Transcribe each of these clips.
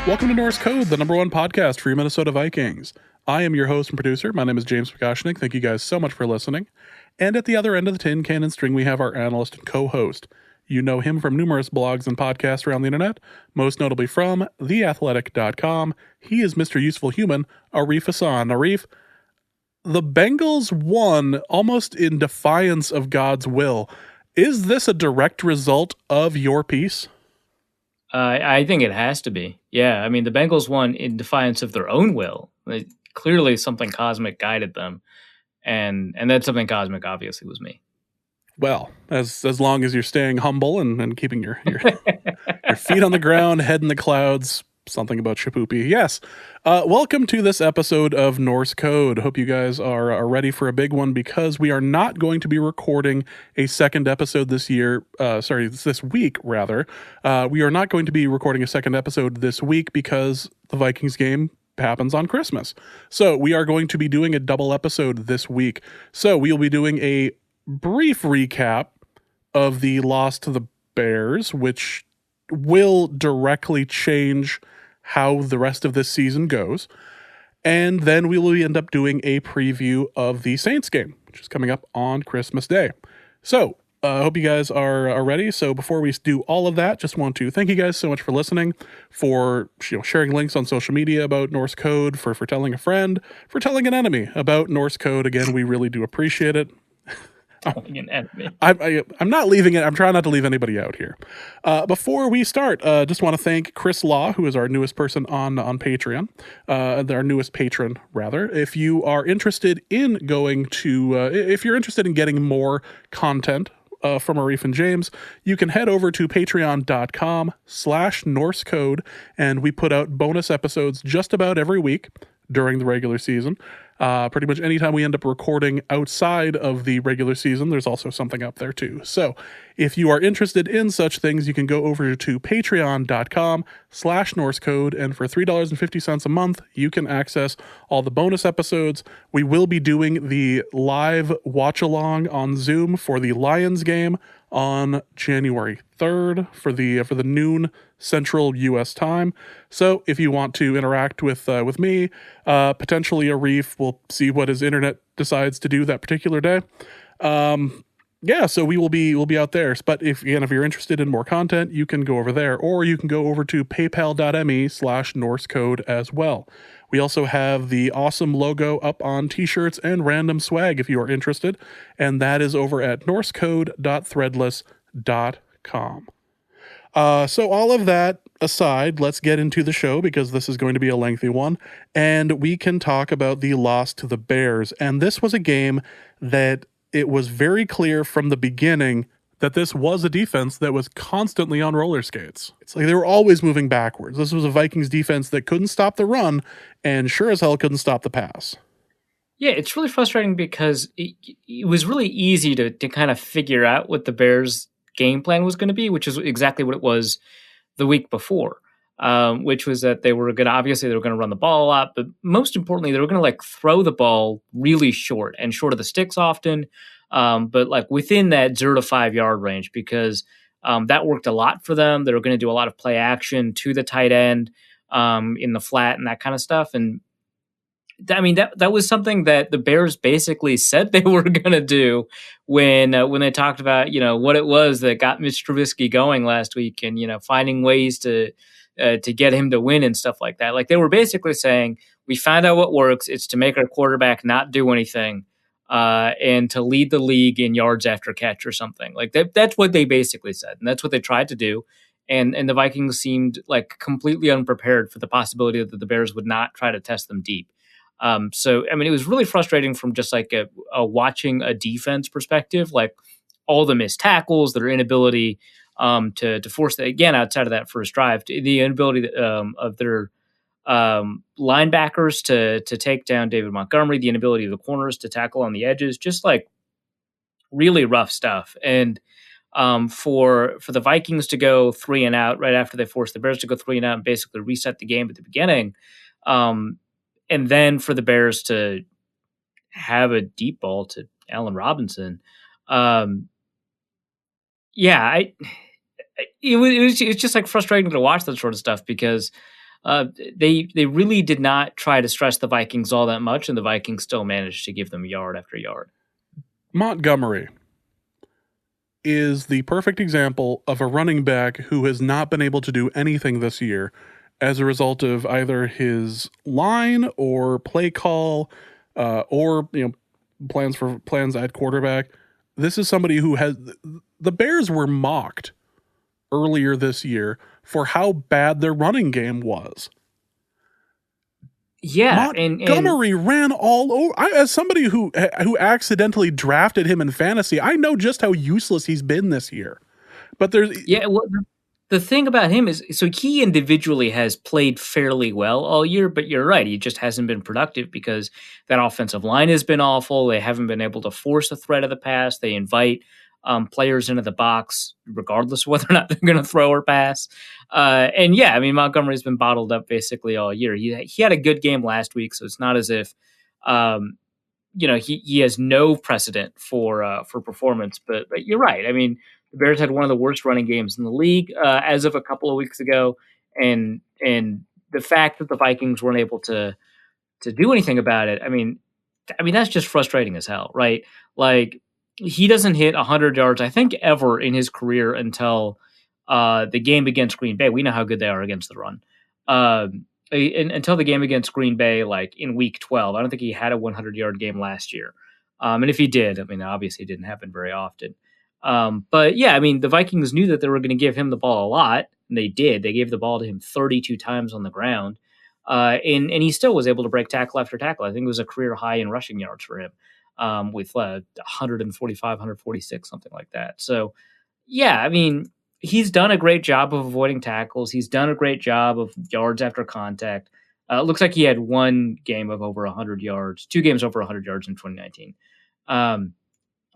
Welcome to Norse Code, the number one podcast for your Minnesota Vikings. I am your host and producer. My name is James Pagoshnik. Thank you guys so much for listening. And at the other end of the tin cannon string, we have our analyst and co-host. You know him from numerous blogs and podcasts around the internet, most notably from theathletic.com. He is Mr. Useful Human, Arif Hassan. Arif, the Bengals won almost in defiance of God's will. Is this a direct result of your piece? I think it has to be. Yeah, I mean, the Bengals won in defiance of their own will. Clearly, something cosmic guided them, and that something cosmic obviously was me. Well, as long as you're staying humble and keeping your feet on the ground, head in the clouds, something about Shapoopy. Yes. Welcome to this episode of Norse Code. Hope you guys are ready for a big one because we are not going to be recording a second episode this week, rather. We are not going to be recording a second episode this week because the Vikings game happens on Christmas. So we are going to be doing a double episode this week. So we'll be doing a brief recap of the loss to the Bears, which will directly change how the rest of this season goes. And then we will end up doing a preview of the Saints game, which is coming up on Christmas Day. So I hope you guys are ready. So before we do all of that, just want to thank you guys so much for listening, for sharing links on social media about Norse Code, for telling a friend, for telling an enemy about Norse Code. Again, we really do appreciate it. An enemy. I'm not leaving it. I'm trying not to leave anybody out here. Before we start, just want to thank Chris Law, who is our newest person on Patreon, our newest patron, rather. If you are interested in if you're interested in getting more content from Arif and James, you can head over to patreon.com/NorseCode, and we put out bonus episodes just about every week during the regular season. Pretty much anytime we end up recording outside of the regular season, there's also something up there too. So if you are interested in such things, you can go over to patreon.com/NorseCode, and for $3.50 a month, you can access all the bonus episodes. We will be doing the live watch along on Zoom for the Lions game on January 3rd for the noon Central U.S. time. So if you want to interact with me, potentially Arif, we'll see what his internet decides to do that particular day. So we'll be out there. But if you're interested in more content, you can go over there, or you can go over to paypal.me/NorseCode as well. We also have the awesome logo up on t-shirts and random swag if you are interested, and that is over at norsecode.threadless.com. So all of that aside, let's get into the show because this is going to be a lengthy one, and we can talk about the loss to the Bears. And this was a game that it was very clear from the beginning that this was a defense that was constantly on roller skates. It's like they were always moving backwards. This was a Vikings defense that couldn't stop the run and sure as hell couldn't stop the pass. Yeah, it's really frustrating because it was really easy to kind of figure out what the Bears' game plan was going to be, which is exactly what it was the week before, which was that they were going to run the ball a lot, but most importantly, they were going to throw the ball really short of the sticks often, but within that 0 to 5 yard range, because that worked a lot for them. They were going to do a lot of play action to the tight end in the flat and that kind of stuff. And I mean, that was something that the Bears basically said they were going to do when they talked about, what it was that got Mitch Trubisky going last week and, finding ways to get him to win and stuff like that. Like, they were basically saying, we found out what works. It's to make our quarterback not do anything and to lead the league in yards after catch or something. Like that's what they basically said. And that's what they tried to do. And the Vikings seemed completely unprepared for the possibility that the Bears would not try to test them deep. So, I mean, it was really frustrating from just a watching a defense perspective, all the missed tackles, their inability to force that, again, outside of that first drive, the inability of their linebackers to take down David Montgomery, the inability of the corners to tackle on the edges, just really rough stuff. And for the Vikings to go 3 and out right after they forced the Bears to go 3 and out and basically reset the game at the beginning, and then for the Bears to have a deep ball to Allen Robinson, it's just frustrating to watch that sort of stuff because They really did not try to stress the Vikings all that much, and the Vikings still managed to give them yard after yard. Montgomery is the perfect example of a running back who has not been able to do anything this year as a result of either his line or play call, or plans at quarterback. This is somebody who has the Bears were mocked earlier this year for how bad their running game was. Yeah, Montgomery ran all over. As somebody who accidentally drafted him in fantasy, I know just how useless he's been this year. But there's well, the thing about him is, so he individually has played fairly well all year, but you're right, he just hasn't been productive because that offensive line has been awful. They haven't been able to force a threat of the pass. They invite players into the box, regardless of whether or not they're going to throw or pass. And yeah, I mean, Montgomery's been bottled up basically all year. He had a good game last week, so it's not as if he has no precedent for performance. But you're right. I mean, the Bears had one of the worst running games in the league as of a couple of weeks ago, and the fact that the Vikings weren't able to do anything about it. I mean that's just frustrating as hell, right? Like, he doesn't hit 100 yards, I think, ever in his career until the game against Green Bay. We know how good they are against the run. Until the game against Green Bay, like in week 12, I don't think he had a 100-yard game last year. And if he did, I mean, obviously it didn't happen very often. But yeah, I mean, the Vikings knew that they were going to give him the ball a lot, and they did. They gave the ball to him 32 times on the ground. And he still was able to break tackle after tackle. I think it was a career high in rushing yards for him, with 145, 146, something like that. So, yeah, I mean, he's done a great job of avoiding tackles. He's done a great job of yards after contact. It looks like he had one game of over 100 yards, two games over 100 yards in 2019.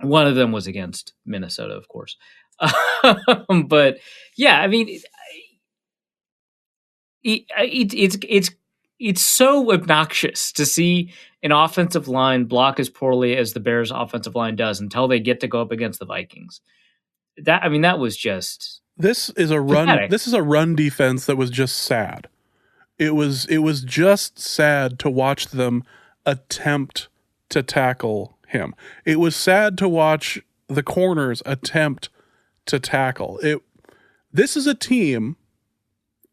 One of them was against Minnesota, of course. But yeah, I mean, it's so obnoxious to see an offensive line block as poorly as the Bears' offensive line does until they get to go up against the Vikings. That was just this is a pathetic. run. This is a run defense that was just sad. It was just sad to watch them attempt to tackle him. It was sad to watch the corners attempt to tackle it. This is a team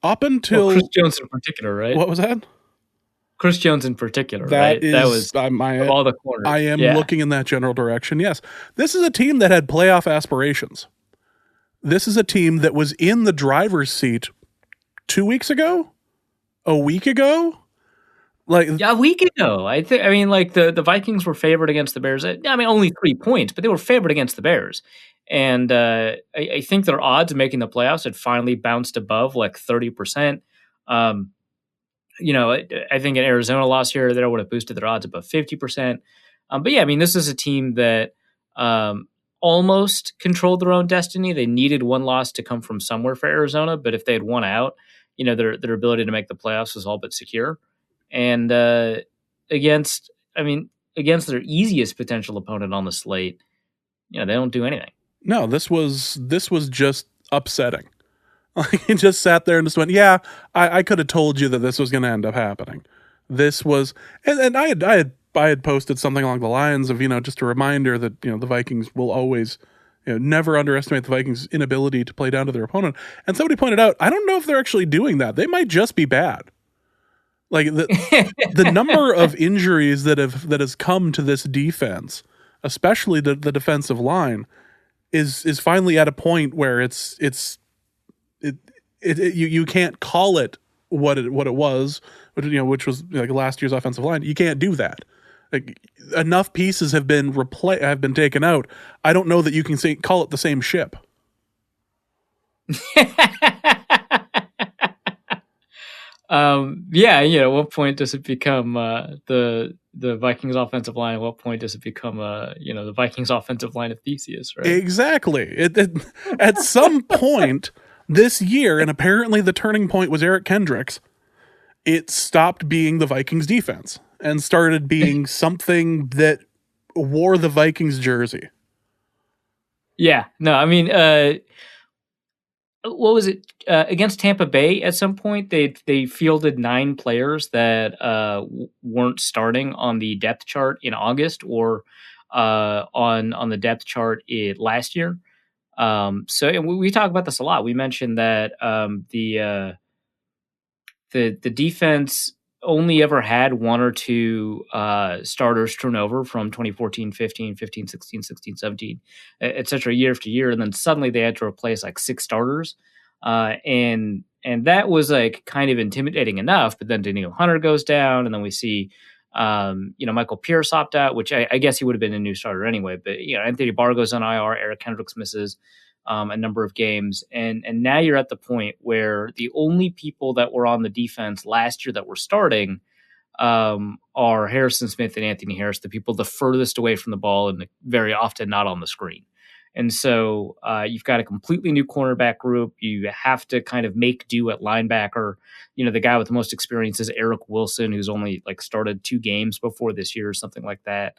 up until Chris Jones in particular, right? What was that? Chris Jones in particular, that right? Is, that was all the corners. I am looking in that general direction. Yes, this is a team that had playoff aspirations. This is a team that was in the driver's seat 2 weeks ago, a week ago. A week ago, I mean, the Vikings were favored against the Bears. I mean, only 3 points, but they were favored against the Bears. And I think their odds of making the playoffs had finally bounced above 30%. I think an Arizona loss here or there would have boosted their odds above 50%. But yeah, I mean, this is a team that almost controlled their own destiny. They needed one loss to come from somewhere for Arizona, but if they had won out, their ability to make the playoffs was all but secure. And against their easiest potential opponent on the slate, they don't do anything. No, this was just upsetting. He just sat there and just went, yeah, I could have told you that this was going to end up happening. This was, and I had posted something along the lines of, just a reminder that, the Vikings will always, never underestimate the Vikings' inability to play down to their opponent. And somebody pointed out, I don't know if they're actually doing that. They might just be bad. The number of injuries that has come to this defense, especially the defensive line, is finally at a point where you can't call it what it was, which was last year's offensive line. You can't do that. Enough pieces have been taken out. I don't know that you can call it the same ship. At what point does it become the Vikings offensive line? At what point does it become the Vikings offensive line of Theseus, right? Exactly. At some point this year, and apparently the turning point was Eric Kendricks, it stopped being the Vikings defense and started being something that wore the Vikings jersey. Yeah. No, I mean, what was it against Tampa Bay? At some point, they fielded 9 players that weren't starting on the depth chart in August or on the depth chart last year. So and we talk about this a lot. We mentioned that the defense only ever had 1 or 2 starters turnover from 2014, 15, 15, 16, 16, 17, et cetera, year after year. And then suddenly they had to replace like 6 starters. And that was like kind of intimidating enough. But then Daniel Hunter goes down, and then we see Michael Pierce opt out, which I guess he would have been a new starter anyway. But Anthony Barr goes on IR, Eric Hendricks misses a number of games, and now you're at the point where the only people that were on the defense last year that were starting are Harrison Smith and Anthony Harris, the people the furthest away from the ball and very often not on the screen. And so you've got a completely new cornerback group. You have to kind of make do at linebacker. The guy with the most experience is Eric Wilson, who's only like started 2 games before this year or something like that.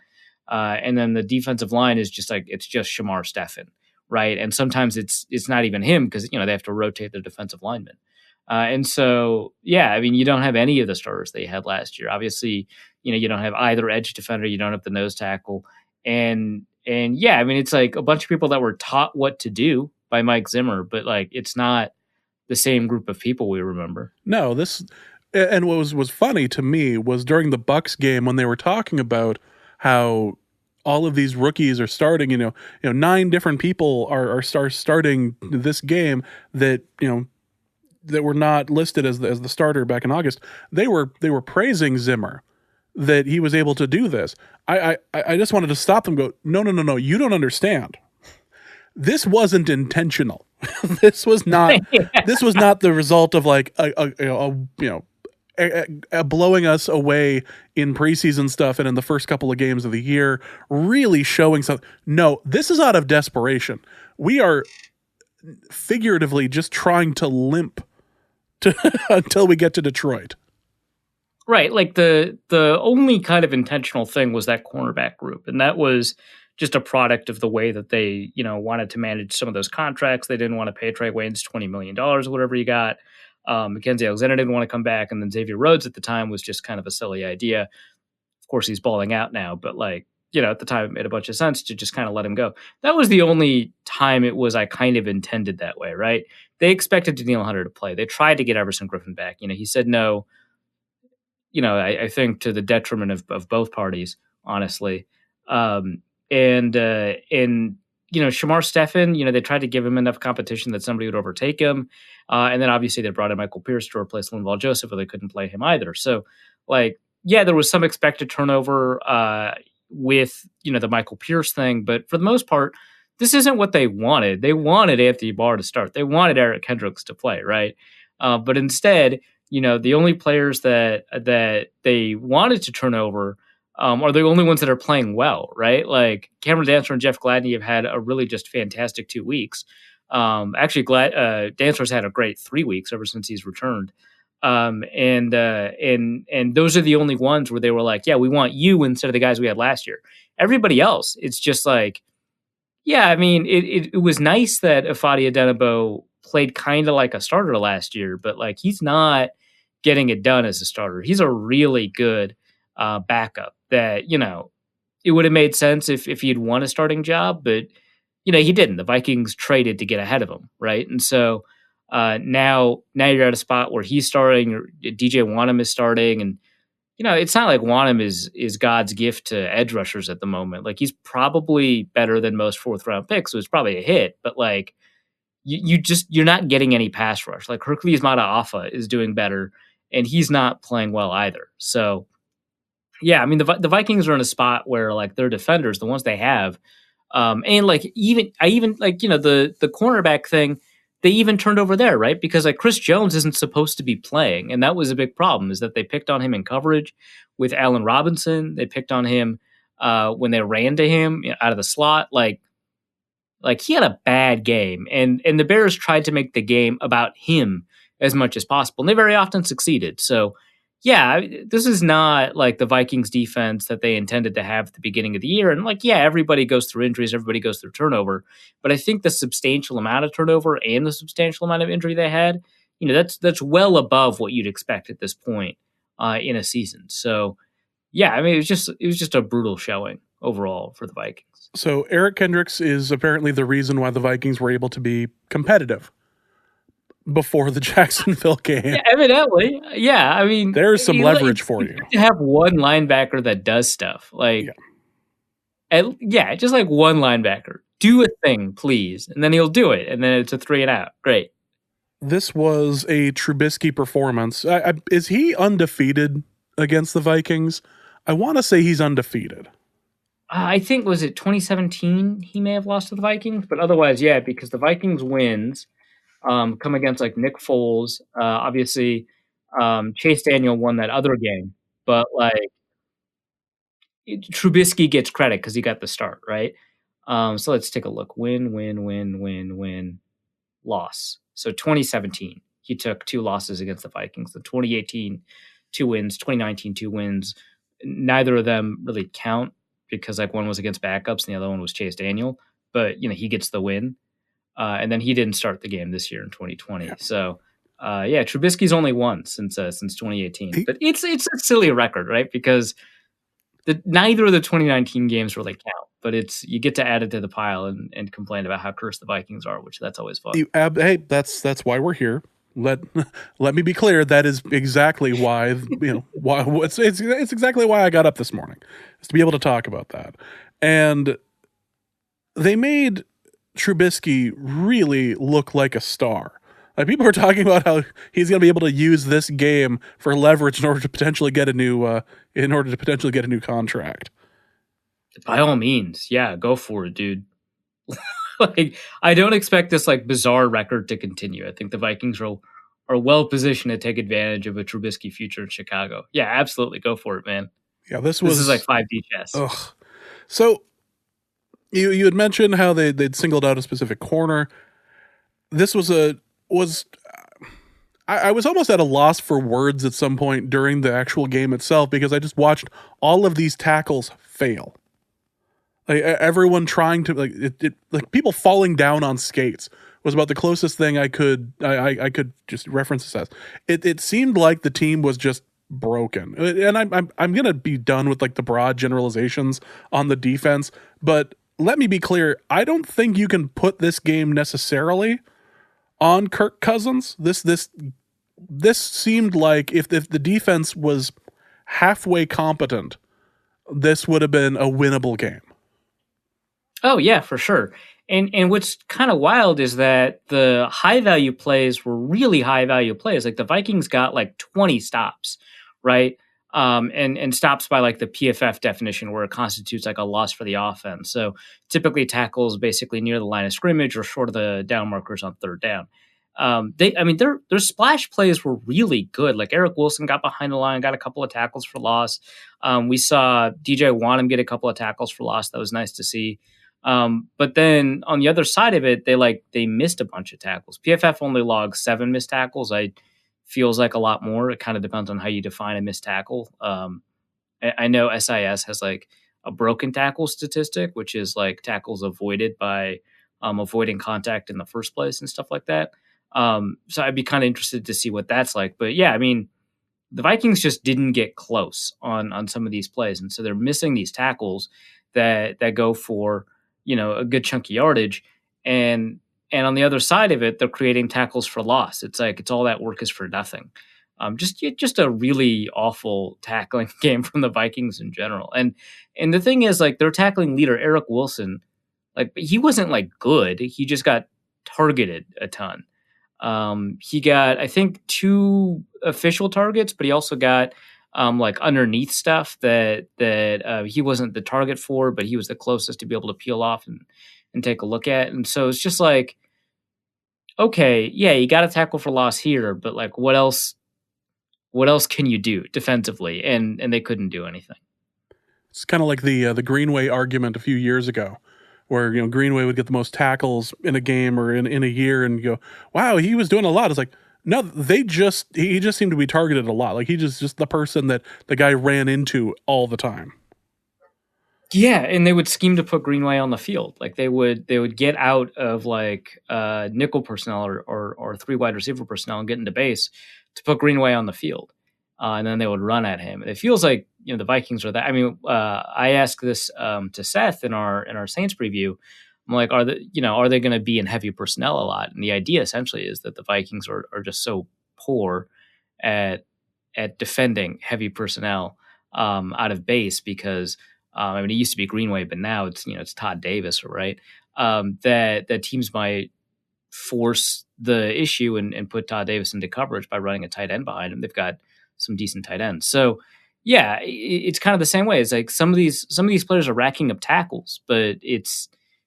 And then the defensive line is just it's just Shamar Stephen, right? And sometimes it's not even him because they have to rotate their defensive linemen. And so, you don't have any of the starters they had last year. Obviously, you don't have either edge defender, you don't have the nose tackle, and it's like a bunch of people that were taught what to do by Mike Zimmer, but like it's not the same group of people we remember. No, and what was funny to me was during the Bucks game when they were talking about how all of these rookies are starting. 9 different people are starting this game that that were not listed as the starter back in August. They were praising Zimmer that he was able to do this. I just wanted to stop them. And go, no, you don't understand. This wasn't intentional. This was not. This was not the result of like blowing us away in preseason stuff and in the first couple of games of the year, really showing something. No, this is out of desperation. We are figuratively just trying to limp until we get to Detroit. Right. Like the only kind of intentional thing was that cornerback group. And that was just a product of the way that they, wanted to manage some of those contracts. They didn't want to pay Trey Waynes $20 million or whatever you got. Mackenzie Alexander didn't want to come back. And then Xavier Rhodes at the time was just kind of a silly idea. Of course, he's balling out now, but at the time it made a bunch of sense to just kind of let him go. That was the only time it was I kind of intended that way, right? They expected Danielle Hunter to play. They tried to get Everson Griffin back. He said no. I think to the detriment of both parties, honestly. And Shamar Stephen, they tried to give him enough competition that somebody would overtake him. And then obviously they brought in Michael Pierce to replace Linval Joseph, but they couldn't play him either. So there was some expected turnover with, the Michael Pierce thing. But for the most part, this isn't what they wanted. They wanted Anthony Barr to start. They wanted Eric Hendricks to play, right? But instead, the only players that they wanted to turn over are the only ones that are playing well, right? Like Cameron Dancer and Jeff Gladney have had a really just fantastic 2 weeks. Actually, Dancer's had a great 3 weeks ever since he's returned. And those are the only ones where they were like, yeah, we want you instead of the guys we had last year. Everybody else, it's just like, it was nice that Ifeadi Adenabo played kind of like a starter last year, but he's not getting it done as a starter. He's a really good backup that, it would have made sense if he had won a starting job, but, he didn't. The Vikings traded to get ahead of him, right? And so now you're at a spot where he's starting, or DJ Wanham is starting, and, it's not like Wanham is God's gift to edge rushers at the moment. He's probably better than most 4th-round picks, so it's probably a hit, but you're not getting any pass rush. Hercules Mataafa is doing better, and he's not playing well either. So, the Vikings are in a spot where their defenders, the ones they have, and the cornerback thing, they even turned over there, right? Because Chris Jones isn't supposed to be playing, and that was a big problem. Is that they picked on him in coverage with Allen Robinson. They picked on him when they ran to him out of the slot. He had a bad game, and the Bears tried to make the game about him as much as possible, and they very often succeeded. So yeah, this is not like the Vikings defense that they intended to have at the beginning of the year. And like, yeah, everybody goes through injuries, everybody goes through turnover. But I think the substantial amount of turnover and the substantial amount of injury they had, that's well above what you'd expect at this point in a season. So yeah, I mean, it was just a brutal showing overall for the Vikings. So Eric Kendricks is apparently the reason why the Vikings were able to be competitive before the Jacksonville game. Yeah, evidently. Yeah, I mean, There's some leverage for you. To have one linebacker that does stuff like, just like one linebacker, do a thing, please, and then he'll do it, and then it's a 3 and out. Great. This was a Trubisky performance. Is he undefeated against the Vikings? I want to say he's undefeated. I think, was it 2017 he may have lost to the Vikings, but otherwise, yeah, because the Vikings wins come against like Nick Foles. Obviously, Chase Daniel won that other game, but like Trubisky gets credit because he got the start, right? So let's take a look. Win, loss. So 2017, he took 2 losses against the Vikings. The 2018, 2 wins. 2019, 2 wins. Neither of them really count because like one was against backups and the other one was Chase Daniel. But he gets the win, and then he didn't start the game this year in 2020. Yeah. So Trubisky's only won since 2018. But it's a silly record, right? Because neither of the 2019 games really count, but you get to add it to the pile and complain about how cursed the Vikings are, which that's always fun. Hey, that's why we're here. Let me be clear. That is exactly why why it's exactly why I got up this morning, is to be able to talk about that. And they made Trubisky really look like a star. Like, people are talking about how he's going to be able to use this game for leverage in order to potentially get a new contract. By all means, yeah, go for it, dude. Like, I don't expect this like bizarre record to continue. I think the Vikings are well positioned to take advantage of a Trubisky future in Chicago. Yeah, absolutely, go for it, man. Yeah, this is like 5D chess. Ugh. So you had mentioned how they'd singled out a specific corner. This I was almost at a loss for words at some point during the actual game itself, because I just watched all of these tackles fail. Like, everyone trying to like people falling down on skates was about the closest thing I could just reference this as. It seemed like the team was just broken, and I'm gonna be done with like the broad generalizations on the defense, but let me be clear. I don't think you can put this game necessarily on Kirk Cousins. This seemed like if the defense was halfway competent, this would have been a winnable game. Oh yeah, for sure. And what's kind of wild is that the high value plays were really high value plays. Like, the Vikings got like 20 stops, right? And stops by like the PFF definition, where it constitutes like a loss for the offense. So typically tackles basically near the line of scrimmage or short of the down markers on third down. Their splash plays were really good. Like, Eric Wilson got behind the line, got a couple of tackles for loss. We saw DJ Wanham get a couple of tackles for loss. That was nice to see. But then on the other side of it, they missed a bunch of tackles. PFF only logged 7 missed tackles. Feels like a lot more. It kind of depends on how you define a missed tackle. I know SIS has like a broken tackle statistic, which is like tackles avoided by avoiding contact in the first place and stuff like that. So I'd be kind of interested to see what that's like. But yeah, I mean, the Vikings just didn't get close on some of these plays, and so they're missing these tackles that go for a good chunk of yardage, and on the other side of it, they're creating tackles for loss. It's like all that work is for nothing. Just a really awful tackling game from the Vikings in general. And the thing is, like, their tackling leader Eric Wilson, like, he wasn't like good. He just got targeted a ton. He got, I think, 2 official targets, but he also got like underneath stuff that he wasn't the target for, but he was the closest to be able to peel off and take a look at. And so it's just like, okay, yeah, you got a tackle for loss here, but like, what else can you do defensively? And they couldn't do anything. It's kind of like the Greenway argument a few years ago, where Greenway would get the most tackles in a game or in a year, and you go, wow, he was doing a lot. It's like, No, he just seemed to be targeted a lot. Like he just the person that the guy ran into all the time. Yeah, and they would scheme to put Greenway on the field. Like they would get out of like nickel personnel or three wide receiver personnel and get into base to put Greenway on the field, and then they would run at him. It feels like the Vikings are that. I mean, I asked this to Seth in our Saints preview. I'm like, are they going to be in heavy personnel a lot? And the idea essentially is that the Vikings are just so poor at defending heavy personnel out of base because I mean, it used to be Greenway, but now it's Todd Davis, right? That teams might force the issue and put Todd Davis into coverage by running a tight end behind him. They've got some decent tight ends, so yeah, it's kind of the same way. It's like some of these players are racking up tackles, but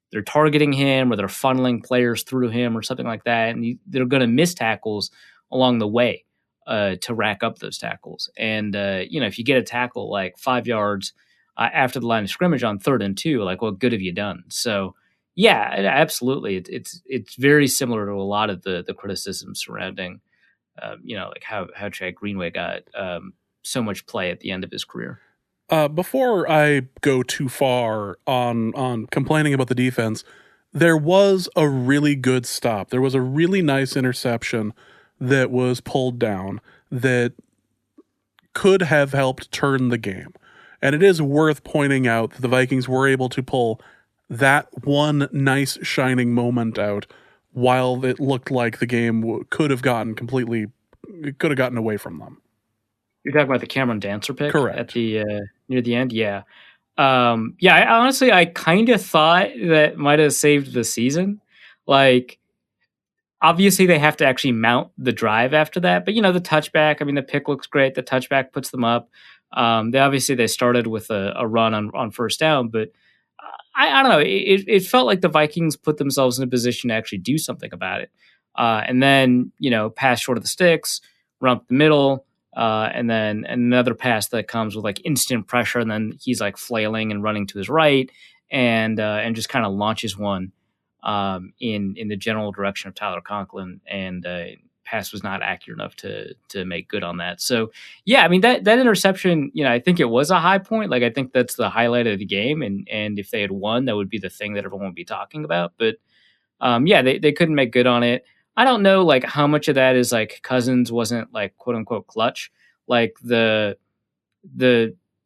they're targeting him or they're funneling players through him or something like that, and they're going to miss tackles along the way to rack up those tackles. And if you get a tackle like 5 yards after the line of scrimmage on 3rd and 2, like, what good have you done? So, yeah, absolutely. It's very similar to a lot of the criticisms surrounding, like how Chad Greenway got so much play at the end of his career. Before I go too far on complaining about the defense, there was a really good stop. There was a really nice interception that was pulled down that could have helped turn the game. And it is worth pointing out that the Vikings were able to pull that one nice shining moment out while it looked like the game could have gotten away from them. You're talking about the Cameron Dancer pick? Correct. At the near the end? Yeah. I kind of thought that might have saved the season. Like, obviously they have to actually mount the drive after that, but the touchback, I mean, the pick looks great. The touchback puts them up. They started with a run on first down, but I don't know. It felt like the Vikings put themselves in a position to actually do something about it. And then, pass short of the sticks, run up the middle, and then another pass that comes with like instant pressure. And then he's like flailing and running to his right and just kind of launches one in the general direction of Tyler Conklin, and pass was not accurate enough to make good on that. So yeah, I mean that interception, I think it was a high point. Like I think that's the highlight of the game, and if they had won, that would be the thing that everyone would be talking about. But they couldn't make good on it. I don't know like how much of that is like Cousins wasn't like quote unquote clutch. Like the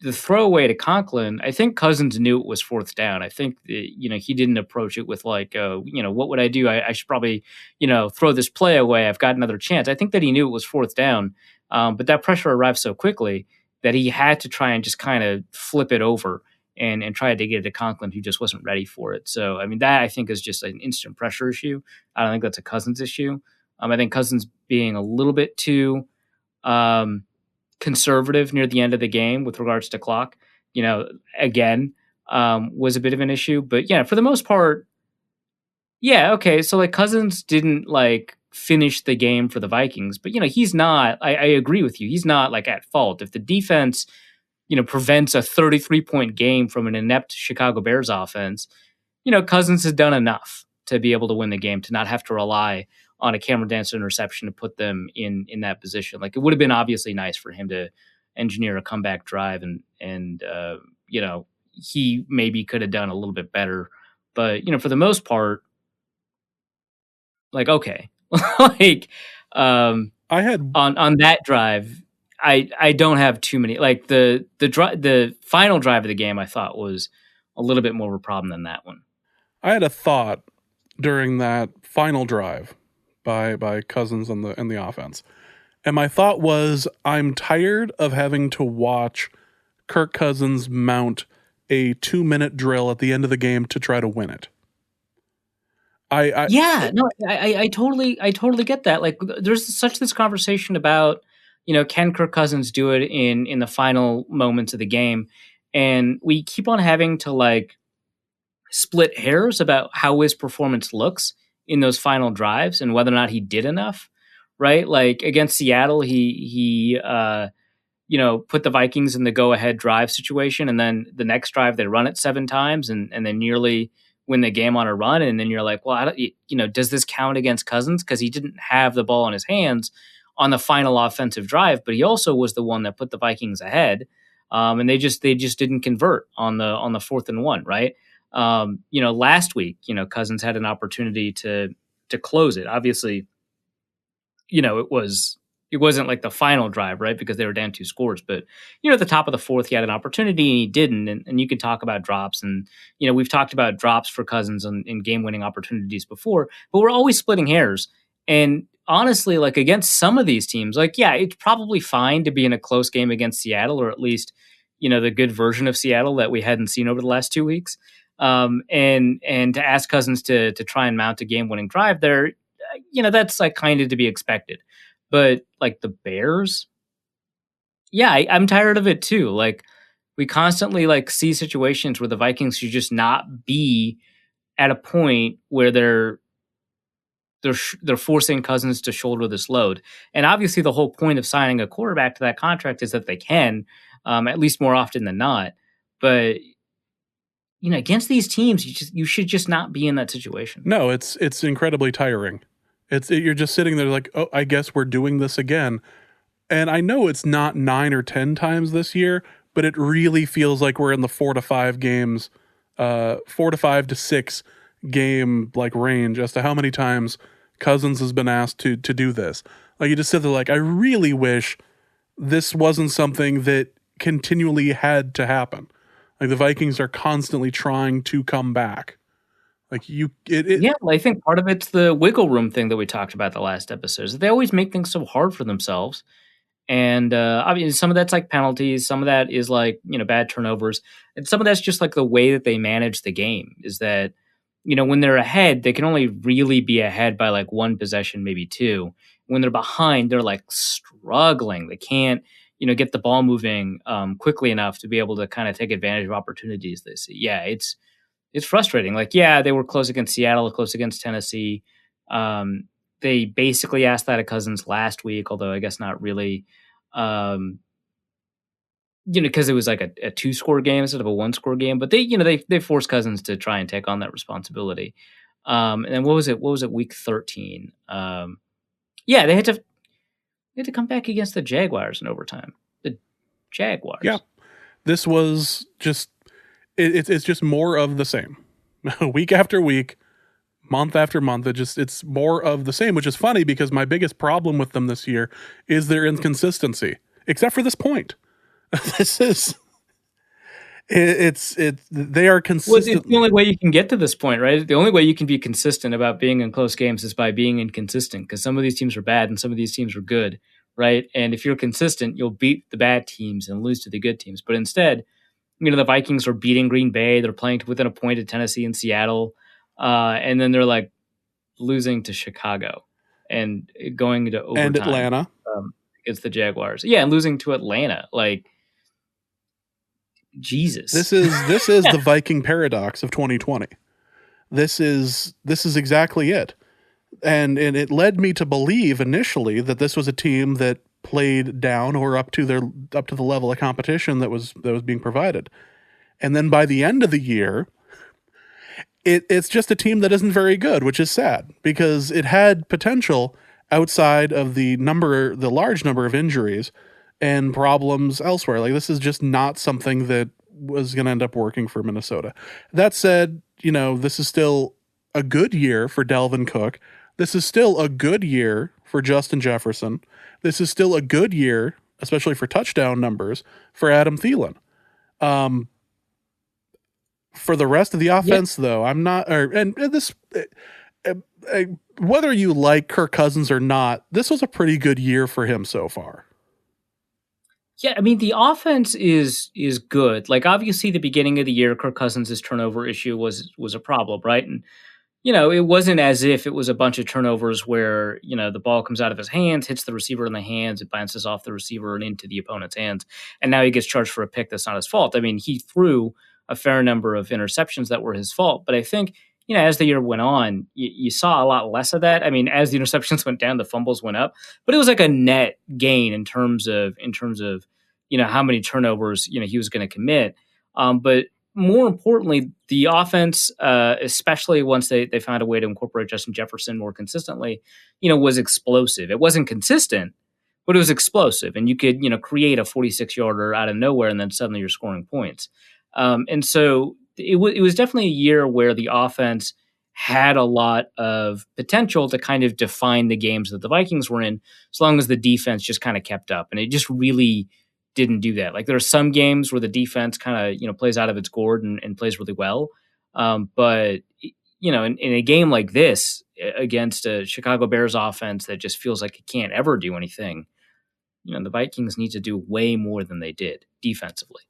throwaway to Conklin, I think Cousins knew it was 4th down. I think he didn't approach it with like, what would I do? I should probably, throw this play away. I've got another chance. I think that he knew it was 4th down, but that pressure arrived so quickly that he had to try and just kind of flip it over and try to get it to Conklin, who just wasn't ready for it. So, I mean, that I think is just an instant pressure issue. I don't think that's a Cousins issue. I think Cousins being a little bit too conservative near the end of the game with regards to clock, again, was a bit of an issue. But yeah, for the most part, yeah, okay. So like Cousins didn't like finish the game for the Vikings, but he's not, I agree with you. He's not like at fault. If the defense, prevents a 33-point game from an inept Chicago Bears offense, Cousins has done enough to be able to win the game, to not have to rely on a Cameron Dancer interception to put them in that position. Like it would have been obviously nice for him to engineer a comeback drive and he maybe could have done a little bit better, but for the most part, like, okay, like, I had on that drive, I don't have too many, like the final drive of the game I thought was a little bit more of a problem than that one. I had a thought during that final drive by Cousins and the offense. And my thought was, I'm tired of having to watch Kirk Cousins mount a 2-minute drill at the end of the game to try to win it. I totally get that. Like there's such this conversation about, can Kirk Cousins do it in the final moments of the game? And we keep on having to like split hairs about how his performance looks in those final drives and whether or not he did enough, right? Like against Seattle, he put the Vikings in the go-ahead drive situation, and then the next drive they run it 7 times and then nearly win the game on a run, and then you're like, well, does this count against Cousins because he didn't have the ball in his hands on the final offensive drive, but he also was the one that put the Vikings ahead, and they just didn't convert on the 4th and 1, right? Last week, Cousins had an opportunity to close it. Obviously, it wasn't like the final drive, right? Because they were down 2 scores. But, at the top of the 4th, he had an opportunity and he didn't. And you could talk about drops. And, we've talked about drops for Cousins in game-winning opportunities before, but we're always splitting hairs. And honestly, like against some of these teams, like, yeah, it's probably fine to be in a close game against Seattle, or at least, the good version of Seattle that we hadn't seen over the last 2 weeks. And to ask Cousins to try and mount a game-winning drive there, that's like kind of to be expected. But like the Bears, yeah, I'm tired of it too. Like we constantly like see situations where the Vikings should just not be at a point where they're forcing Cousins to shoulder this load. And obviously, the whole point of signing a quarterback to that contract is that they can, at least more often than not. But against these teams, you should just not be in that situation. No, it's incredibly tiring. You're just sitting there like, oh, I guess we're doing this again. And I know it's not 9 or 10 times this year, but it really feels like we're in the 4 to 5 games, 4 to 5 to 6 game like range as to how many times Cousins has been asked to do this. Like you just sit there like, I really wish this wasn't something that continually had to happen. Like the Vikings are constantly trying to come back. Like yeah, well, I think part of it's the wiggle room thing that we talked about the last episodes. They always make things so hard for themselves, and I mean, some of that's like penalties, some of that is like bad turnovers, and some of that's just like the way that they manage the game. Is that when they're ahead, they can only really be ahead by like 1 possession, maybe 2. When they're behind, they're like struggling. They can't get the ball moving quickly enough to be able to kind of take advantage of opportunities they see. Yeah, it's frustrating. Like, yeah, they were close against Seattle, close against Tennessee. They basically asked that of Cousins last week, although I guess not really. Because it was like a 2-score game instead of a 1-score game. But they forced Cousins to try and take on that responsibility. And then what was it? What was it? Week 13. Yeah, they had to come back against the Jaguars in overtime. The Jaguars. Yeah, this was just. It's just more of the same, week after week, month after month. It's more of the same, which is funny because my biggest problem with them this year is their inconsistency. Except for this point, this is they are consistent. Well, it's the only way you can get to this point, right? The only way you can be consistent about being in close games is by being inconsistent, because some of these teams are bad and some of these teams are good, right? And if you're consistent, you'll beat the bad teams and lose to the good teams. But instead, the Vikings are beating Green Bay. They're playing within a point of Tennessee and Seattle. And then they're like losing to Chicago and going to overtime. And Atlanta. Against the Jaguars. Yeah, and losing to Atlanta. Like, Jesus. This is the Viking paradox of 2020. This is exactly it. And it led me to believe initially that this was a team that played down or up to the level of competition that was being provided. And then by the end of the year, it's just a team that isn't very good, which is sad because it had potential outside of the large number of injuries and problems elsewhere. Like this is just not something that was going to end up working for Minnesota. That said, this is still a good year for Dalvin Cook. This is still a good year for Justin Jefferson. This is still a good year, especially for touchdown numbers, for Adam Thielen. For the rest of the offense, though, I'm not. Whether you like Kirk Cousins or not, this was a pretty good year for him so far. Yeah, I mean, the offense is good. Like, obviously, the beginning of the year, Kirk Cousins' turnover issue was a problem, right? And it wasn't as if it was a bunch of turnovers where, the ball comes out of his hands, hits the receiver in the hands, it bounces off the receiver and into the opponent's hands. And now he gets charged for a pick that's not his fault. I mean, he threw a fair number of interceptions that were his fault. But I think, as the year went on, you saw a lot less of that. I mean, as the interceptions went down, the fumbles went up. But it was like a net gain in terms of how many turnovers, he was going to commit. But more importantly, the offense, especially once they found a way to incorporate Justin Jefferson more consistently, was explosive. It wasn't consistent, but it was explosive, and you could create a 46-yarder out of nowhere, and then suddenly you're scoring points. And so it was definitely a year where the offense had a lot of potential to kind of define the games that the Vikings were in, as long as the defense just kind of kept up, and it just really didn't do that. Like there are some games where the defense kind of plays out of its gourd and plays really well, but in a game like this against a Chicago Bears offense that just feels like it can't ever do anything, the Vikings need to do way more than they did defensively.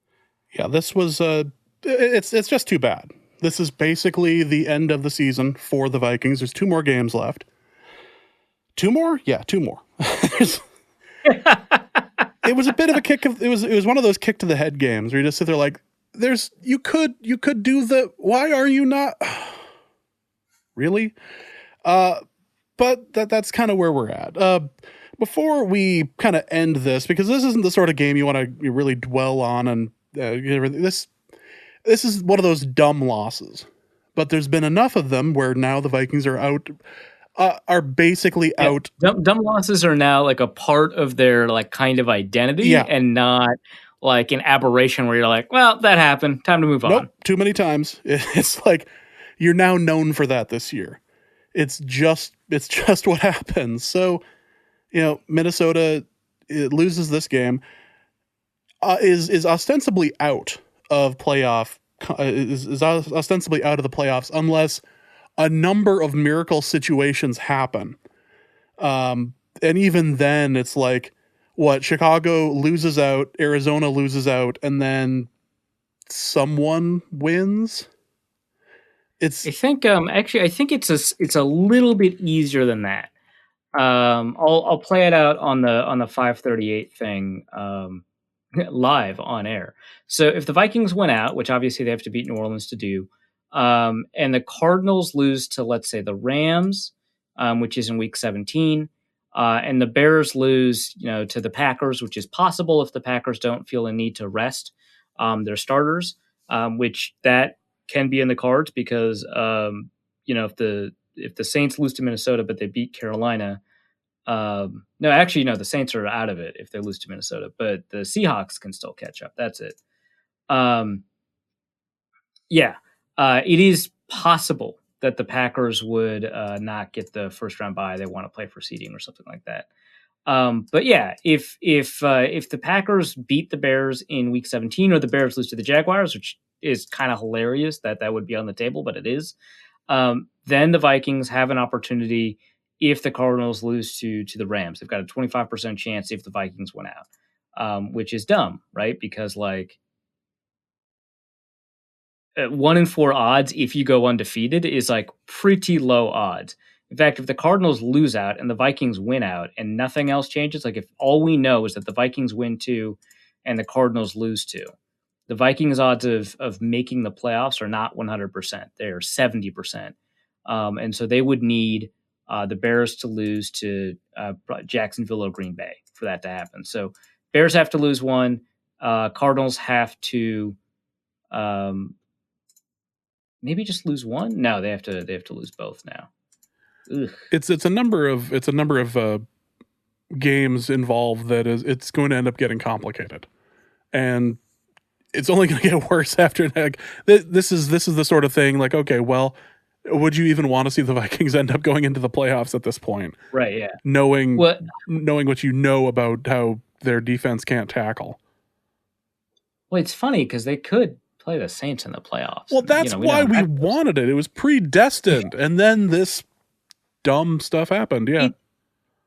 Yeah, this was it's just too bad. This is basically the end of the season for the Vikings. There's 2 more games left. 2 more? Yeah, 2 more. It was a bit of a kick of it was one of those kick to the head games where you just sit there like you could do why are you not really? But that's kind of where we're at. Before we kind of end this, because this isn't the sort of game you want to really dwell on, and this is one of those dumb losses. But there's been enough of them where now the Vikings are out, are basically out. Dumb losses are now like a part of their like kind of identity, and not like an aberration where you're like, well, that happened, time to move on. Too many times. It's like you're now known for that this year. It's just what happens. So, Minnesota loses this game, is ostensibly out of playoff, is ostensibly out of the playoffs unless a number of miracle situations happen. And even then, it's like, what, Chicago loses out, Arizona loses out, and then someone wins? I think it's a little bit easier than that. I'll play it out on the 538 thing live on air. So if the Vikings win out, which obviously they have to beat New Orleans to do, and the Cardinals lose to, let's say, the Rams, which is in Week 17, and the Bears lose, to the Packers, which is possible if the Packers don't feel a need to rest their starters, which that can be in the cards because if the Saints lose to Minnesota but they beat Carolina, the Saints are out of it if they lose to Minnesota, but the Seahawks can still catch up. That's it. It is possible that the Packers would not get the first round bye. They want to play for seeding or something like that. But yeah, if the Packers beat the Bears in Week 17 or the Bears lose to the Jaguars, which is kind of hilarious that would be on the table, but it is, then the Vikings have an opportunity if the Cardinals lose to the Rams. They've got a 25% chance if the Vikings win out, which is dumb, right? Because 1 in 4 odds if you go undefeated is like pretty low odds. In fact, if the Cardinals lose out and the Vikings win out and nothing else changes, like if all we know is that the Vikings win 2 and the Cardinals lose 2, the Vikings' odds of making the playoffs are not 100%. They're 70%. And so they would need the Bears to lose to Jacksonville or Green Bay for that to happen. So Bears have to lose 1. Cardinals have to maybe just lose 1. No, they have to lose both now. Ugh. It's a number of games involved that it's going to end up getting complicated, and it's only going to get worse after. Like, this is the sort of thing. Like, okay, well, would you even want to see the Vikings end up going into the playoffs at this point? Right. Yeah. Knowing what you know about how their defense can't tackle. Well, it's funny because they could play the Saints in the playoffs. Well, that's why we wanted it. It was predestined, and then this dumb stuff happened. Yeah.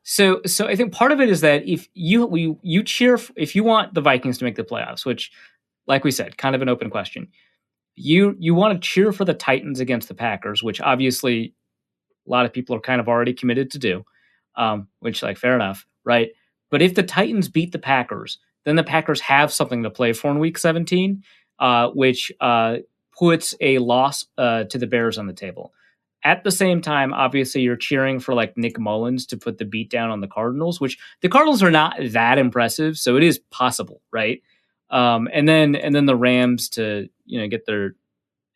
So I think part of it is that if you cheer, if you want the Vikings to make the playoffs, which, like we said, kind of an open question, you want to cheer for the Titans against the Packers, which obviously a lot of people are kind of already committed to do, which, like, fair enough, right? But if the Titans beat the Packers, then the Packers have something to play for in Week 17, which puts a loss to the Bears on the table. At the same time, obviously, you're cheering for like Nick Mullins to put the beat down on the Cardinals, which the Cardinals are not that impressive, so it is possible, right? And then the Rams to get their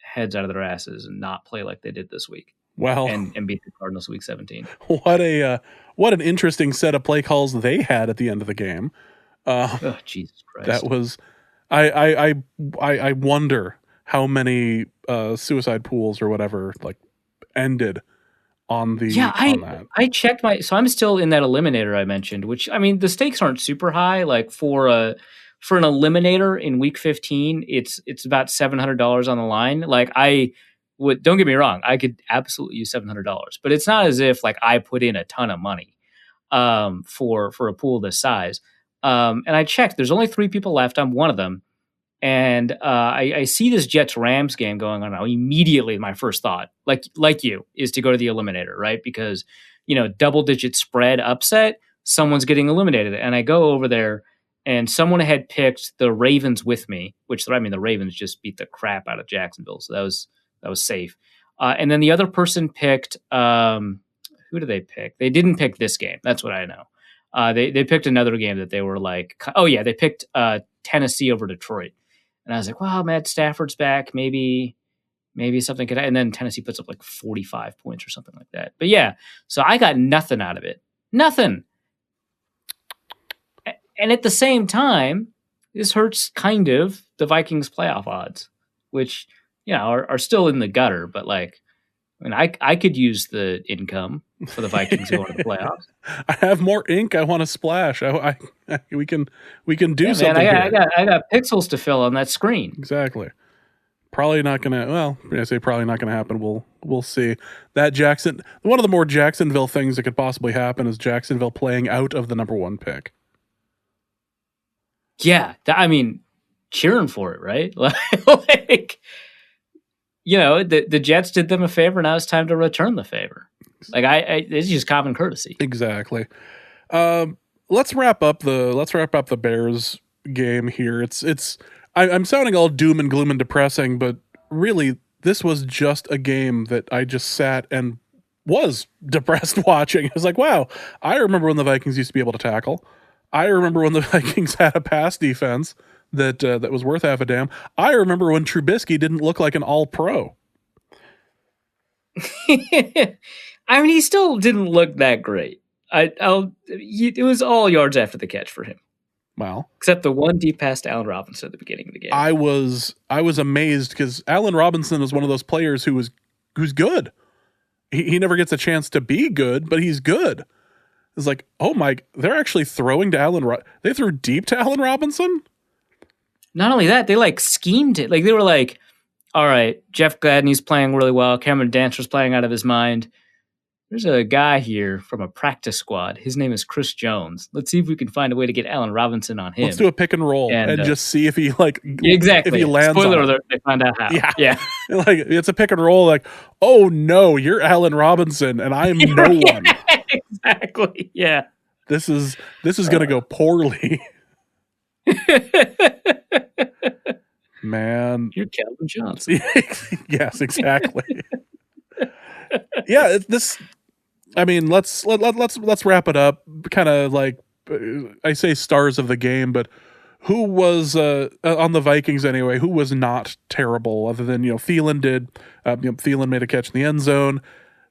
heads out of their asses and not play like they did this week. Well, and beat the Cardinals week 17. What an interesting set of play calls they had at the end of the game. Oh, Jesus Christ! That was I wonder how many suicide pools or whatever like ended on the on that. I checked so I'm still in that eliminator I mentioned, which I mean the stakes aren't super high. Like for an eliminator in week 15, it's about $700 on the line. Like don't get me wrong, I could absolutely use $700, but it's not as if like I put in a ton of money for a pool this size. And I checked, there's only 3 people left. I'm one of them. And I see this Jets-Rams game going on now. Immediately, my first thought, like you, is to go to the eliminator, right? Because, double-digit spread upset, someone's getting eliminated. And I go over there, and someone had picked the Ravens with me, which, I mean, the Ravens just beat the crap out of Jacksonville, so that was safe. And then the other person picked, who did they pick? They didn't pick this game. That's what I know. They picked another game that they were like, oh, yeah, they picked Tennessee over Detroit. And I was like, wow, Matt Stafford's back. Maybe something could. And then Tennessee puts up like 45 points or something like that. But yeah, so I got nothing out of it. Nothing. And at the same time, this hurts kind of the Vikings playoff odds, which, are still in the gutter. But like, I mean, I could use the income for the Vikings going to the playoffs. I have more ink I want to splash. We can do something. Man, I got pixels to fill on that screen. Exactly. Probably not gonna. Well, I say probably not gonna happen. We'll see. That one of the more Jacksonville things that could possibly happen is Jacksonville playing out of the number 1 pick. Yeah, I mean, cheering for it, right? Like, the Jets did them a favor. Now it's time to return the favor. Like it's just common courtesy. Exactly. Let's wrap up the Bears game here. I'm sounding all doom and gloom and depressing, but really this was just a game that I just sat and was depressed watching. I was like, wow, I remember when the Vikings used to be able to tackle. I remember when the Vikings had a pass defense that was worth half a damn. I remember when Trubisky didn't look like an all-pro. I mean, he still didn't look that great. It was all yards after the catch for him. Wow. Except the one deep pass to Allen Robinson at the beginning of the game. I was amazed because Allen Robinson is one of those players who's good. He never gets a chance to be good, but he's good. It's like, oh my, they're actually throwing to they threw deep to Allen Robinson? Not only that, they like schemed it. Like they were like, all right, Jeff Gladney's playing really well. Cameron Dantzler's playing out of his mind. There's a guy here from a practice squad. His name is Chris Jones. Let's see if we can find a way to get Allen Robinson on him. Let's do a pick and roll and just see if he exactly. If he lands. Spoiler alert, they find out how. Yeah. Like it's a pick and roll. Like, oh no, you're Allen Robinson and I'm no one. Exactly. Yeah. This is going to go poorly. Man, you're Calvin Johnson. Yes, exactly. Yeah, I mean, let's wrap it up. Kind of like I say, stars of the game, but who was on the Vikings anyway? Who was not terrible? Other than Thielen did. Thielen made a catch in the end zone.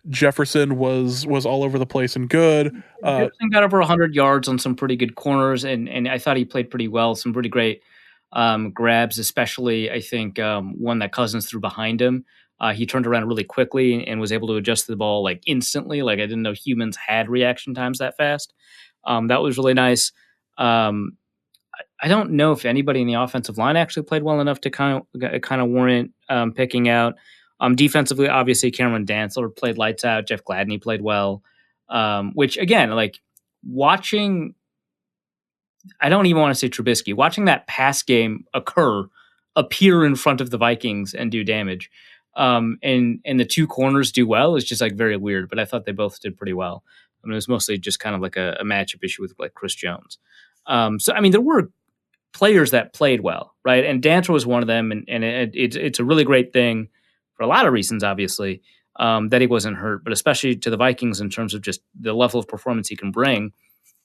Jefferson was all over the place and good. Jefferson got over 100 yards on some pretty good corners, and I thought he played pretty well. Some pretty great grabs, especially I think one that Cousins threw behind him. He turned around really quickly and was able to adjust the ball like instantly. Like I didn't know humans had reaction times that fast. That was really nice. I don't know if anybody in the offensive line actually played well enough to kind of warrant picking out. Defensively, obviously, Cameron Dantzler played lights out. Jeff Gladney played well, which again, like watching, I don't even want to say Trubisky, watching that pass game appear in front of the Vikings and do damage, and the two corners do well is just like very weird. But I thought they both did pretty well. I mean, it was mostly just kind of like a matchup issue with like Chris Jones. So I mean, there were players that played well, right? And Dantzler was one of them, and it's a really great thing. For a lot of reasons, obviously, that he wasn't hurt, but especially to the Vikings in terms of just the level of performance he can bring.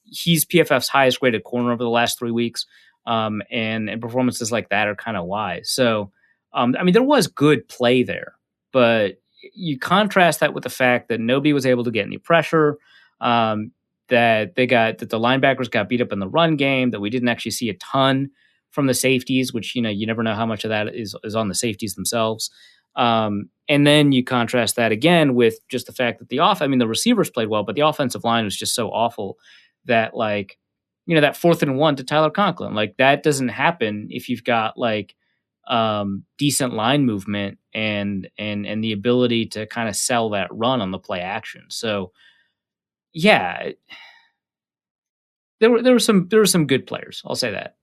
He's PFF's highest graded corner over the last 3 weeks. And performances like that are kind of why. So, I mean, there was good play there, but you contrast that with the fact that nobody was able to get any pressure. That the linebackers got beat up in the run game. That we didn't actually see a ton from the safeties, which you never know how much of that is on the safeties themselves. And then you contrast that again with just the fact that the receivers played well, but the offensive line was just so awful that that 4th and 1 to Tyler Conklin, like that doesn't happen if you've got decent line movement and the ability to kind of sell that run on the play action. So yeah, there were some good players. I'll say that.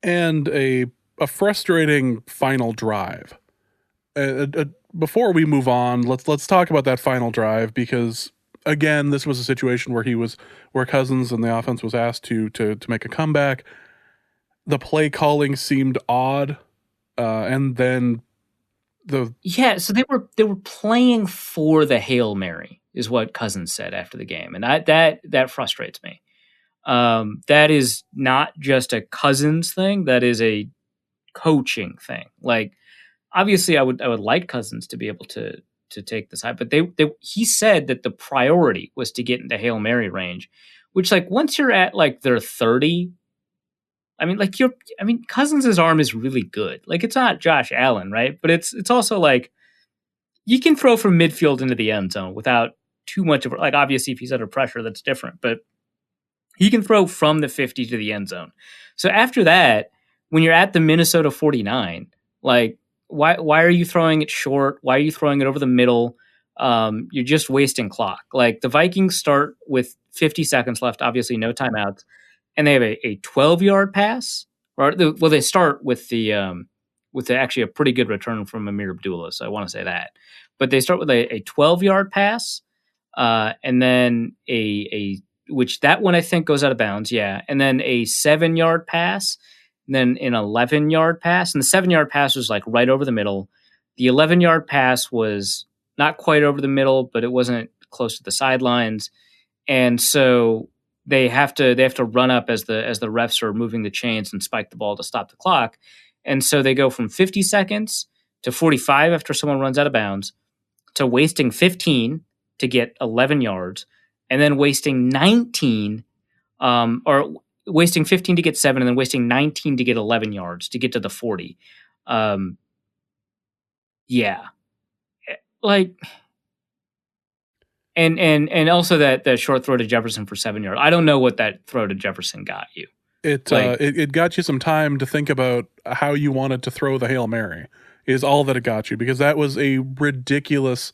And a frustrating final drive. Before we move on, let's talk about that final drive, because again, this was a situation where Cousins and the offense was asked to make a comeback. The play calling seemed odd, and then so they were playing for the Hail Mary, is what Cousins said after the game, and that frustrates me. That is not just a Cousins thing; that is a coaching thing. Like, obviously, I would like Cousins to be able to take the side, but he said that the priority was to get into Hail Mary range, which once you're at their 30, Cousins' arm is really good. Like, it's not Josh Allen, right? But it's also you can throw from midfield into the end zone without too much of obviously if he's under pressure, that's different, but he can throw from the 50 to the end zone. So after that, when you're at the Minnesota 49, why are you throwing it short? Why are you throwing it over the middle? You're just wasting clock. Like, the Vikings start with 50 seconds left, obviously no timeouts, and they have a 12-yard pass. They start with actually a pretty good return from Amir Abdullah, so I want to say that. But they start with a 12-yard pass, and then which that one I think goes out of bounds, yeah, and then a 7-yard pass, and then an 11-yard pass, and the 7-yard pass was right over the middle. The 11-yard pass was not quite over the middle, but it wasn't close to the sidelines, and so they have to run up as the refs are moving the chains and spike the ball to stop the clock, and so they go from 50 seconds to 45 after someone runs out of bounds, to wasting 15 to get 11 yards, and then wasting 19, or wasting 15 to get 7, and then wasting 19 to get 11 yards to get to the 40. Yeah. And also that short throw to Jefferson for 7 yards. I don't know what that throw to Jefferson got you. It got you some time to think about how you wanted to throw the Hail Mary, is all that it got you, because that was a ridiculous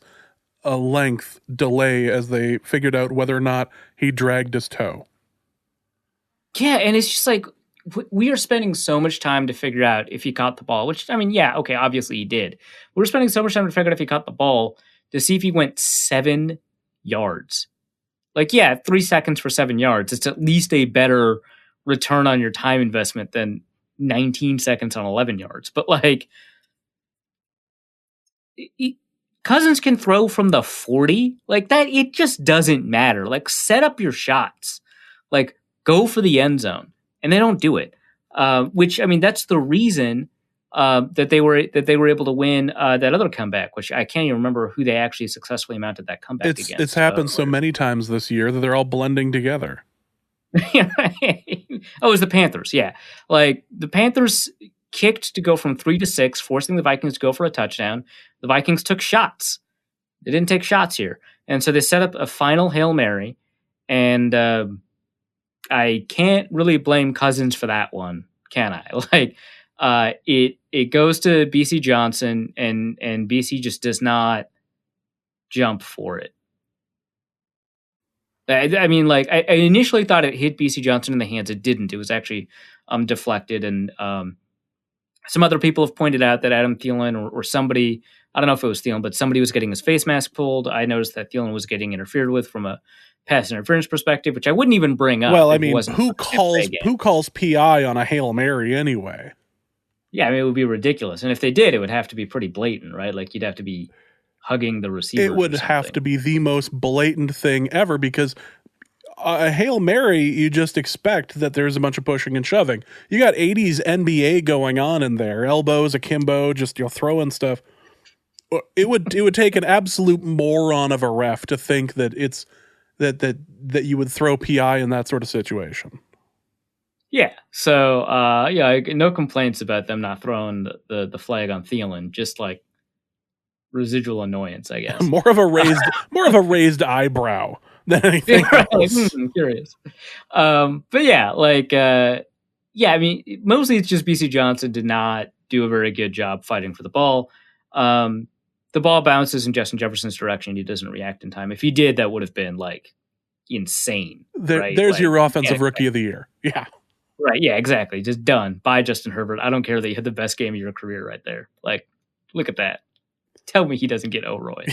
length delay as they figured out whether or not he dragged his toe. Yeah, and it's just we are spending so much time to figure out if he caught the ball, which, yeah, okay, obviously he did. We're spending so much time to figure out if he caught the ball to see if he went 7 yards. 3 seconds for 7 yards. It's at least a better return on your time investment than 19 seconds on 11 yards. But Cousins can throw from the 40 that. It just doesn't matter. Set up your shots, go for the end zone, and they don't do it. Which, that's the reason that they were able to win that other comeback, which I can't even remember who they actually successfully mounted that comeback against. It's happened so many times this year that they're all blending together. It was the Panthers. Yeah, the Panthers kicked to go from 3 to 6, forcing the Vikings to go for a touchdown. The Vikings took shots. They didn't take shots here, and so they set up a final Hail Mary, and I can't really blame Cousins for that one, can I? It goes to BC Johnson, and BC just does not jump for it. I initially thought it hit BC Johnson in the hands. It didn't. It was actually deflected, and some other people have pointed out that Adam Thielen or somebody, I don't know if it was Thielen, but somebody was getting his face mask pulled. I noticed that Thielen was getting interfered with from a pass interference perspective, which I wouldn't even bring up. Well, who calls PI on a Hail Mary anyway? Yeah, it would be ridiculous. And if they did, it would have to be pretty blatant, right? You'd have to be hugging the receiver. It would have to be the most blatant thing ever, because a Hail Mary, you just expect that there's a bunch of pushing and shoving. You got 80s NBA going on in there, elbows, akimbo, just throwing stuff. It would take an absolute moron of a ref to think that it's that you would throw PI in that sort of situation. Yeah. So yeah, no complaints about them not throwing the flag on Thielen. Just like residual annoyance, I guess. more of a raised eyebrow than anything else. Curious. But yeah, I mean, mostly it's just BC Johnson did not do a very good job fighting for the ball. The ball bounces in Justin Jefferson's direction. He doesn't react in time. If he did, that would have been like insane. Right? There's your offensive rookie of the year. Yeah. Right. Yeah, exactly. Just done. Bye, Justin Herbert. I don't care that you had the best game of your career right there. Like, look at that. Tell me he doesn't get O'Roy.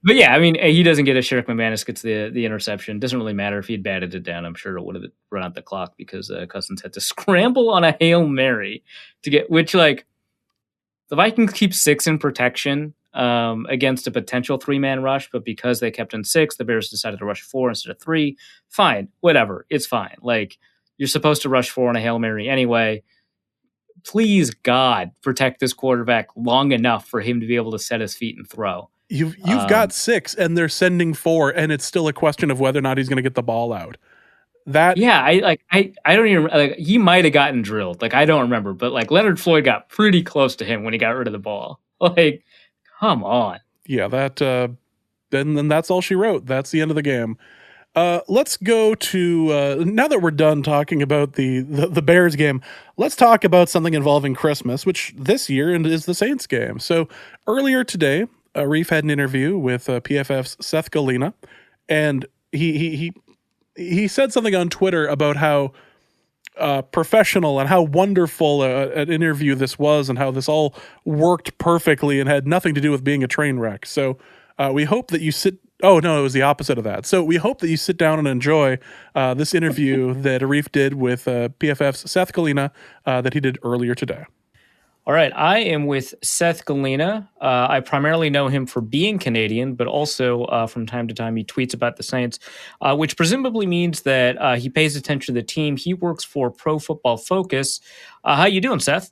But yeah, I mean, he doesn't get a Sherrick McManus gets the interception. Doesn't really matter if he'd batted it down. I'm sure it would have run out the clock because Cousins had to scramble on a Hail Mary to get, which like the Vikings keep 6 in protection against a potential 3-man rush, but because they kept in 6, the Bears decided to rush 4 instead of 3. Fine, whatever, it's fine. Like you're supposed to rush 4 on a Hail Mary anyway. Please, God, protect this quarterback long enough for him to be able to set his feet and throw. You've got 6, and they're sending 4, and it's still a question of whether or not he's going to get the ball out. I don't even like. He might have gotten drilled. Like I don't remember, but like Leonard Floyd got pretty close to him when he got rid of the ball. Like, come on. Yeah, then that's all she wrote. That's the end of the game. Let's go to now that we're done talking about the Bears game. Let's talk about something involving Christmas, which this year is the Saints game. So earlier today, Reef had an interview with PFF's Seth Galina, and he said something on Twitter about how professional and how wonderful an interview this was, and how this all worked perfectly and had nothing to do with being a train wreck. So we hope that you sit. Oh, no, it was the opposite of that. So we hope that you sit down and enjoy this interview that Arif did with PFF's Seth Galina that he did earlier today. All right, I am with Seth Galina. I primarily know him for being Canadian, but also from time to time he tweets about the Saints, which presumably means that he pays attention to the team. He works for Pro Football Focus. How you doing, Seth?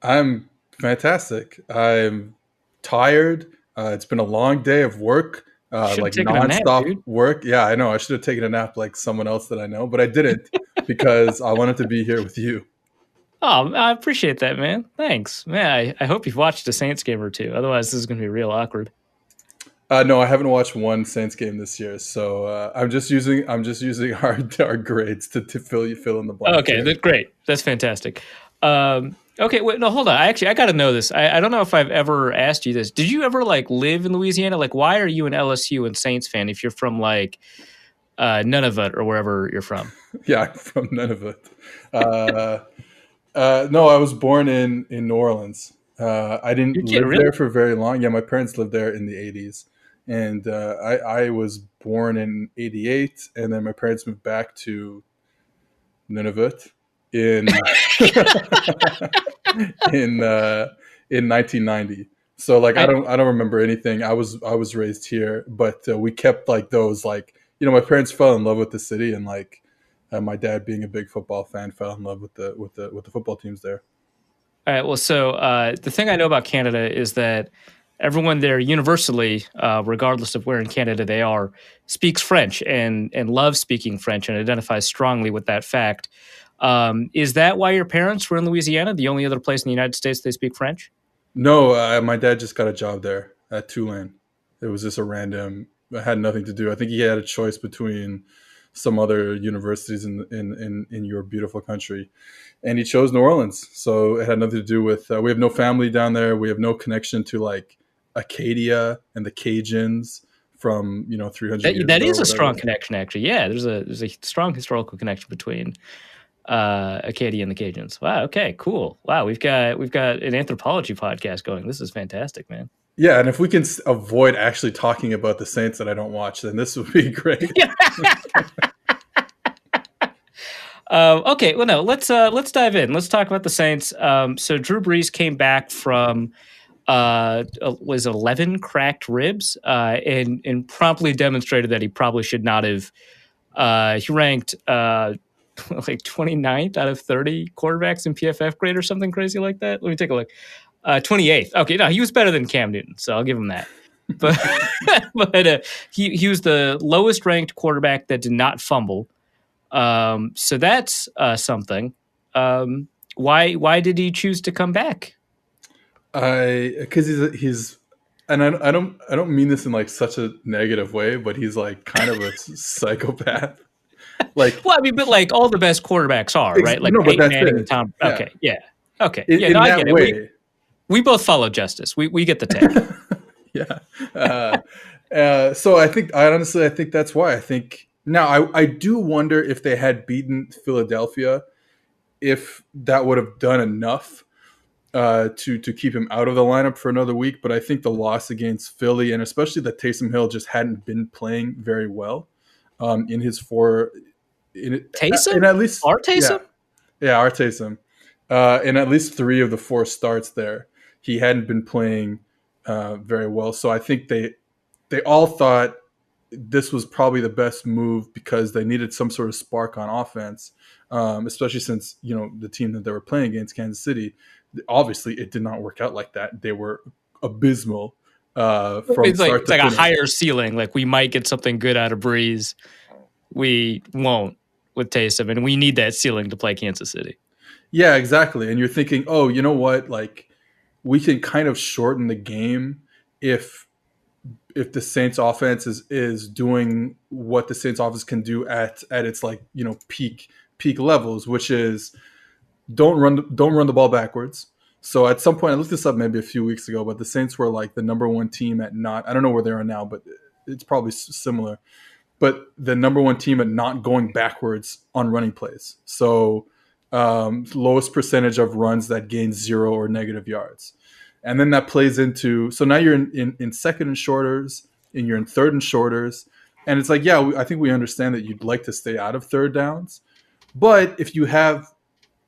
I'm fantastic. I'm tired. It's been a long day of work. Like nonstop work. Yeah, I know. I should have taken a nap like someone else that I know, but I didn't because I wanted to be here with you. Oh, I appreciate that, man. Thanks. Man, I hope you've watched a Saints game or two. Otherwise, this is going to be real awkward. No, I haven't watched one Saints game this year, so I'm just using our grades to fill in the blank. Okay, that's great. That's fantastic. Okay, wait, no, hold on. I got to know this. I don't know if I've ever asked you this. Did you ever like live in Louisiana? Like, why are you an LSU and Saints fan if you're from like Nunavut or wherever you're from? Yeah, I'm from Nunavut. No, I was born in New Orleans. I didn't live there for very long. Yeah, my parents lived there in the 80s. And I was born in 88, and then my parents moved back to Nunavut in in 1990. So like I don't remember anything. I was raised here, but we kept like those like my parents fell in love with the city, and like my dad being a big football fan fell in love with the football teams there. All right. Well, so the thing I know about Canada is that everyone there universally, regardless of where in Canada they are, speaks French and loves speaking French and identifies strongly with that fact. Is that why your parents were in Louisiana, the only other place in the United States they speak French? No, my dad just got a job there at Tulane. It was just a random, it had nothing to do. I think he had a choice between some other universities in your beautiful country, and he chose New Orleans. So it had nothing to do with, we have no family down there. We have no connection to like Acadia and the Cajuns from 300 years ago. That is a strong connection, actually. Yeah, there's a strong historical connection between Acadia and the Cajuns. Wow. Okay. Cool. Wow. We've got an anthropology podcast going. This is fantastic, man. Yeah, and if we can avoid actually talking about the Saints that I don't watch, then this would be great. Okay. Well, no. Let's dive in. Let's talk about the Saints. So Drew Brees came back from was 11 cracked ribs, and promptly demonstrated that he probably should not have. He ranked like 29th out of 30 quarterbacks in PFF grade or something crazy like that. Let me take a look. 28th. Okay, no, he was better than Cam Newton, so I'll give him that. But he was the lowest ranked quarterback that did not fumble. So that's something. Why did he choose to come back? Because he's and I don't mean this in like such a negative way, but he's like kind of a psychopath. Like, well, I mean, but like all the best quarterbacks are, right? Like no, but Peyton that's Manning it. and Tom. Yeah. Okay, yeah, okay, in no, I that get it. way. We both follow justice. We get the take. Yeah. So I think I think that's why. I think now I do wonder if they had beaten Philadelphia, if that would have done enough to keep him out of the lineup for another week. But I think the loss against Philly, and especially that Taysom Hill just hadn't been playing very well in his Taysom? in at least Our Taysom? Yeah, our Taysom. In at least 3 of the 4 starts there, he hadn't been playing very well. So I think they all thought this was probably the best move because they needed some sort of spark on offense, especially since the team that they were playing against, Kansas City, obviously it did not work out like that. They were abysmal from it's like, start to finish. A higher ceiling. Like we might get something good out of Breeze. We won't with Taysom, and we need that ceiling to play Kansas City. Yeah, exactly. And you're thinking, oh, you know what? Like we can kind of shorten the game if the Saints offense is doing what the Saints offense can do at its like, peak levels, which is don't run the ball backwards. So at some point, I looked this up maybe a few weeks ago, but the Saints were like the number 1 team at not, I don't know where they are now, but it's probably similar, but the number 1 team at not going backwards on running plays. So lowest percentage of runs that gain 0 or negative yards. And then that plays into, so now you're in second and shorters, and you're in third and shorters. And it's like, yeah, I think we understand that you'd like to stay out of third downs. But if you have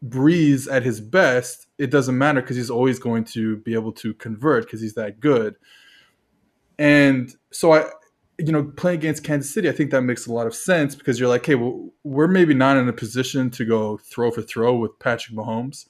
Breeze at his best, it doesn't matter because he's always going to be able to convert because he's that good. And so playing against Kansas City, I think that makes a lot of sense because you're like, hey, well, we're maybe not in a position to go throw for throw with Patrick Mahomes.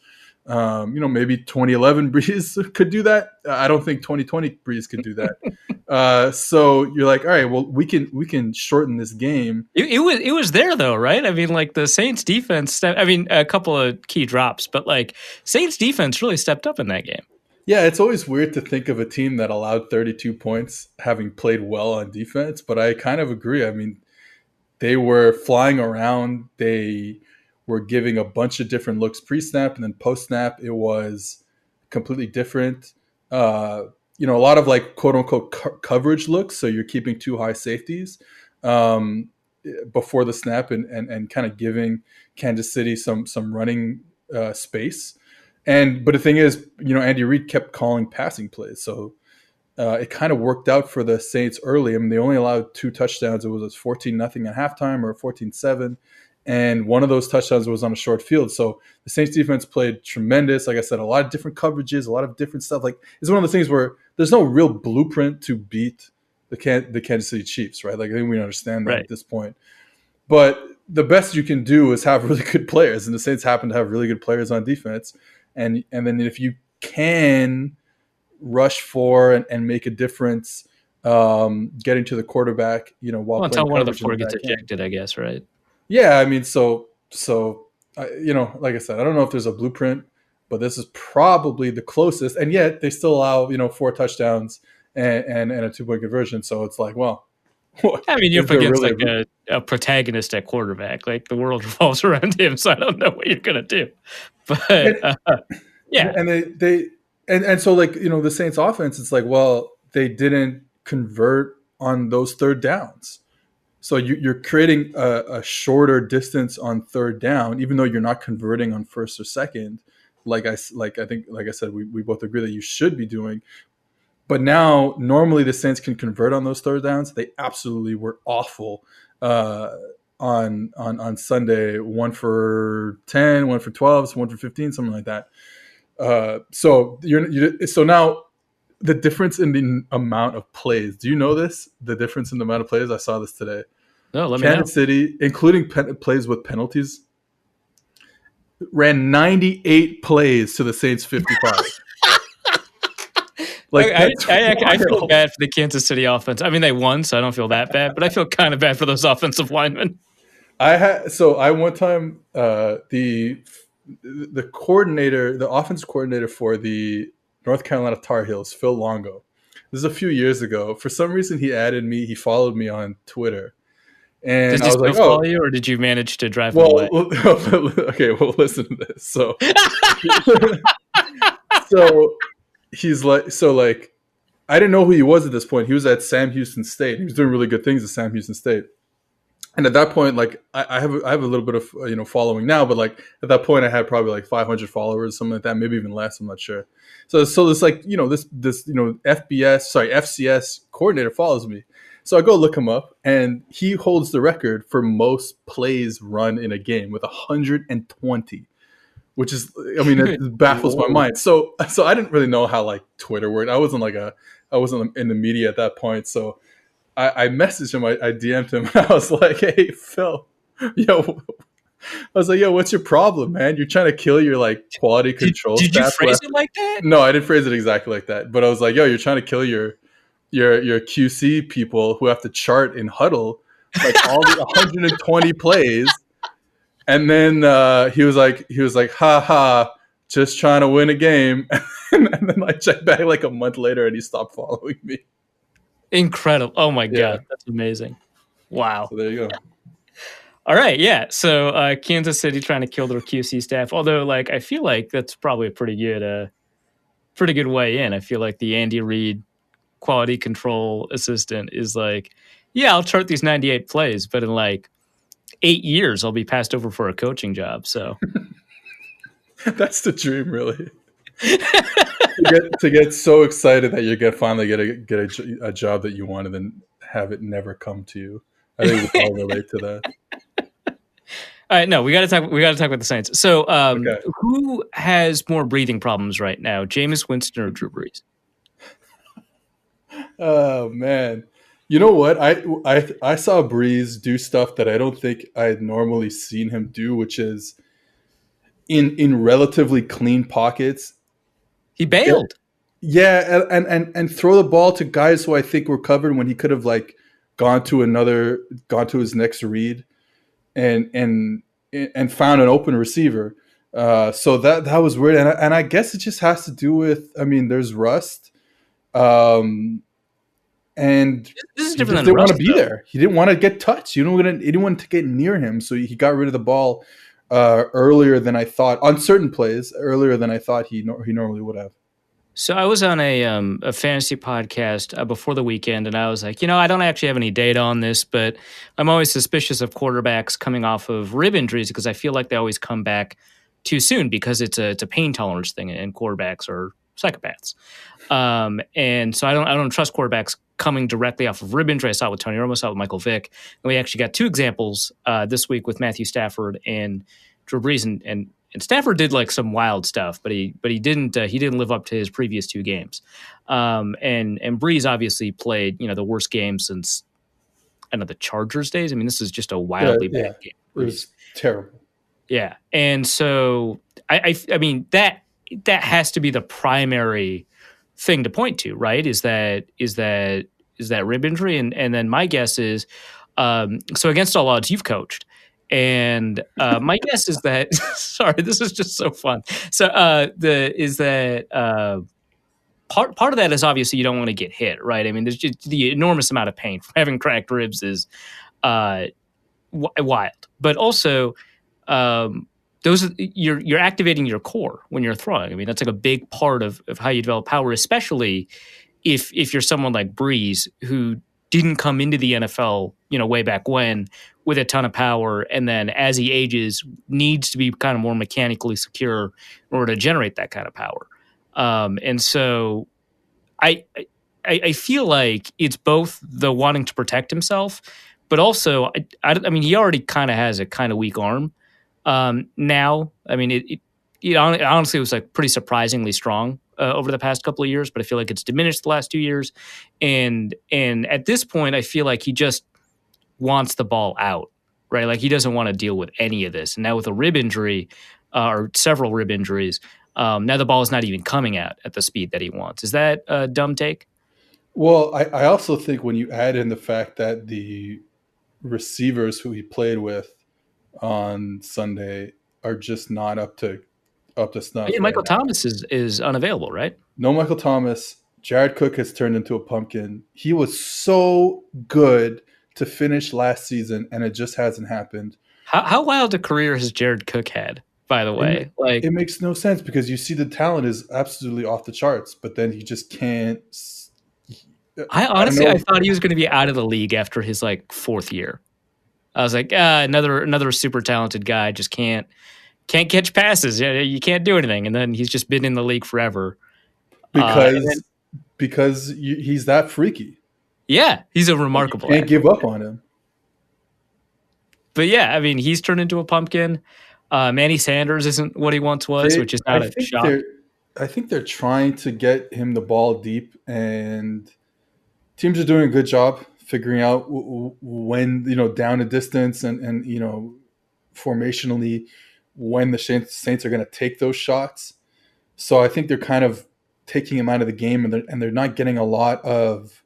Maybe 2011 Breeze could do that. I don't think 2020 Breeze could do that. So you're like, all right, well, we can shorten this game. It was there though, right? I mean, like the Saints defense. I mean, a couple of key drops, but like Saints defense really stepped up in that game. Yeah, it's always weird to think of a team that allowed 32 points having played well on defense, but I kind of agree. I mean, they were flying around. They were giving a bunch of different looks pre-snap, and then post-snap it was completely different. A lot of like quote-unquote coverage looks, so you're keeping 2 high safeties before the snap and kind of giving Kansas City some running space. But the thing is, Andy Reid kept calling passing plays, so it kind of worked out for the Saints early. I mean, they only allowed 2 touchdowns. It was 14-0 at halftime or 14-7. And one of those touchdowns was on a short field. So the Saints defense played tremendous. Like I said, a lot of different coverages, a lot of different stuff. Like it's one of those things where there's no real blueprint to beat the Kansas City Chiefs, right? Like I think we understand that at this point. But the best you can do is have really good players. And the Saints happen to have really good players on defense. And then if you can rush for and make a difference, getting to the quarterback, while until playing one of the coverage 4 gets ejected, I guess, right? Yeah, I mean, so like I said, I don't know if there's a blueprint, but this is probably the closest, and yet they still allow 4 touchdowns and a 2-point conversion. So it's like, well, I mean, you're up against really a protagonist at quarterback. Like the world revolves around him, so I don't know what you're gonna do. But yeah, and so like the Saints offense, it's like, well, they didn't convert on those third downs. So you're creating a shorter distance on third down, even though you're not converting on first or second. Like I said, we both agree that you should be doing. But now, normally the Saints can convert on those third downs. They absolutely were awful on Sunday. 1 for 10, 1 for 12, 1 for 15, something like that. So now the difference in the amount of plays. Do you know this? The difference in the amount of plays? I saw this today. No, let me know. Kansas City, including plays with penalties, ran 98 plays to the Saints 55. Like I feel bad for the Kansas City offense. I mean, they won, so I don't feel that bad, but I feel kind of bad for those offensive linemen. I one time the coordinator, the offense coordinator for the North Carolina Tar Heels, Phil Longo. This is a few years ago. For some reason, he followed me on Twitter, and Did I he was still like, follow you, or did you manage to drive him away? okay, well, listen to this. So, he's like, I didn't know who he was at this point. He was at Sam Houston State. He was doing really good things at Sam Houston State. And at that point, like I have a little bit of following now, but like at that point I had probably like 500 followers, something like that, maybe even less. I'm not sure. So this like this FCS coordinator follows me. So I go look him up, and he holds the record for most plays run in a game with 120, which is, I mean, it baffles my mind. So I didn't really know how like Twitter worked. I wasn't in the media at that point, so. I messaged him, I DM'd him, and I was like, hey, Phil, what's your problem, man? You're trying to kill your like quality control staff. Did you phrase it like that? No, I didn't phrase it exactly like that. But I was like, you're trying to kill your QC people who have to chart in huddle like all the 120 plays. And then he was like, ha ha, just trying to win a game. And then I checked back like a month later, and he stopped following me. Incredible. Oh my God. That's amazing. Wow. So there you go. All right. Yeah. So Kansas City trying to kill their QC staff. Although like, I feel like that's probably a pretty good way in. I feel like the Andy Reid quality control assistant is like, yeah, I'll chart these 98 plays, but in like 8 years, I'll be passed over for a coaching job. So that's the dream, really. to get so excited that you finally get a job that you want, and then have it never come to you. I think we all relate to that. All right, no, we got to talk about the Saints. So, okay. Who has more breathing problems right now, Jameis Winston or Drew Brees? Oh man, you know what? I saw Brees do stuff that I don't think I had normally seen him do, which is in relatively clean pockets. He bailed. Yeah, and throw the ball to guys who I think were covered when he could have like gone to his next read and found an open receiver. So that was weird, and I guess it just has to do with, I mean, there's rust. And this is different. He didn't want to be there. He didn't want to get touched. He didn't want to get near him, so he got rid of the ball earlier than I thought, on certain plays, earlier than I thought he normally would have. So I was on a fantasy podcast before the weekend, and I was like, I don't actually have any data on this, but I'm always suspicious of quarterbacks coming off of rib injuries because I feel like they always come back too soon because it's a pain tolerance thing, and quarterbacks are psychopaths. And so I don't trust quarterbacks coming directly off of rib injury. I saw it with Tony Romo, saw it with Michael Vick, and we actually got two examples this week with Matthew Stafford and Drew Brees, and Stafford did like some wild stuff, but he didn't live up to his previous two games. And Brees obviously played the worst game since the Chargers days. I mean, this is just a wildly bad game. It was terrible. Yeah, and so I mean that has to be the primary thing to point to, right? Is that rib injury, and then my guess is so against all odds you've coached. And my guess is that sorry, this is just so fun. So part of that is obviously you don't want to get hit, right? I mean, there's just the enormous amount of pain from having cracked ribs is wild, but also you're activating your core when you're throwing. I mean, that's like a big part of how you develop power, especially if you're someone like Brees who didn't come into the NFL, way back when with a ton of power, and then as he ages, needs to be kind of more mechanically secure in order to generate that kind of power. And so I feel like it's both the wanting to protect himself, but also, I mean, he already kind of has a kind of weak arm now. I mean, it honestly was like pretty surprisingly strong over the past couple of years, but I feel like it's diminished the last 2 years. And at this point, I feel like he just wants the ball out, right? Like he doesn't want to deal with any of this. And now with a rib injury or several rib injuries, now the ball is not even coming out at the speed that he wants. Is that a dumb take? Well, I also think when you add in the fact that the receivers who he played with on Sunday are just not up to snuff. Yeah, Michael Thomas is unavailable, right? No Michael Thomas. Jared Cook has turned into a pumpkin. He was so good to finish last season, and it just hasn't happened. How wild a career has Jared Cook had, by the way? It makes no sense because you see the talent is absolutely off the charts, but then he just can't. I honestly thought he was going to be out of the league after his fourth year. I was like, another super talented guy just can't catch passes. You can't do anything, and then he's just been in the league forever because he's that freaky. Yeah, he's a remarkable. You can't give up on him. But yeah, I mean, he's turned into a pumpkin. Manny Sanders isn't what he once was, which is not a shock. I think they're trying to get him the ball deep, and teams are doing a good job figuring out when, down a distance and formationally when the Saints are going to take those shots. So I think they're kind of taking him out of the game, and they're not getting a lot of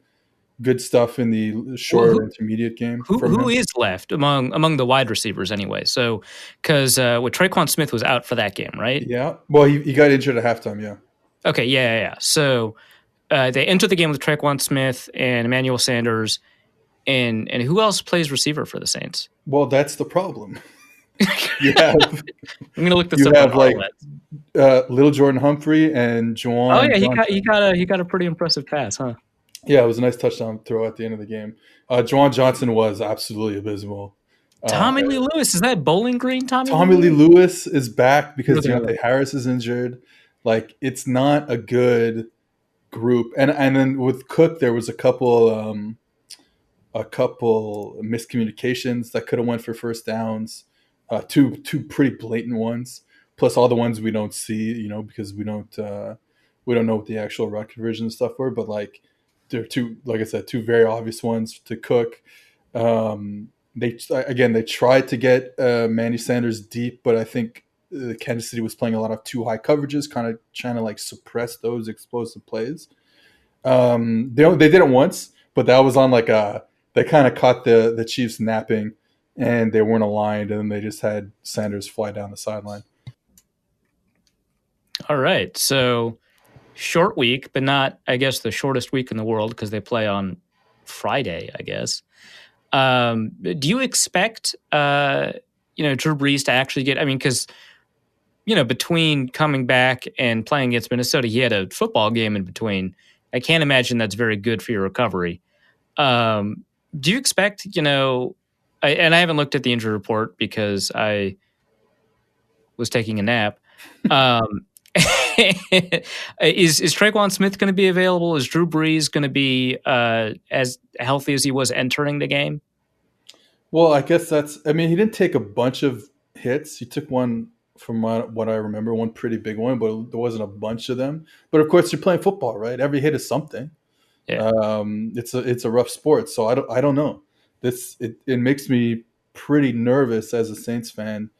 good stuff in the short or intermediate game. Who is left among the wide receivers anyway? So because Traquan Smith was out for that game, right? Yeah. Well, he got injured at halftime. Yeah. Okay. Yeah. So they entered the game with Traquan Smith and Emmanuel Sanders, and who else plays receiver for the Saints? Well, that's the problem. You have. I'm gonna look this up. You have Little Jordan Humphrey and Juwan. Oh yeah, he got a pretty impressive pass, huh? Yeah, it was a nice touchdown throw at the end of the game. Juwan Johnson was absolutely abysmal. Tommy Lee Lewis, is that Bowling Green? Tommy Lee Lewis is back because Deontay Harris is injured. It's not a good group. And then with Cook, there was a couple miscommunications that could have went for first downs. Two pretty blatant ones, plus all the ones we don't see, because we don't know what the actual route conversion and stuff were. But there are two, like I said, two very obvious ones to Cook. They tried to get Manny Sanders deep, but I think Kansas City was playing a lot of too high coverages, kind of trying to suppress those explosive plays. They did it once, but that was on they kind of caught the Chiefs napping, and they weren't aligned, and then they just had Sanders fly down the sideline. All right, so short week, but not, I guess, the shortest week in the world because they play on Friday, I guess. Do you expect, Drew Brees to actually get? I mean, because between coming back and playing against Minnesota, he had a football game in between. I can't imagine that's very good for your recovery. Do you expect, and I haven't looked at the injury report because I was taking a nap. Is Traquan Smith going to be available? Is Drew Brees going to be as healthy as he was entering the game? Well, I guess he didn't take a bunch of hits. He took one, from what I remember, one pretty big one, but there wasn't a bunch of them. But of course, you're playing football, right? Every hit is something. Yeah. It's a rough sport, so I don't know. It makes me pretty nervous as a Saints fan.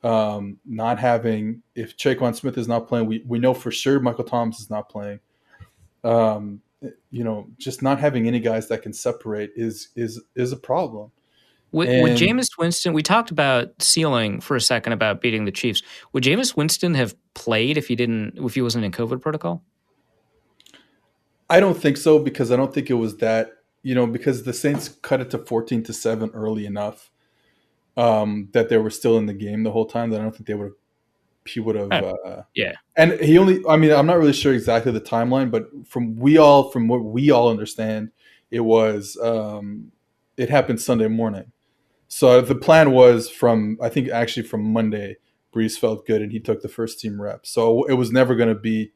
Not having, if Traquan Smith is not playing, we know for sure Michael Thomas is not playing. Just not having any guys that can separate is a problem. Would Jameis Winston? We talked about ceiling for a second about beating the Chiefs. Would Jameis Winston have played if he wasn't in COVID protocol? I don't think so, because I don't think it was that. Because the Saints cut it to 14-7 early enough. That they were still in the game the whole time, that I don't think he would have. Yeah. And I'm not really sure exactly the timeline, but from what we all understand, it was, it happened Sunday morning. So the plan was from Monday, Brees felt good and he took the first team rep. So it was never going to be,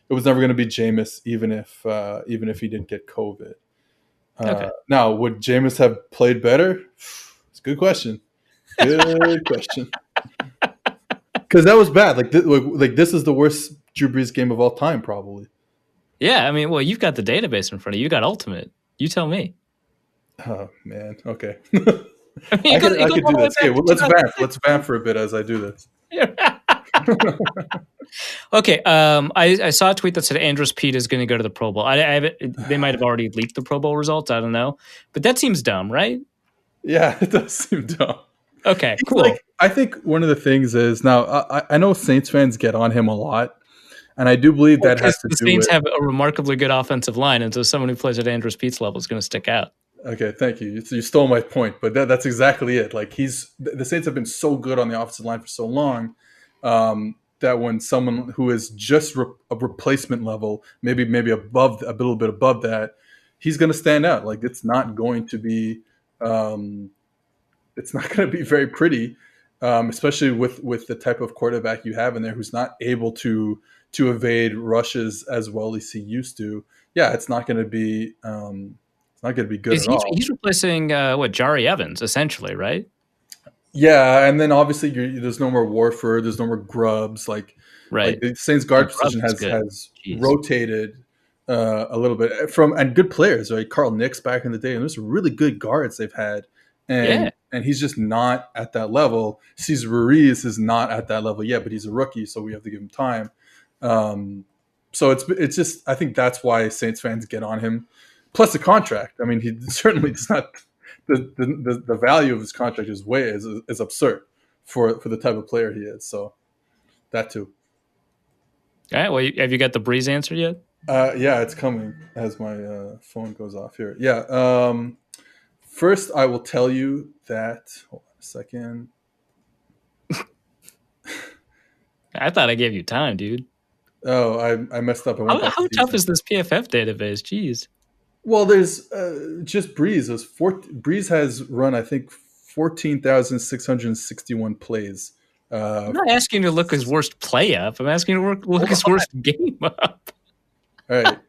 Jameis, even if he didn't get COVID. Okay. Now, would Jameis have played better? Good question. Good question. Because that was bad. This is the worst Drew Brees game of all time, probably. Yeah, I mean, well, you've got the database in front of you. You got Ultimate. You tell me. Oh man, okay. I mean, I could it goes all do the way this. Okay, back well, to let's vamp. 2006. Let's vamp for a bit as I do this. Okay, I saw a tweet that said Andrus Pete is going to go to the Pro Bowl. I haven't, they might have already leaked the Pro Bowl results. I don't know, but that seems dumb, right? Yeah, it does seem dumb. Okay, He's cool. like, I think one of the things is now I know Saints fans get on him a lot, and I do believe that has to the do Saints with. have a remarkably good offensive line, and so someone who plays at Andrus Pete's level is going to stick out. Okay, thank you. You stole my point, but that's exactly it. Like the Saints have been so good on the offensive line for so long that when someone who is just a replacement level, maybe above a little bit above that, he's going to stand out. Like it's not going to be very pretty, especially with the type of quarterback you have in there who's not able to evade rushes as well as he used to. Yeah, it's not going to be. It's not going to be good at all. He's replacing Jari Evans essentially, right? Yeah, and then obviously there's no more Warford, there's no more Grubbs. Right. Like the Saints guard position has rotated a little bit and good players, right? Carl Nix back in the day, and there's really good guards they've had, and he's just not at that level. Cesar Ruiz is not at that level yet, but he's a rookie, so we have to give him time. So it's just I think that's why Saints fans get on him. Plus the contract. I mean, he certainly does not. The value of his contract is absurd for the type of player he is. So that too. All right. Well, have you got the Breeze answer yet? Yeah, it's coming as my phone goes off here. Yeah. First, I will tell you that. Hold on a second. I thought I gave you time, dude. Oh, I messed up. How tough is this PFF database? Jeez. Well, there's just Breeze. Breeze has run, I think, 14,661 plays. I'm not asking you to look his worst play up. I'm asking you to look his worst game up. All right.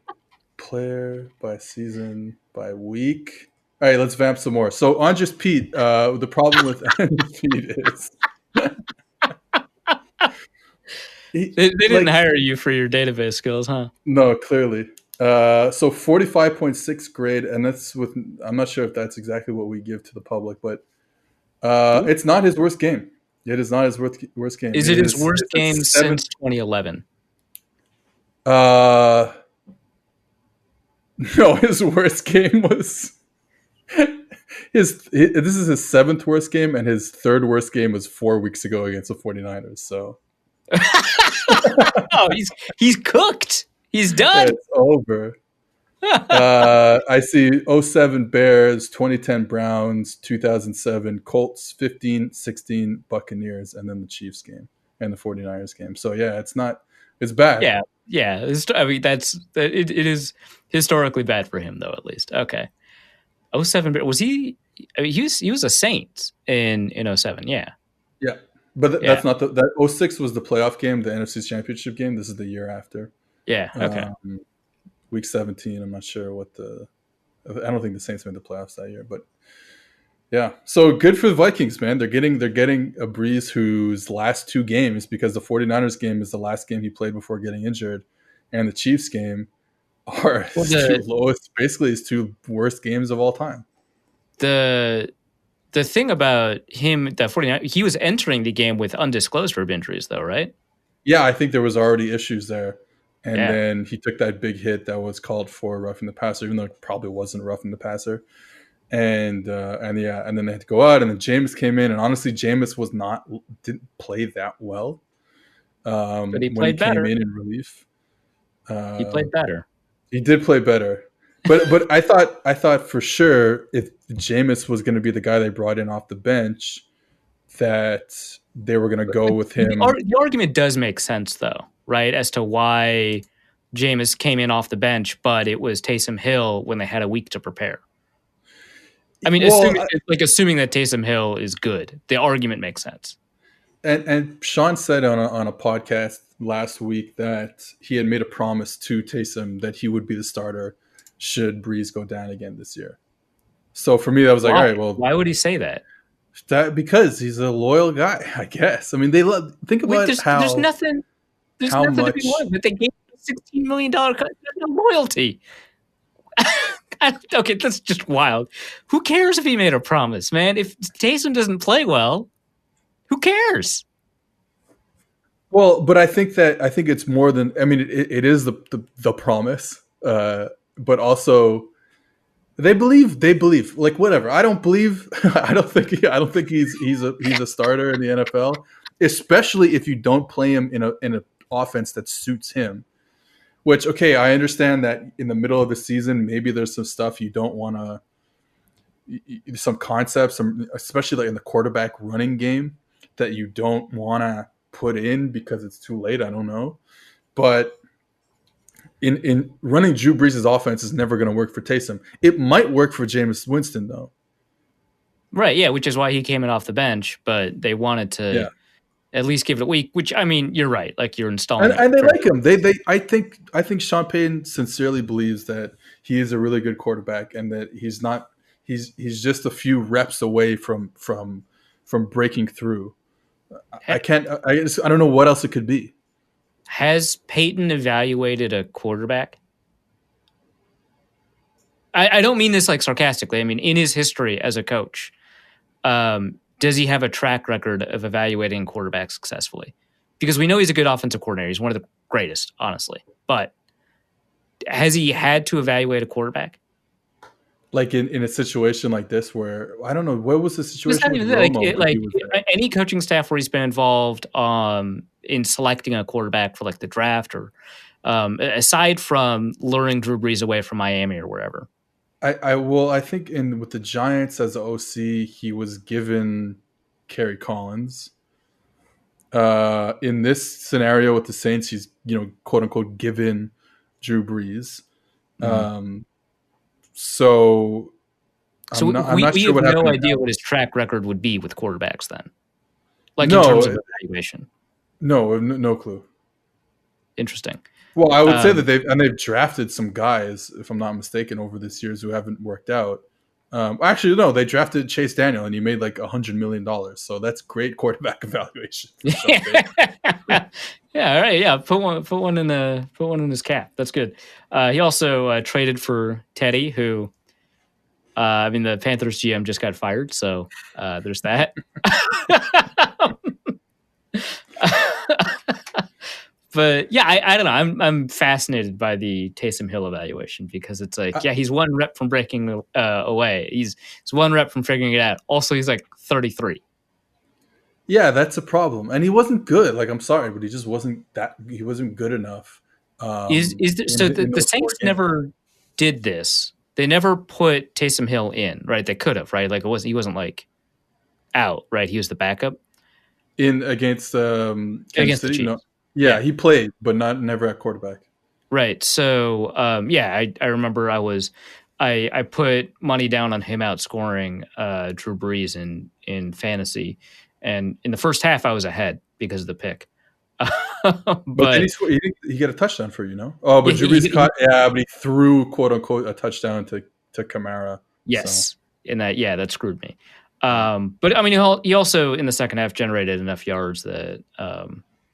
Player by season by week. All right, let's vamp some more. So Andrus Pete, the problem with Andrus Pete is they didn't hire you for your database skills, huh? No, clearly. So 45.6 grade, and that's with. I'm not sure if that's exactly what we give to the public, but it's not his worst game. It is not his worst game. Is it his worst game since 2011? No, his worst game was this is his 7th worst game, and his 3rd worst game was 4 weeks ago against the 49ers. So, oh, he's cooked. He's done. It's over. I see 07 Bears, 2010 Browns, 2007 Colts, 15-16 Buccaneers, and then the Chiefs game and the 49ers game. So yeah, it's bad. Yeah. I mean, it is historically bad for him though, at least. Okay. 07 was he? I mean, he was a Saint in 07. Yeah. Yeah, but that's not that 06 was the playoff game, the NFC Championship game. This is the year after. Yeah. Okay. Week 17. I'm not sure I don't think the Saints made the playoffs that year, but yeah. So good for the Vikings, man. They're getting a Breeze whose last 2 games, because the 49ers game is the last game he played before getting injured, and the Chiefs game are his 2 lowest, basically his 2 worst games of all time. The thing about him, that 49ers, he was entering the game with undisclosed rib injuries, though, right? Yeah, I think there was already issues there. And then he took that big hit that was called for roughing the passer, even though it probably wasn't roughing the passer. And then they had to go out, and then Jameis came in, and honestly, Jameis didn't play that well. But he played better. Came in relief. He played better. He did play better, but I thought for sure if Jameis was going to be the guy they brought in off the bench, that they were going to go with him. The argument does make sense, though, right? As to why Jameis came in off the bench, but it was Taysom Hill when they had a week to prepare. I mean, assuming that Taysom Hill is good, the argument makes sense. And Sean said on a podcast last week that he had made a promise to Taysom that he would be the starter should Breeze go down again this year. So for me, that was like, all right, well, why would he say that? Because he's a loyal guy, I guess. I mean, think about how there's nothing. There's how nothing to be much. won, but they gave him $16 million loyalty. Okay, that's just wild. Who cares if he made a promise, man? If Taysom doesn't play well, who cares? Well, but I think it's more than. I mean, it is the promise, but also they believe. Like whatever. I don't believe. I don't think he's a starter in the NFL, especially if you don't play him in an offense that suits him. Which, okay, I understand that in the middle of the season, maybe there's some stuff you don't want to, some concepts, especially like in the quarterback running game, that you don't want to put in because it's too late. I don't know. But in running Drew Brees' offense is never going to work for Taysom. It might work for Jameis Winston, though. Right, yeah, which is why he came in off the bench, but they wanted to at least give it a week, which, I mean, you're right. Like, you're installing and they like him. I think Sean Payton sincerely believes that he is a really good quarterback and that he's just a few reps away from breaking through. I don't know what else it could be. Has Payton evaluated a quarterback? I don't mean this like sarcastically. I mean, in his history as a coach, does he have a track record of evaluating quarterbacks successfully? Because we know he's a good offensive coordinator. He's one of the greatest, honestly. But has he had to evaluate a quarterback? Like in a situation like this where, I don't know, what was the situation with Romo? Any coaching staff where he's been involved in selecting a quarterback for like the draft or aside from luring Drew Brees away from Miami or wherever. I think with the Giants as the OC, he was given Kerry Collins. In this scenario with the Saints, he's quote unquote given Drew Brees. Mm-hmm. So I'm not sure what happened. We have no idea what his track record would be with quarterbacks then, like in terms of evaluation. No clue. Interesting. Well, I would say that they've drafted some guys, if I'm not mistaken, over this years who haven't worked out. Actually, no, they drafted Chase Daniel and he made like $100 million. So that's great quarterback evaluation. Yeah, all right, yeah. Put one in his cap. That's good. He also traded for Teddy, who the Panthers GM just got fired, so there's that. But yeah, I don't know. I'm fascinated by the Taysom Hill evaluation because it's like, yeah, he's one rep from breaking away. He's one rep from figuring it out. Also, he's like 33. Yeah, that's a problem. And he wasn't good. Like, I'm sorry, but he just wasn't he wasn't good enough. The Saints never did this. They never put Taysom Hill in, right? They could have, right? Like he wasn't like out, right? He was the backup against the Chiefs. No. Yeah, he played, but never at quarterback. Right. So, I remember I put money down on him outscoring Drew Brees in fantasy, and in the first half I was ahead because of the pick. but then he got a touchdown for Oh, but Drew Brees caught. Yeah, but he threw quote unquote a touchdown to Kamara. Yes, so. That screwed me. But I mean, he also in the second half generated enough yards that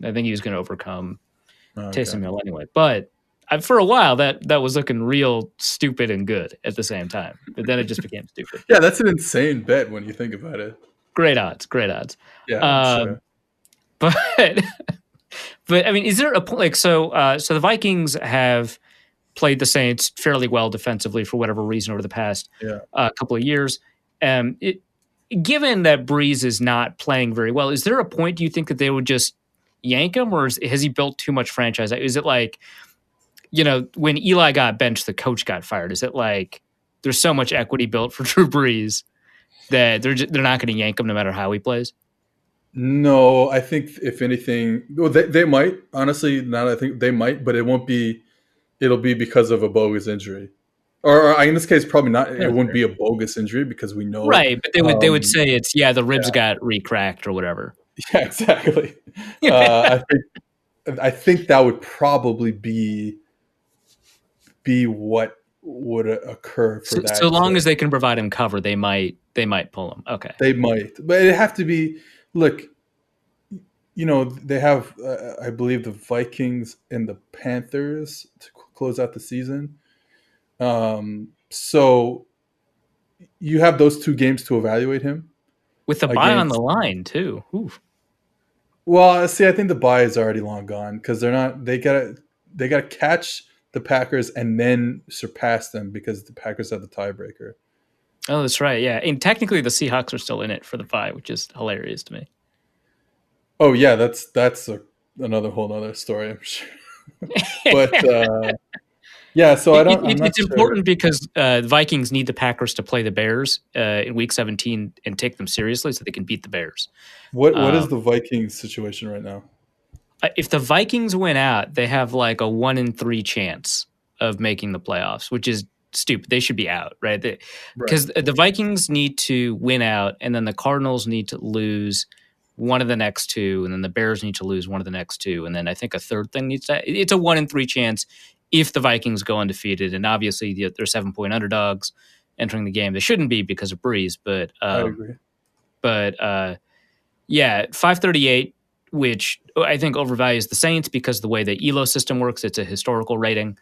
I think he was going to overcome Taysom Hill anyway. But for a while, that was looking real stupid and good at the same time. But then it just became stupid. Yeah, that's an insane bet when you think about it. Great odds. Yeah, sure. But I mean, is there a point like so the Vikings have played the Saints fairly well defensively for whatever reason over the past couple of years. Given that Brees is not playing very well, is there a point do you think that they would just yank him, or has he built too much franchise? Is it like, when Eli got benched, the coach got fired? Is it like there's so much equity built for Drew Brees that they're not going to yank him no matter how he plays? No, I think if anything, well, they might. Honestly, now I think they might, but it won't be. It'll be because of a bogus injury, or in this case, probably not. It wouldn't be a bogus injury because we know, right? But they would say it's the ribs got recracked or whatever. Yeah, exactly. I think that would probably be what would occur for that. So long as they can provide him cover, they might pull him. Okay, they might, but it'd have to be. Look, they have, I believe, the Vikings and the Panthers to close out the season. So you have those two games to evaluate him with the buy on the against. line too. Oof. Well, see, I think the bye is already long gone because they're not. They gotta catch the Packers and then surpass them because the Packers have the tiebreaker. Oh, that's right. Yeah, and technically the Seahawks are still in it for the bye, which is hilarious to me. Oh yeah, that's another whole other story, I'm sure. But yeah, so I'm not It's sure. important because the Vikings need the Packers to play the Bears in Week 17 and take them seriously so they can beat the Bears. What Um, is the Vikings situation right now? if the Vikings win out, they have like a 1 in 3 chance of making the playoffs, which is stupid. They should be out, right? Right. Because the Vikings need to win out, and then the Cardinals need to lose one of the next two, and then the Bears need to lose one of the next two, and then I think a third thing needs to. It's a 1 in 3 chance if the Vikings go undefeated, and obviously they're 7-point underdogs entering the game. They shouldn't be because of Breeze, I agree. but yeah, 538, which I think overvalues the Saints because the way the ELO system works, it's a historical rating,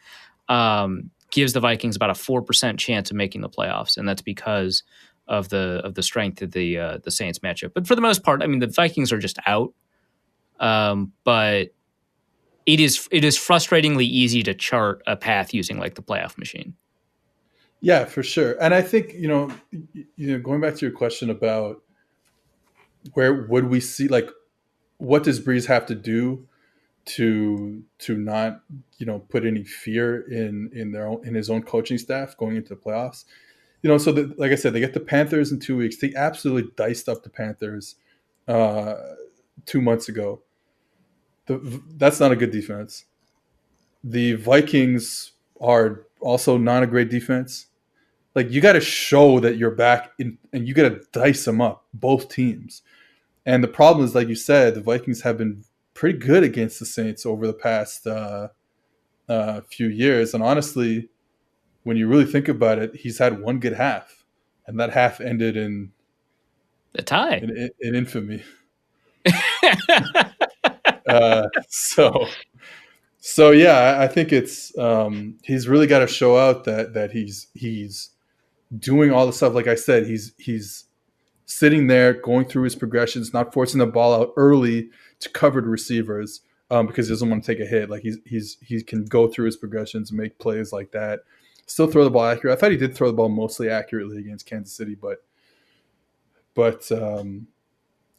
gives the Vikings about a 4% chance of making the playoffs, and that's because of the strength of the Saints matchup. But for the most part, I mean, the Vikings are just out. But it is frustratingly easy to chart a path using like the playoff machine. Yeah, for sure. And I think going back to your question about where would we see, like, what does Breeze have to do to not put any fear in his own coaching staff going into the playoffs. So like I said, they get the Panthers in 2 weeks. They absolutely diced up the Panthers 2 months ago. That's not a good defense. The Vikings are also not a great defense. Like, you got to show that you're back and you got to dice them up, both teams. And the problem is, like you said, the Vikings have been pretty good against the Saints over the past few years. And honestly, when you really think about it, he's had one good half, and that half ended in A tie. in infamy. So yeah, I think it's he's really got to show out that he's doing all the stuff. Like I said, he's sitting there going through his progressions, not forcing the ball out early to covered receivers because he doesn't want to take a hit. Like he can go through his progressions and make plays like that. Still throw the ball accurate. I thought he did throw the ball mostly accurately against Kansas City, but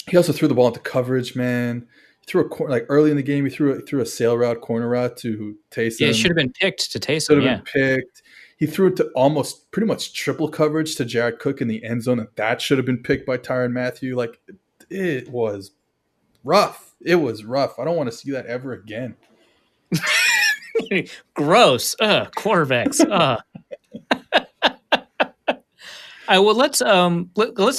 he also threw the ball into coverage. Man, he threw like early in the game. He threw a sail route, corner route to Taysom. Yeah, it should have been picked to Taysom. Should have been picked. He threw it to almost pretty much triple coverage to Jared Cook in the end zone, and that should have been picked by Tyrann Mathieu. Like, it was rough. It was rough. I don't want to see that ever again. Gross. Quarterbacks. Well, let's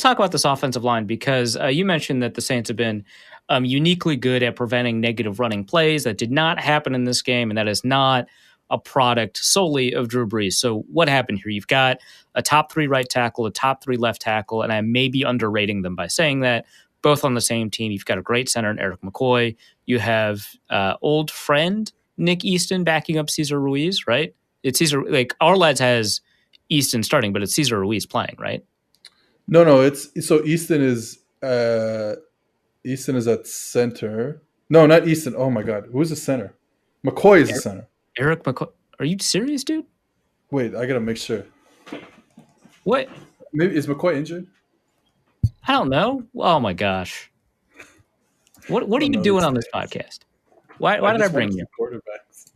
talk about this offensive line because you mentioned that the Saints have been uniquely good at preventing negative running plays. That did not happen in this game, and that is not a product solely of Drew Brees. So what happened here? You've got a top 3 right tackle, a top 3 left tackle, and I may be underrating them by saying that, both on the same team. You've got a great center in Eric McCoy. You have old friend Nick Easton backing up Cesar Ruiz, right? It's Cesar, like our lads has Easton starting, but it's Cesar Ruiz playing, right? No. Easton is at center. No, not Easton. Oh my God, who's the center? McCoy is the center. Eric McCoy. Are you serious, dude? Wait, I gotta make sure. What? Maybe is McCoy injured? I don't know. Oh my gosh. What are you doing on this podcast? Why did I bring you? Quarterbacks.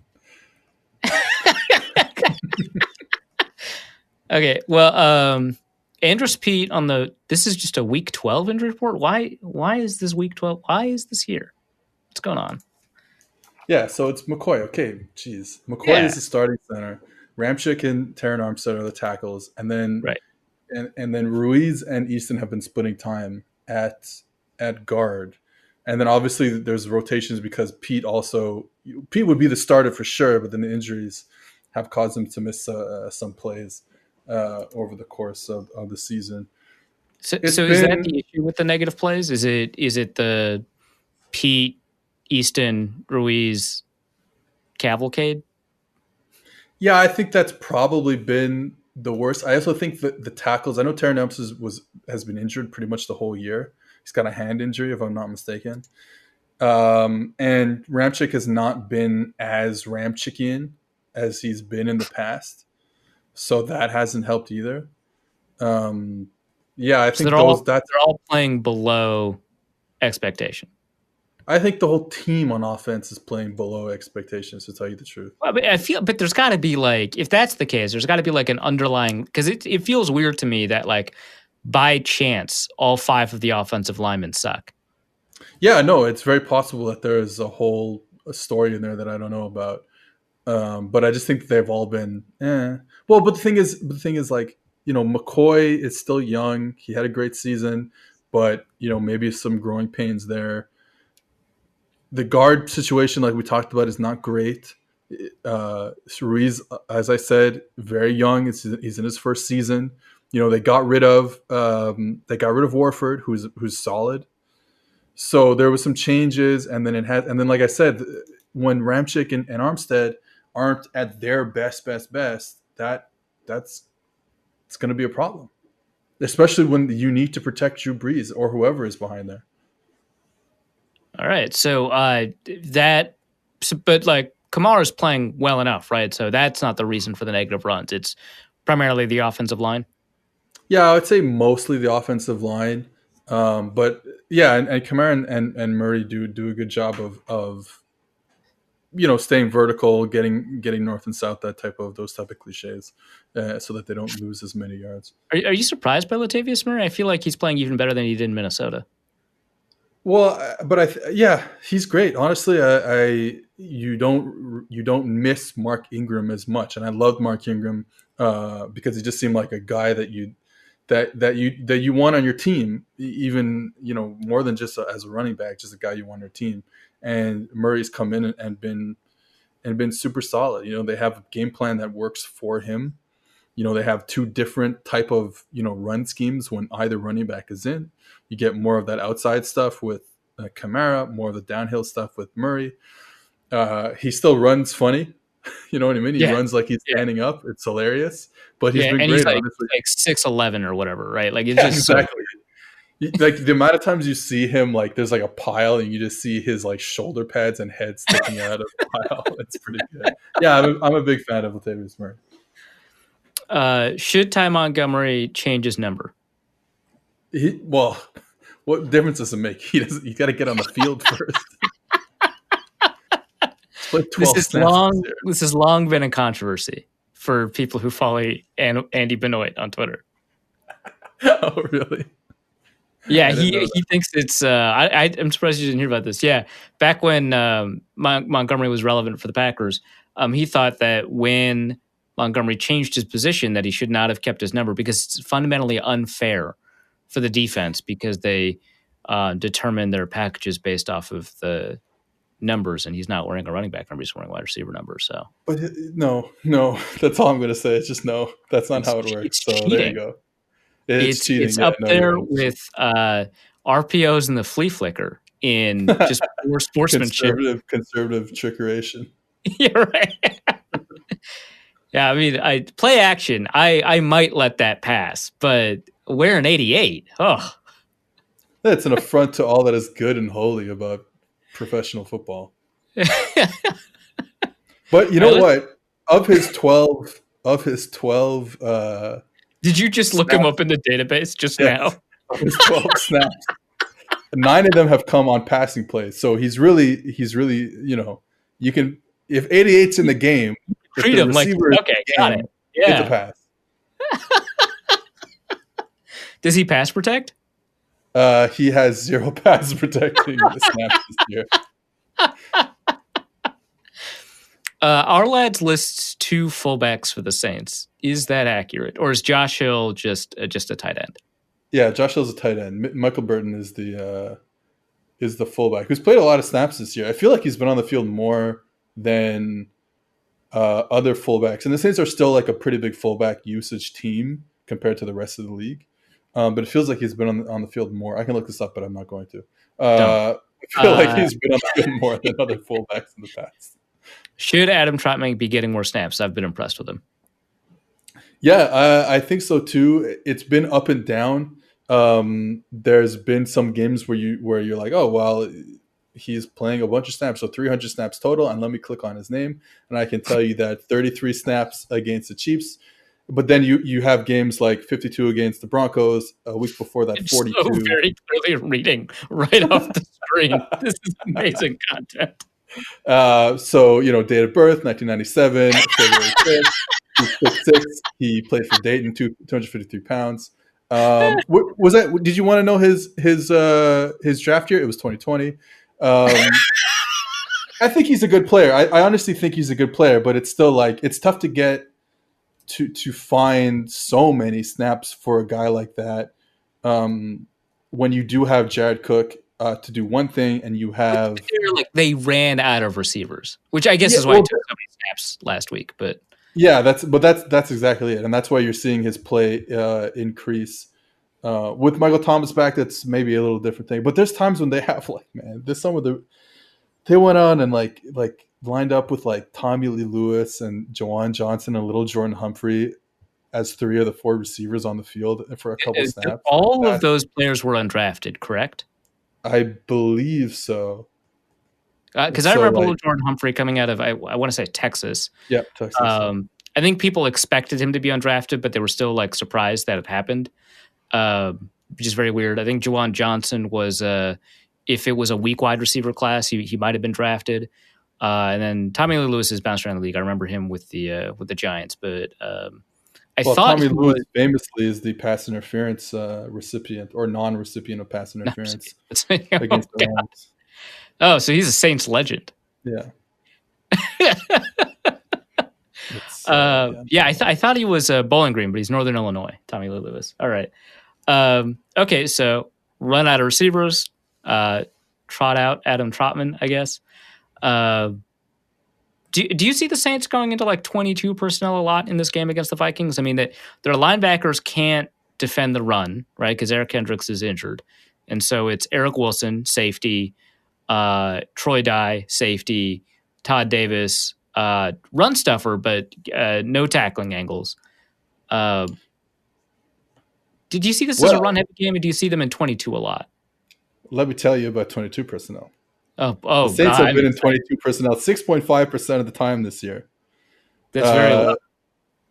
Okay, well, Andrus Pete on this is just a week 12 injury report. Why is this week 12? Why is this here? What's going on? Yeah, so it's McCoy. Okay, jeez. McCoy is the starting center. Ramczyk and Terran Armstead are the tackles, and then right. and then Ruiz and Easton have been splitting time at guard. And then obviously there's rotations because Pete would be the starter for sure, but then the injuries have caused him to miss some plays over the course of the season. So is that the issue with the negative plays? Is it the Pete, Easton, Ruiz cavalcade? Yeah, I think that's probably been the worst. I also think that the tackles. I know Terran Elms has been injured pretty much the whole year. He's got a hand injury, if I'm not mistaken. And Ramchick has not been as Ramchickian as he's been in the past, so that hasn't helped either. Yeah, I So think they're all playing below expectation. I think the whole team on offense is playing below expectations, to tell you the truth. Well, but there's got to be like, if that's the case, there's got to be like an underlying, because it feels weird to me that like by chance all 5 of the offensive linemen suck. Yeah, no, it's very possible that there is a story in there that I don't know about. But I just think they've all been, Well, but the thing is, like, McCoy is still young. He had a great season, but maybe some growing pains there. The guard situation, like we talked about, is not great. Ruiz, as I said, very young. He's in his first season. They got rid of Warford, who's solid. So there was some changes, and then like I said, when Ramchick and Armstead aren't at their best, that's it's going to be a problem, especially when you need to protect Drew Brees or whoever is behind there. All right, so but like Kamara's playing well enough, right? So that's not the reason for the negative runs. It's primarily the offensive line. Yeah, I would say mostly the offensive line. But yeah, and Kamara and Murray do a good job of staying vertical, getting north and south, those type of cliches, so that they don't lose as many yards. Are you surprised by Latavius Murray? I feel like he's playing even better than he did in Minnesota. Well, but he's great. Honestly, you don't miss Mark Ingram as much, and I loved Mark Ingram because he just seemed like a guy that you want on your team, even more than just as a running back, just a guy you want on your team. And Murray's come in and been super solid. They have a game plan that works for him. They have 2 different type of run schemes when either running back is in. You get more of that outside stuff with Kamara, more of the downhill stuff with Murray. He still runs funny. You know what I mean? He runs like he's standing up. It's hilarious. But he's been great, he's like, honestly. Like 6'11" or whatever, right? Like, it's just exactly. Like the amount of times you see him, like there's like a pile and you just see his like shoulder pads and head sticking out of the pile. It's pretty good. Yeah, I'm a big fan of Latavius Murray. Should Ty Montgomery change his number? What difference does it make? He's got to get on the field first. This has long been a controversy for people who follow Andy Benoit on Twitter. Oh, really? Yeah, he thinks it's. I'm surprised you didn't hear about this. Yeah, back when Montgomery was relevant for the Packers, he thought that when Montgomery changed his position, that he should not have kept his number because it's fundamentally unfair for the defense because they determine their packages based off of the numbers, and he's not wearing a running back number; he's wearing a wide receiver number. So, but no, that's all I'm going to say. It's just no. That's not how it works. So cheating. There you go. It's cheating. It's up there with RPOs and the flea flicker in just poor sportsmanship. Conservative trickeration. You're right. Yeah, I mean, play action. I might let that pass, but wearing 88, that's an affront to all that is good and holy about professional football. But you know what? Of his 12 did you just look him up in the database just now? Of his 12 snaps, 9 of them have come on passing plays. So he's really, you can, if 88's in the game, treat him like, okay, got it. Yeah. It's a pass. Does he pass protect? He has 0 pass protecting the snaps this year. Our lads lists 2 fullbacks for the Saints. Is that accurate, or is Josh Hill just a tight end? Yeah, Josh Hill's a tight end. Michael Burton is the fullback who's played a lot of snaps this year. I feel like he's been on the field more than other fullbacks, and the Saints are still like a pretty big fullback usage team compared to the rest of the league. But it feels like he's been on the field more. I can look this up, but I'm not going to. I feel like he's been on the field more than other fullbacks in the past. Should Adam Trotman be getting more snaps? I've been impressed with him. Yeah, I think so too. It's been up and down. There's been some games where you're like, oh well, he's playing a bunch of snaps, so 300 snaps total. And let me click on his name, and I can tell you that 33 snaps against the Chiefs. But then you have games like 52 against the Broncos. A week before that, 42. So very clearly reading right off the screen. This is amazing content. So date of birth 1997, February 5th. He's 6'6". He played for Dayton, 253 pounds. Was that? Did you want to know his draft year? It was 2020. I think he's a good player. I honestly think he's a good player, but it's still like it's tough to get to find so many snaps for a guy like that. When you do have Jared Cook to do one thing, and you have they ran out of receivers, which I guess is why he took so many snaps last week. But yeah, that's exactly it, and that's why you're seeing his play increase. With Michael Thomas back, that's maybe a little different thing. But there's times when they have they went on and like lined up with like Tommy Lee Lewis and Jawan Johnson and Little Jordan Humphrey as 3 of the 4 receivers on the field for a couple snaps. All of those players were undrafted, correct? I believe so. Because I remember Little Jordan Humphrey coming out of I want to say Texas. Yeah, Texas. I think people expected him to be undrafted, but they were still like surprised that it happened, which is very weird. I think Jawan Johnson was if it was a weak wide receiver class, he might have been drafted. And then Tommy Lee Lewis has bounced around the league. I remember him with the Giants, but I thought Tommy Lewis famously is the pass interference recipient or non-recipient of pass interference against the Rams. Oh, so he's a Saints legend. Yeah. I thought he was Bowling Green, but he's Northern Illinois. Tommy Lee Lewis. All right. Okay, so run out of receivers. Trot out Adam Trotman, I guess. Do you see the Saints going into like 22 personnel a lot in this game against the Vikings? I mean, that their linebackers can't defend the run, right? Because Eric Kendricks is injured. And so it's Eric Wilson, safety, Troy Dye, safety, Todd Davis, run stuffer, but no tackling angles. Did you see this as a run-heavy game, or do you see them in 22 a lot? Let me tell you about 22 personnel. Oh, the Saints have been in 22 personnel 6.5% of the time this year. That's very low.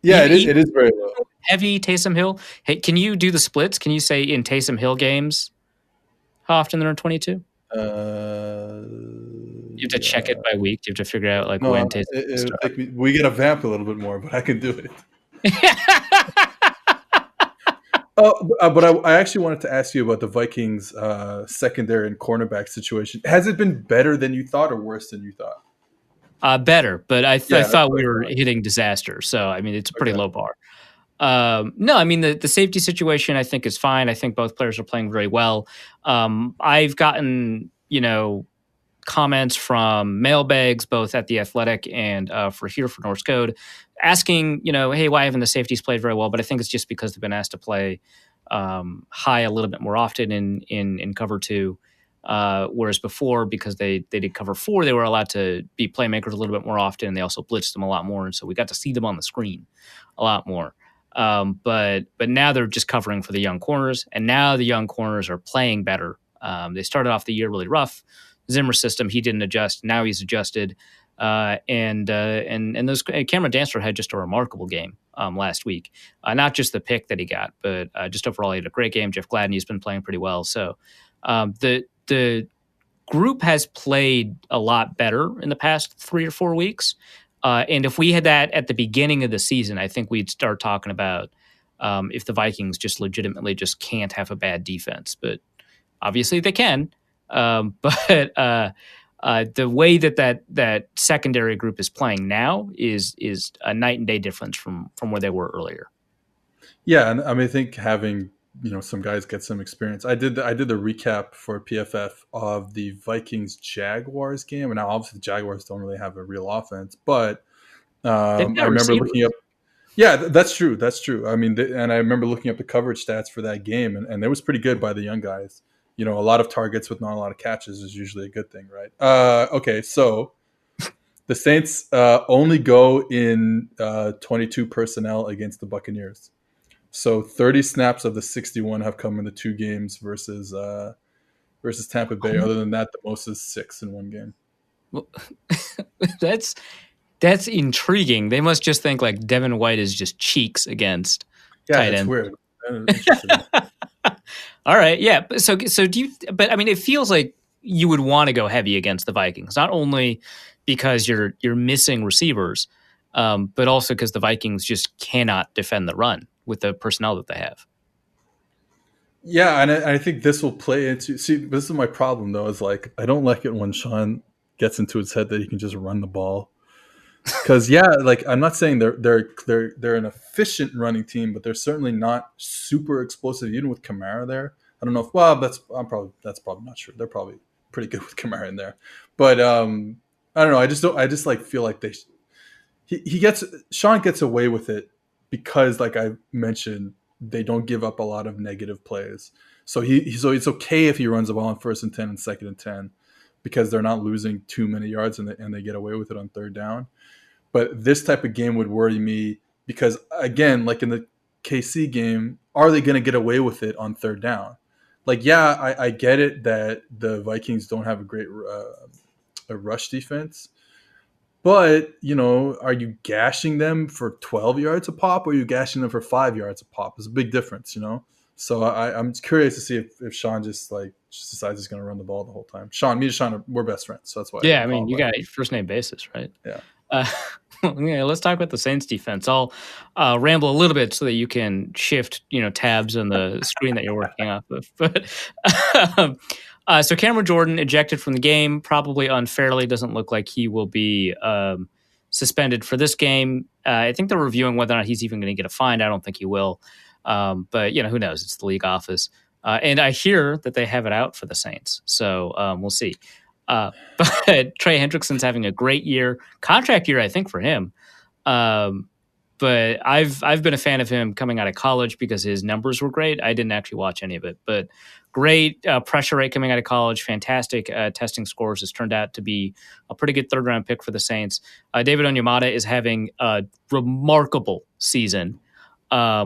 Yeah, it is very low. Heavy Taysom Hill. Hey, can you do the splits? Can you say in Taysom Hill games how often they're in 22? You have to check it by week. You have to figure out like when Taysom. We got to vamp a little bit more, but I can do it. But I actually wanted to ask you about the Vikings secondary and cornerback situation. Has it been better than you thought or worse than you thought? Better, but I thought we were hitting disaster. So, I mean, it's a pretty low bar. No, I mean, the safety situation I think is fine. I think both players are playing very well. I've gotten, comments from mailbags, both at The Athletic and for North Code, asking, hey, why haven't the safeties played very well? But I think it's just because they've been asked to play high a little bit more often in cover 2. Whereas before, because they did cover 4, they were allowed to be playmakers a little bit more often, and they also blitzed them a lot more. And so we got to see them on the screen a lot more. But now they're just covering for the young corners, and now the young corners are playing better. They started off the year really rough. Zimmer system, he didn't adjust. Now he's adjusted. And those Cameron Dantzler had just a remarkable game last week. Not just the pick that he got, but just overall he had a great game. Jeff Gladney's been playing pretty well. So the group has played a lot better in the past 3 or 4 weeks. And if we had that at the beginning of the season, I think we'd start talking about if the Vikings just legitimately just can't have a bad defense. But obviously they can. But the way that secondary group is playing now is a night and day difference from where they were earlier. Yeah, and I mean, I think having some guys get some experience. I did the recap for PFF of the Vikings Jaguars game, and now obviously the Jaguars don't really have a real offense, but I remember looking up. Yeah, that's true. That's true. I mean, and I remember looking up the coverage stats for that game, and it was pretty good by the young guys. a lot of targets with not a lot of catches is usually a good thing, right? Okay, so the Saints only go in 22 personnel against the Buccaneers. So 30 snaps of the 61 have come in the 2 games versus Tampa Bay. Other than that, the most is 6 in one game. Well, that's intriguing. They must just think like Devin White is just cheeks against tight it's end. weird. Interesting. All right, yeah. So do you? But I mean, it feels like you would want to go heavy against the Vikings, not only because you're missing receivers, but also because the Vikings just cannot defend the run with the personnel that they have. Yeah, and I think this will play into. See, this is my problem though. Is like I don't like it when Sean gets into his head that he can just run the ball. Because like I'm not saying they're an efficient running team, but they're certainly not super explosive. Even with Kamara there, I don't know if that's probably not true. They're probably pretty good with Kamara in there, but I don't know. I just like feel like Sean gets away with it because, like I mentioned, they don't give up a lot of negative plays. So so it's okay if he runs the ball on 1st and 10 and 2nd and 10 because they're not losing too many yards and they get away with it on 3rd down. But this type of game would worry me because, again, like in the KC game, are they going to get away with it on 3rd down? Like, I get it that the Vikings don't have a great a rush defense. But, are you gashing them for 12 yards a pop or are you gashing them for 5 yards a pop? There's a big difference, So I'm curious to see if Sean just decides he's going to run the ball the whole time. Sean, me and Sean, we're best friends. So that's why. Yeah, I mean, you got first name basis, right? Yeah. Yeah, let's talk about the Saints defense. I'll ramble a little bit so that you can shift, tabs on the screen that you're working off of. But so Cameron Jordan ejected from the game, probably unfairly. Doesn't look like he will be suspended for this game. I think they're reviewing whether or not he's even going to get a fine. I don't think he will. But who knows? It's the league office. And I hear that they have it out for the Saints. So we'll see. But Trey Hendrickson's having a great year, contract year, I think, for him. But I've been a fan of him coming out of college because his numbers were great. I didn't actually watch any of it, but great pressure rate coming out of college. Fantastic testing scores. Has turned out to be a pretty good 3rd round pick for the Saints. David Onyemata is having a remarkable season,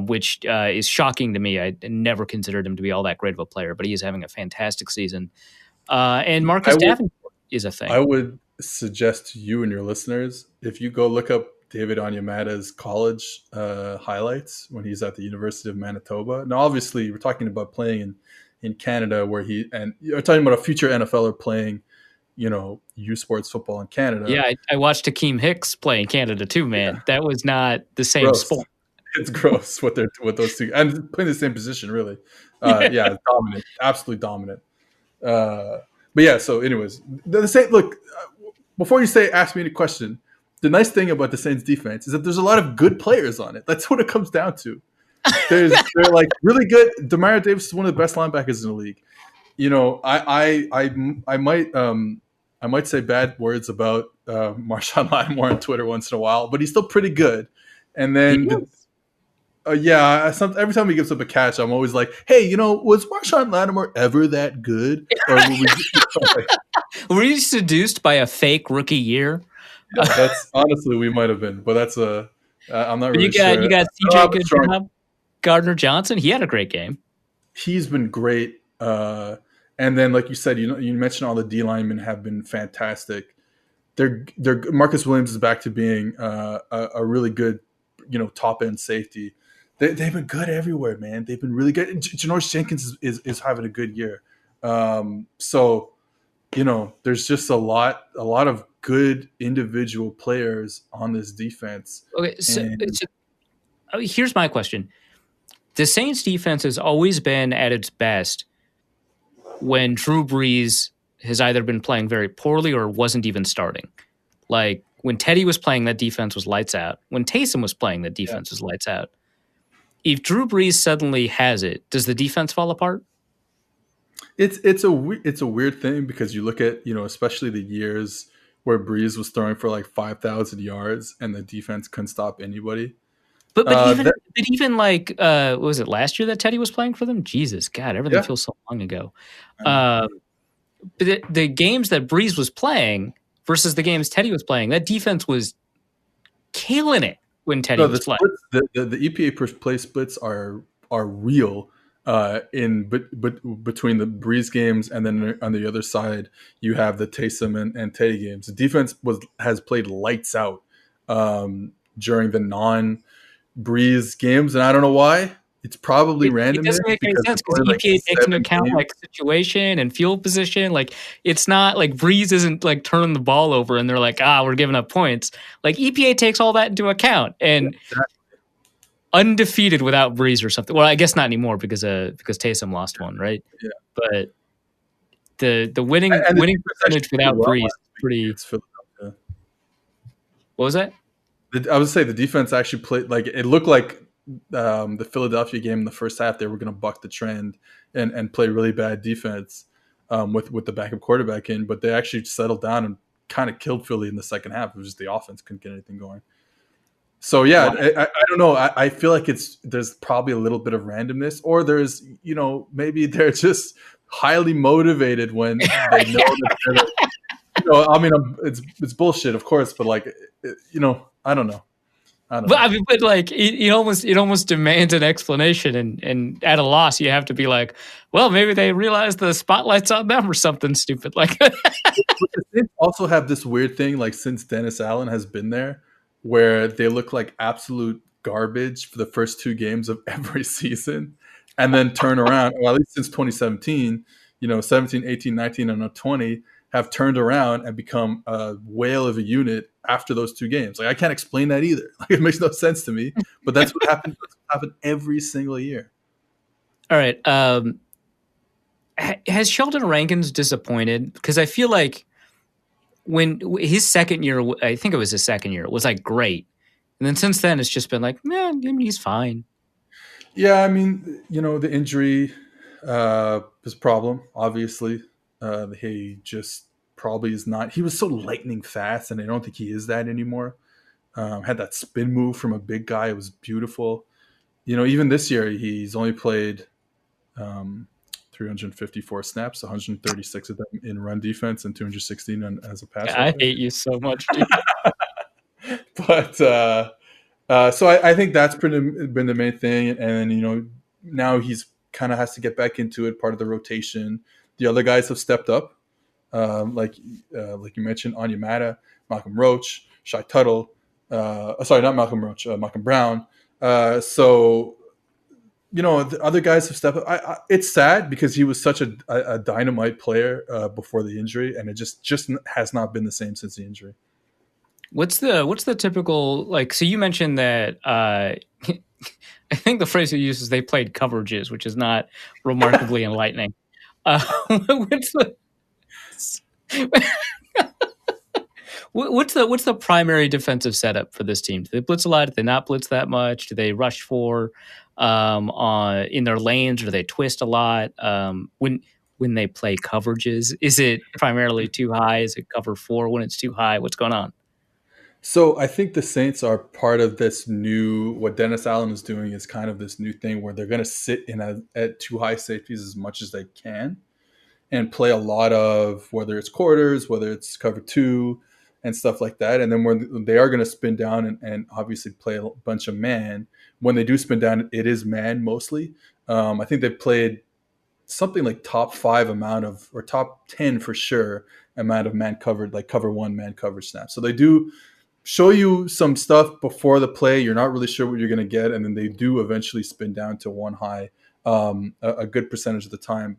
which is shocking to me. I never considered him to be all that great of a player, but he is having a fantastic season. And Marcus Davenport is a thing. I would suggest to you and your listeners, if you go look up David Onyemata's college highlights when he's at the University of Manitoba. Now, obviously, we're talking about playing in Canada where and you're talking about a future NFLer playing, U Sports football in Canada. Yeah, I watched Hakeem Hicks play in Canada too, man. Yeah. That was not the same sport. It's gross what those two and playing the same position, really. Yeah, dominant, absolutely dominant. But yeah, so anyways, the Saints, look, before you ask me any question, the nice thing about the Saints defense is that there's a lot of good players on it. That's what it comes down to. They're like really good. Demario Davis is one of the best linebackers in the league. I might say bad words about Marshawn Lattimore on Twitter once in a while, but he's still pretty good. And then every time he gives up a catch, I'm always like, hey, was Marshawn Lattimore ever that good? Or were you seduced by a fake rookie year? Yeah, that's honestly, we might have been, but that's I'm not really sure. You got CJ Goodjob, Gardner Johnson. He had a great game. He's been great. And then, like you said, you mentioned all the D linemen have been fantastic. They're Marcus Williams is back to being a really good, top end safety. They've been good everywhere, man. They've been really good. Janoris Jenkins is having a good year. So, there's just a lot of good individual players on this defense. Okay, so here's my question. The Saints defense has always been at its best when Drew Brees has either been playing very poorly or wasn't even starting. Like when Teddy was playing, that defense was lights out. When Taysom was playing, that defense was lights out. If Drew Brees suddenly has it, does the defense fall apart? It's a weird thing because you look at, especially the years where Brees was throwing for like 5,000 yards and the defense couldn't stop anybody. But even like what was it last year that Teddy was playing for them? Jesus, God, everything feels so long ago. But the games that Breeze was playing versus the games Teddy was playing, that defense was killing it when Teddy was playing. The EPA per play splits are real between the Breeze games, and then on the other side you have the Taysom and Teddy games. The defense has played lights out during the non-Breeze games, and I don't know why. It's probably randomness. It doesn't make any sense because EPA takes into account like situation and field position. Like it's not like Breeze isn't like turning the ball over and they're like, we're giving up points. Like EPA takes all that into account and undefeated without Breeze or something. Well, I guess not anymore because Taysom lost one, right? Yeah. But the winning percentage without Breeze is pretty. What was that? I would say the defense actually played like it looked like the Philadelphia game in the first half. They were going to buck the trend and play really bad defense with the backup quarterback in, but they actually settled down and kind of killed Philly in the second half. It was just the offense couldn't get anything going. So yeah, I don't know. I feel like there's probably a little bit of randomness, or there's maybe they're just highly motivated when they know that they're, I mean, it's bullshit, of course, but like I don't know. But I mean, but like it almost demands an explanation, and at a loss, you have to be like, well, maybe they realize the spotlight's on them or something stupid like that. They also have this weird thing, like since Dennis Allen has been there, where they look like absolute garbage for the first two games of every season, and then turn around. Well, at least since 2017, 17, 18, 19, and 20 have turned around and become a whale of a unit after those two games. Like I can't explain that either. Like it makes no sense to me, but that's what happens. That's what happened every single year. All right. Has Sheldon Rankins disappointed? Because I feel like when his second year, I think it was his second year, it was like great. And then since then, it's just been like, he's fine. Yeah, I mean, the injury is a problem, obviously. He just probably is not. He was so lightning fast, and I don't think he is that anymore. Had that spin move from a big guy. It was beautiful. Even this year, he's only played 354 snaps, 136 of them in run defense, and 216 as a pass. I hate you so much, dude. But so I think that's been the main thing. And now he's kind of has to get back into it, part of the rotation. The other guys have stepped up, like you mentioned, Onyemata, Malcolm Roach, Shai Tuttle. Sorry, not Malcolm Roach, Malcolm Brown. So the other guys have stepped up. It's sad because he was such a dynamite player before the injury, and it just has not been the same since the injury. What's the typical, like? So you mentioned that. I think the phrase you use is they played coverages, which is not remarkably enlightening. What's the primary defensive setup for this team? Do they blitz a lot? Do they not blitz that much? Do they rush for in their lanes, or do they twist a lot? When they play coverages, is it primarily too high? Is it cover 4 when it's too high? What's going on? So I think the Saints are part of this what Dennis Allen is doing is kind of this new thing where they're going to sit at too high safeties as much as they can and play a lot of, whether it's quarters, whether it's cover 2 and stuff like that. And then when they are going to spin down and obviously play a bunch of man, when they do spin down, it is man mostly. I think they've played something like top 5 amount of, or top 10 for sure, amount of man covered, like cover 1 man coverage snaps. So they do show you some stuff before the play. You're not really sure what you're going to get. And then they do eventually spin down to 1 high a good percentage of the time.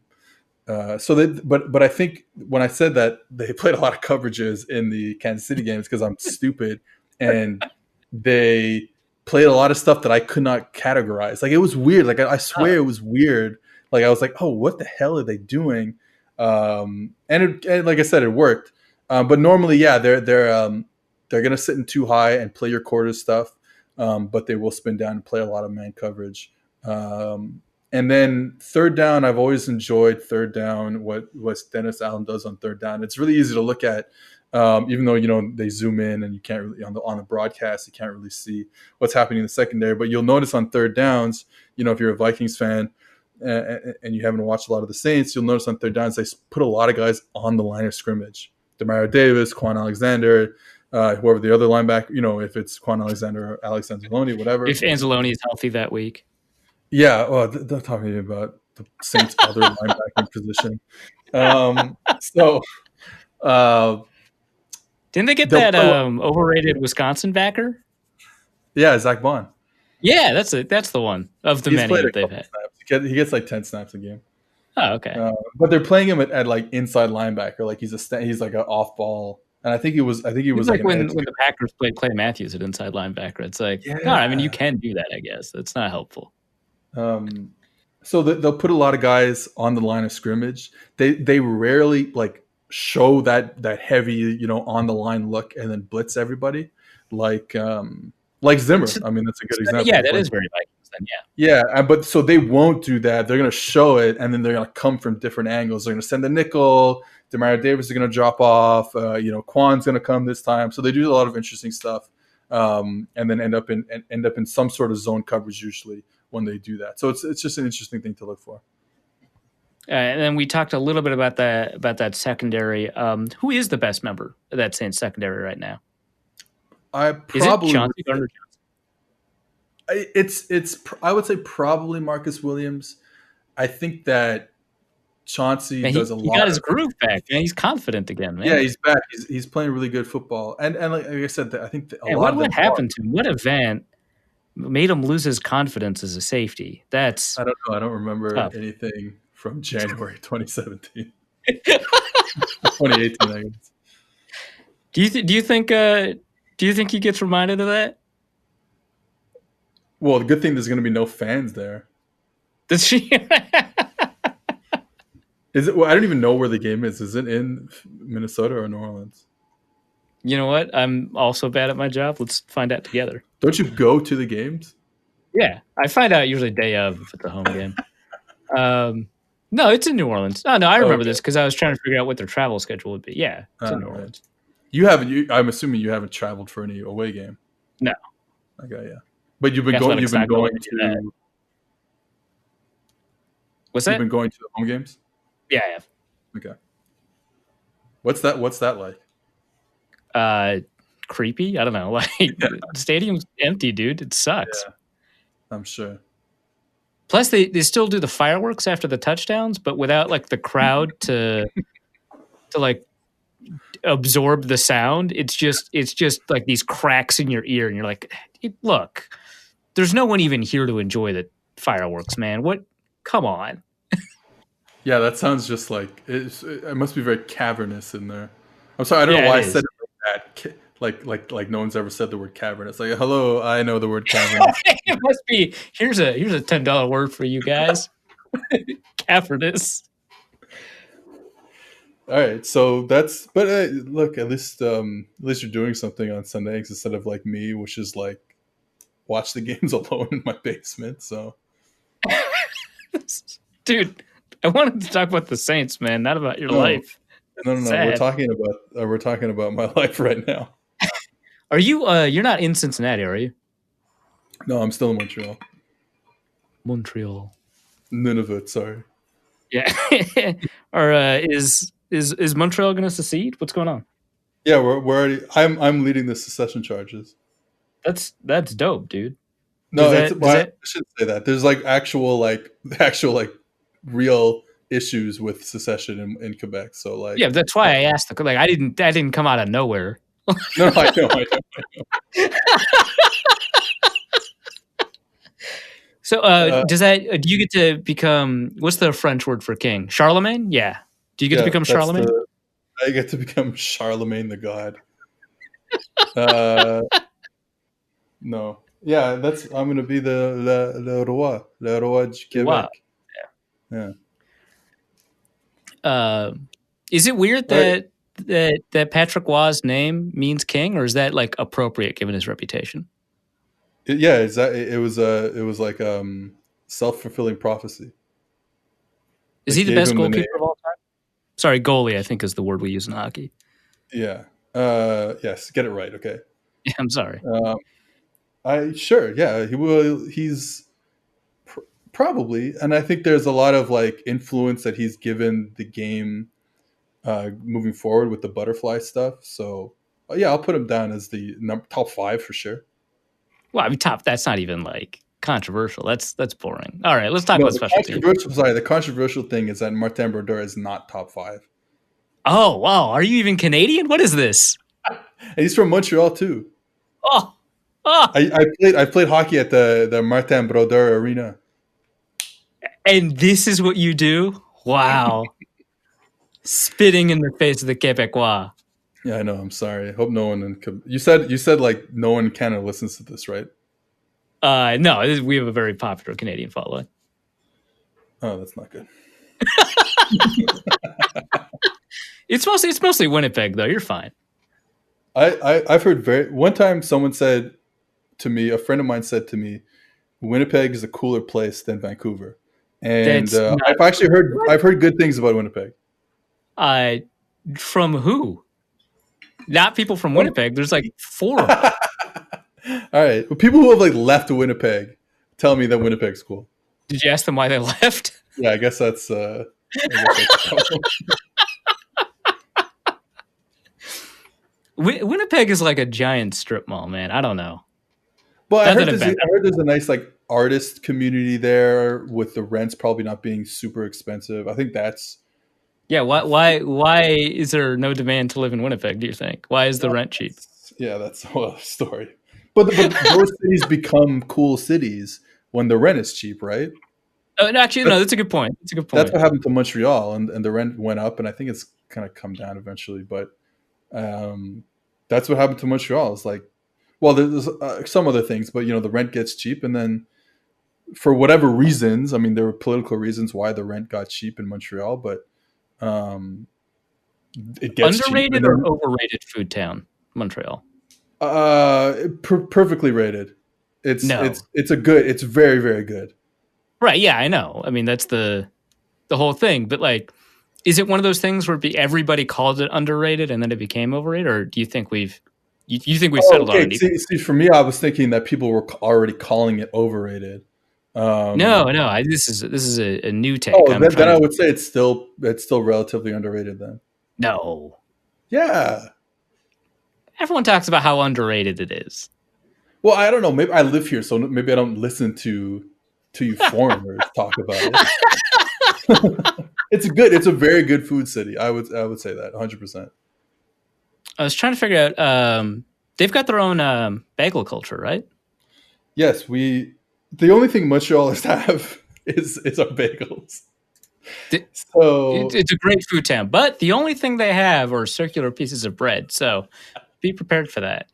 But I think when I said that they played a lot of coverages in the Kansas City games because I'm stupid, and they played a lot of stuff that I could not categorize. Like it was weird. Like I swear it was weird. Like I was like, oh, what the hell are they doing? And like I said, it worked. But normally, yeah, they're going to sit in too high and play your quarter stuff, but they will spin down and play a lot of man coverage. And then third down, I've always enjoyed third down, what Dennis Allen does on third down. It's really easy to look at, even though, they zoom in and you can't really, on the broadcast, you can't really see what's happening in the secondary. But you'll notice on third downs, if you're a Vikings fan and you haven't watched a lot of the Saints, you'll notice on third downs, they put a lot of guys on the line of scrimmage. Demario Davis, Quan Alexander, whoever the other linebacker, if it's Quan Alexander or Alex Anzalone, whatever. If Anzalone is healthy that week. Yeah, well, they're talking about the Saints' other linebacking position. Didn't they get that overrated Wisconsin backer? Yeah, Zach Bond. Yeah, that's the one of the many that they've had. Snaps. He gets like 10 snaps a game. Oh, okay. But they're playing him at like inside linebacker, like he's like an off ball. And I think he was like when the Packers played Clay Matthews at inside linebacker. It's like, no, I mean, you can do that, I guess. It's not helpful. So they'll put a lot of guys on the line of scrimmage. They rarely like show that heavy, on the line look and then blitz everybody like Zimmer. I mean, that's a good example. Yeah, that is very Vikings then, yeah. Yeah, but so they won't do that. They're going to show it, and then they're going to come from different angles. They're going to send the nickel. Demario Davis is going to drop off. Quan's going to come this time. So they do a lot of interesting stuff, and then end up in some sort of zone coverage usually when they do that. So it's just an interesting thing to look for. And then we talked a little bit about that secondary. Who is the best member of that Saints secondary right now? I would say probably Marcus Williams. I think that Chauncey does a lot. He got his groove back, man. He's confident again, man. Yeah, he's back. He's playing really good football. And like I said, I think what happened to him? What event made him lose his confidence as a safety? I don't know. I don't remember anything from January 2017. 2018, I guess. Do you think he gets reminded of that? Well, the good thing there's going to be no fans there. Does she? Is it? Well, I don't even know where the game is. Is it in Minnesota or New Orleans? You know what? I'm also bad at my job. Let's find out together. Don't you go to the games? Yeah, I find out usually day of if it's a home game. No, it's in New Orleans. Oh, no, I remember this because I was trying to figure out what their travel schedule would be. Yeah, it's in New Orleans. You haven't. I'm assuming you haven't traveled for any away game. No. Okay, yeah, but you've been going. You've been going to. That. What's that? You've been going to the home games. Yeah, I have. Okay. What's that like? Creepy. I don't know. Like the stadium's empty, dude. It sucks. Yeah, I'm sure. Plus, they still do the fireworks after the touchdowns, but without like the crowd to like absorb the sound. It's just like these cracks in your ear, and you're like, look, there's no one even here to enjoy the fireworks, man. What? Come on. Yeah, that sounds just like it must be very cavernous in there. I'm sorry, I don't know why I said it like that. Like no one's ever said the word cavernous. Like, hello, I know the word cavernous. It must be. Here's a $10 word for you guys. Cavernous. All right, so that's. But look, at least you're doing something on Sundays instead of like me, which is like watch the games alone in my basement. So, dude, I wanted to talk about the Saints, man, not about your life. No. We're talking about my life right now. Are you? You're not in Cincinnati, are you? No, I'm still in Montreal. Nunavut, sorry. Yeah. Or is Montreal going to secede? What's going on? Yeah, we're already. I'm leading the secession charges. That's dope, dude. No, I shouldn't say that. There's like actual real issues with secession in Quebec. So like, yeah, that's why I asked. Like, I didn't come out of nowhere. No, I know. So, do you get to become? What's the French word for king? Charlemagne? Yeah. Do you get to become Charlemagne? I get to become Charlemagne the God. No. Yeah, I'm going to be the roi du Québec. Wow. Yeah. Is it weird that Patrick Waugh's name means king, or is that like appropriate given his reputation? It was like self-fulfilling prophecy. Is They he the gave best him the name. goalkeeper of all time? Sorry, goalie, I think is the word we use in hockey. Yeah. Yes. Get it right. Okay. Yeah, I'm sorry. Yeah. He will. He's probably, and I think there's a lot of like influence that he's given the game moving forward with the butterfly stuff. So yeah, I'll put him down as the top 5 for sure. Well, I mean, that's not even like controversial. That's boring. All right, let's talk No, about special teams. the controversial thing is that Martin Brodeur is not top 5. Oh, wow. Are you even Canadian? What is this? And he's from Montreal too. Oh. I played hockey at the Martin Brodeur Arena. And this is what you do? Wow. Spitting in the face of the Quebecois. Yeah, I know. I'm sorry. I hope no one. You said like no one in Canada listens to this, right? No, we have a very popular Canadian following. Oh, that's not good. It's mostly Winnipeg though. You're fine. I've heard one time someone said to me, a friend of mine said to me, Winnipeg is a cooler place than Vancouver, and I've heard good things about Winnipeg. From who? Not people from Winnipeg. There's like 4 of them. All right, well, people who have like left Winnipeg tell me that Winnipeg's cool. Did you ask them why they left? Yeah, I guess that's. Winnipeg is like a giant strip mall, man. I don't know. Well, I heard there's a nice like artist community there with the rents probably not being super expensive. I think that's. Yeah, why is there no demand to live in Winnipeg, do you think? Why is the rent cheap? Yeah, that's a whole other story. But those cities become cool cities when the rent is cheap, right? Actually, no, that's a good point. That's what happened to Montreal, and the rent went up, and I think it's kind of come down eventually. But that's what happened to Montreal. It's like, well, there's some other things, but the rent gets cheap, and then for whatever reasons, I mean, there were political reasons why the rent got cheap in Montreal, but it gets underrated cheap. or overrated food town, Montreal. Perfectly rated. It's very, very good. Right. Yeah, I know. I mean, that's the whole thing. But like, is it one of those things where everybody called it underrated and then it became overrated, or do you think we've settled on it? See, for me, I was thinking that people were already calling it overrated. No. This is a new take. Then I would say it's still relatively underrated. Then. No. Yeah. Everyone talks about how underrated it is. Well, I don't know. Maybe I live here, so maybe I don't listen to you foreigners talk about it. It's a very good food city. I would say that 100%. I was trying to figure out. They've got their own bagel culture, right? Yes, the only thing Montrealers have is our bagels. So it's a great food town, but the only thing they have are circular pieces of bread. So be prepared for that.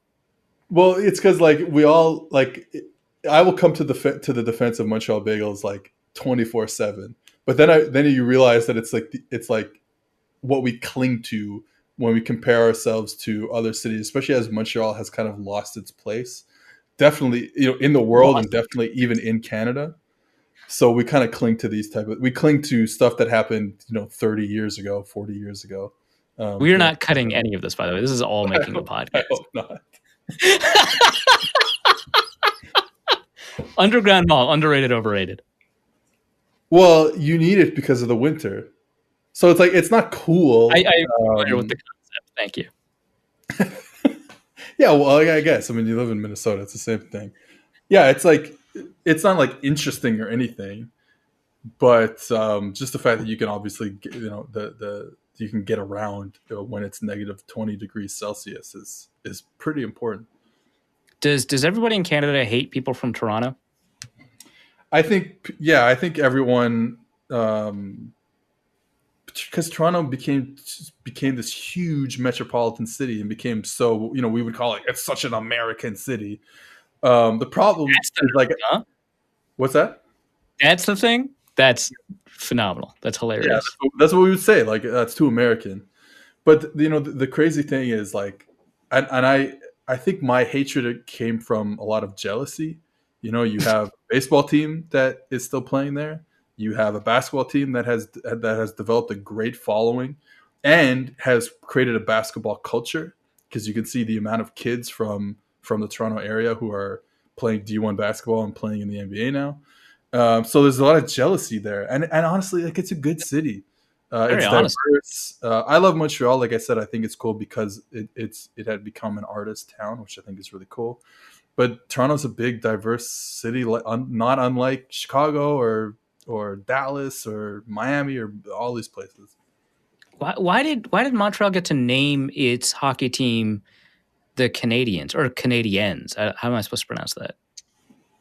Well, it's because like we all like. I will come to the defense of Montreal bagels like 24/7, but then you realize that it's like what we cling to when we compare ourselves to other cities, especially as Montreal has kind of lost its place. Definitely, in the world and definitely even in Canada. So we kind of cling to we cling to stuff that happened, 30 years ago, 40 years ago. We are not cutting any of this, by the way. This is all making a podcast. I hope not. Underground Mall, underrated, overrated. Well, you need it because of the winter. So it's like, it's not cool. I'm familiar with the concept. Thank you. Yeah, well, I guess. I mean, you live in Minnesota. It's the same thing. Yeah, it's like, it's not like interesting or anything, but just the fact that you can obviously, you can get around when it's negative 20 degrees Celsius is pretty important. Does everybody in Canada hate people from Toronto? I think everyone, because Toronto became this huge metropolitan city and became so, we would call it, it's such an American city. The problem is like, what's that? That's the thing. That's phenomenal. That's hilarious. Yeah, that's what we would say. Like, that's too American. But the crazy thing is like, and I think my hatred came from a lot of jealousy. You have baseball team that is still playing there. You have a basketball team that has developed a great following and has created a basketball culture, because you can see the amount of kids from the Toronto area who are playing D1 basketball and playing in the NBA now. So there's a lot of jealousy there, and honestly, like, it's a good city. Very It's honest. diverse. I love Montreal. Like I said, I think it's cool because it had become an artist town, which I think is really cool. But Toronto's a big, diverse city, not unlike Chicago or Dallas or Miami or all these places. Why did Montreal get to name its hockey team the Canadians or Canadiens? How am I supposed to pronounce that?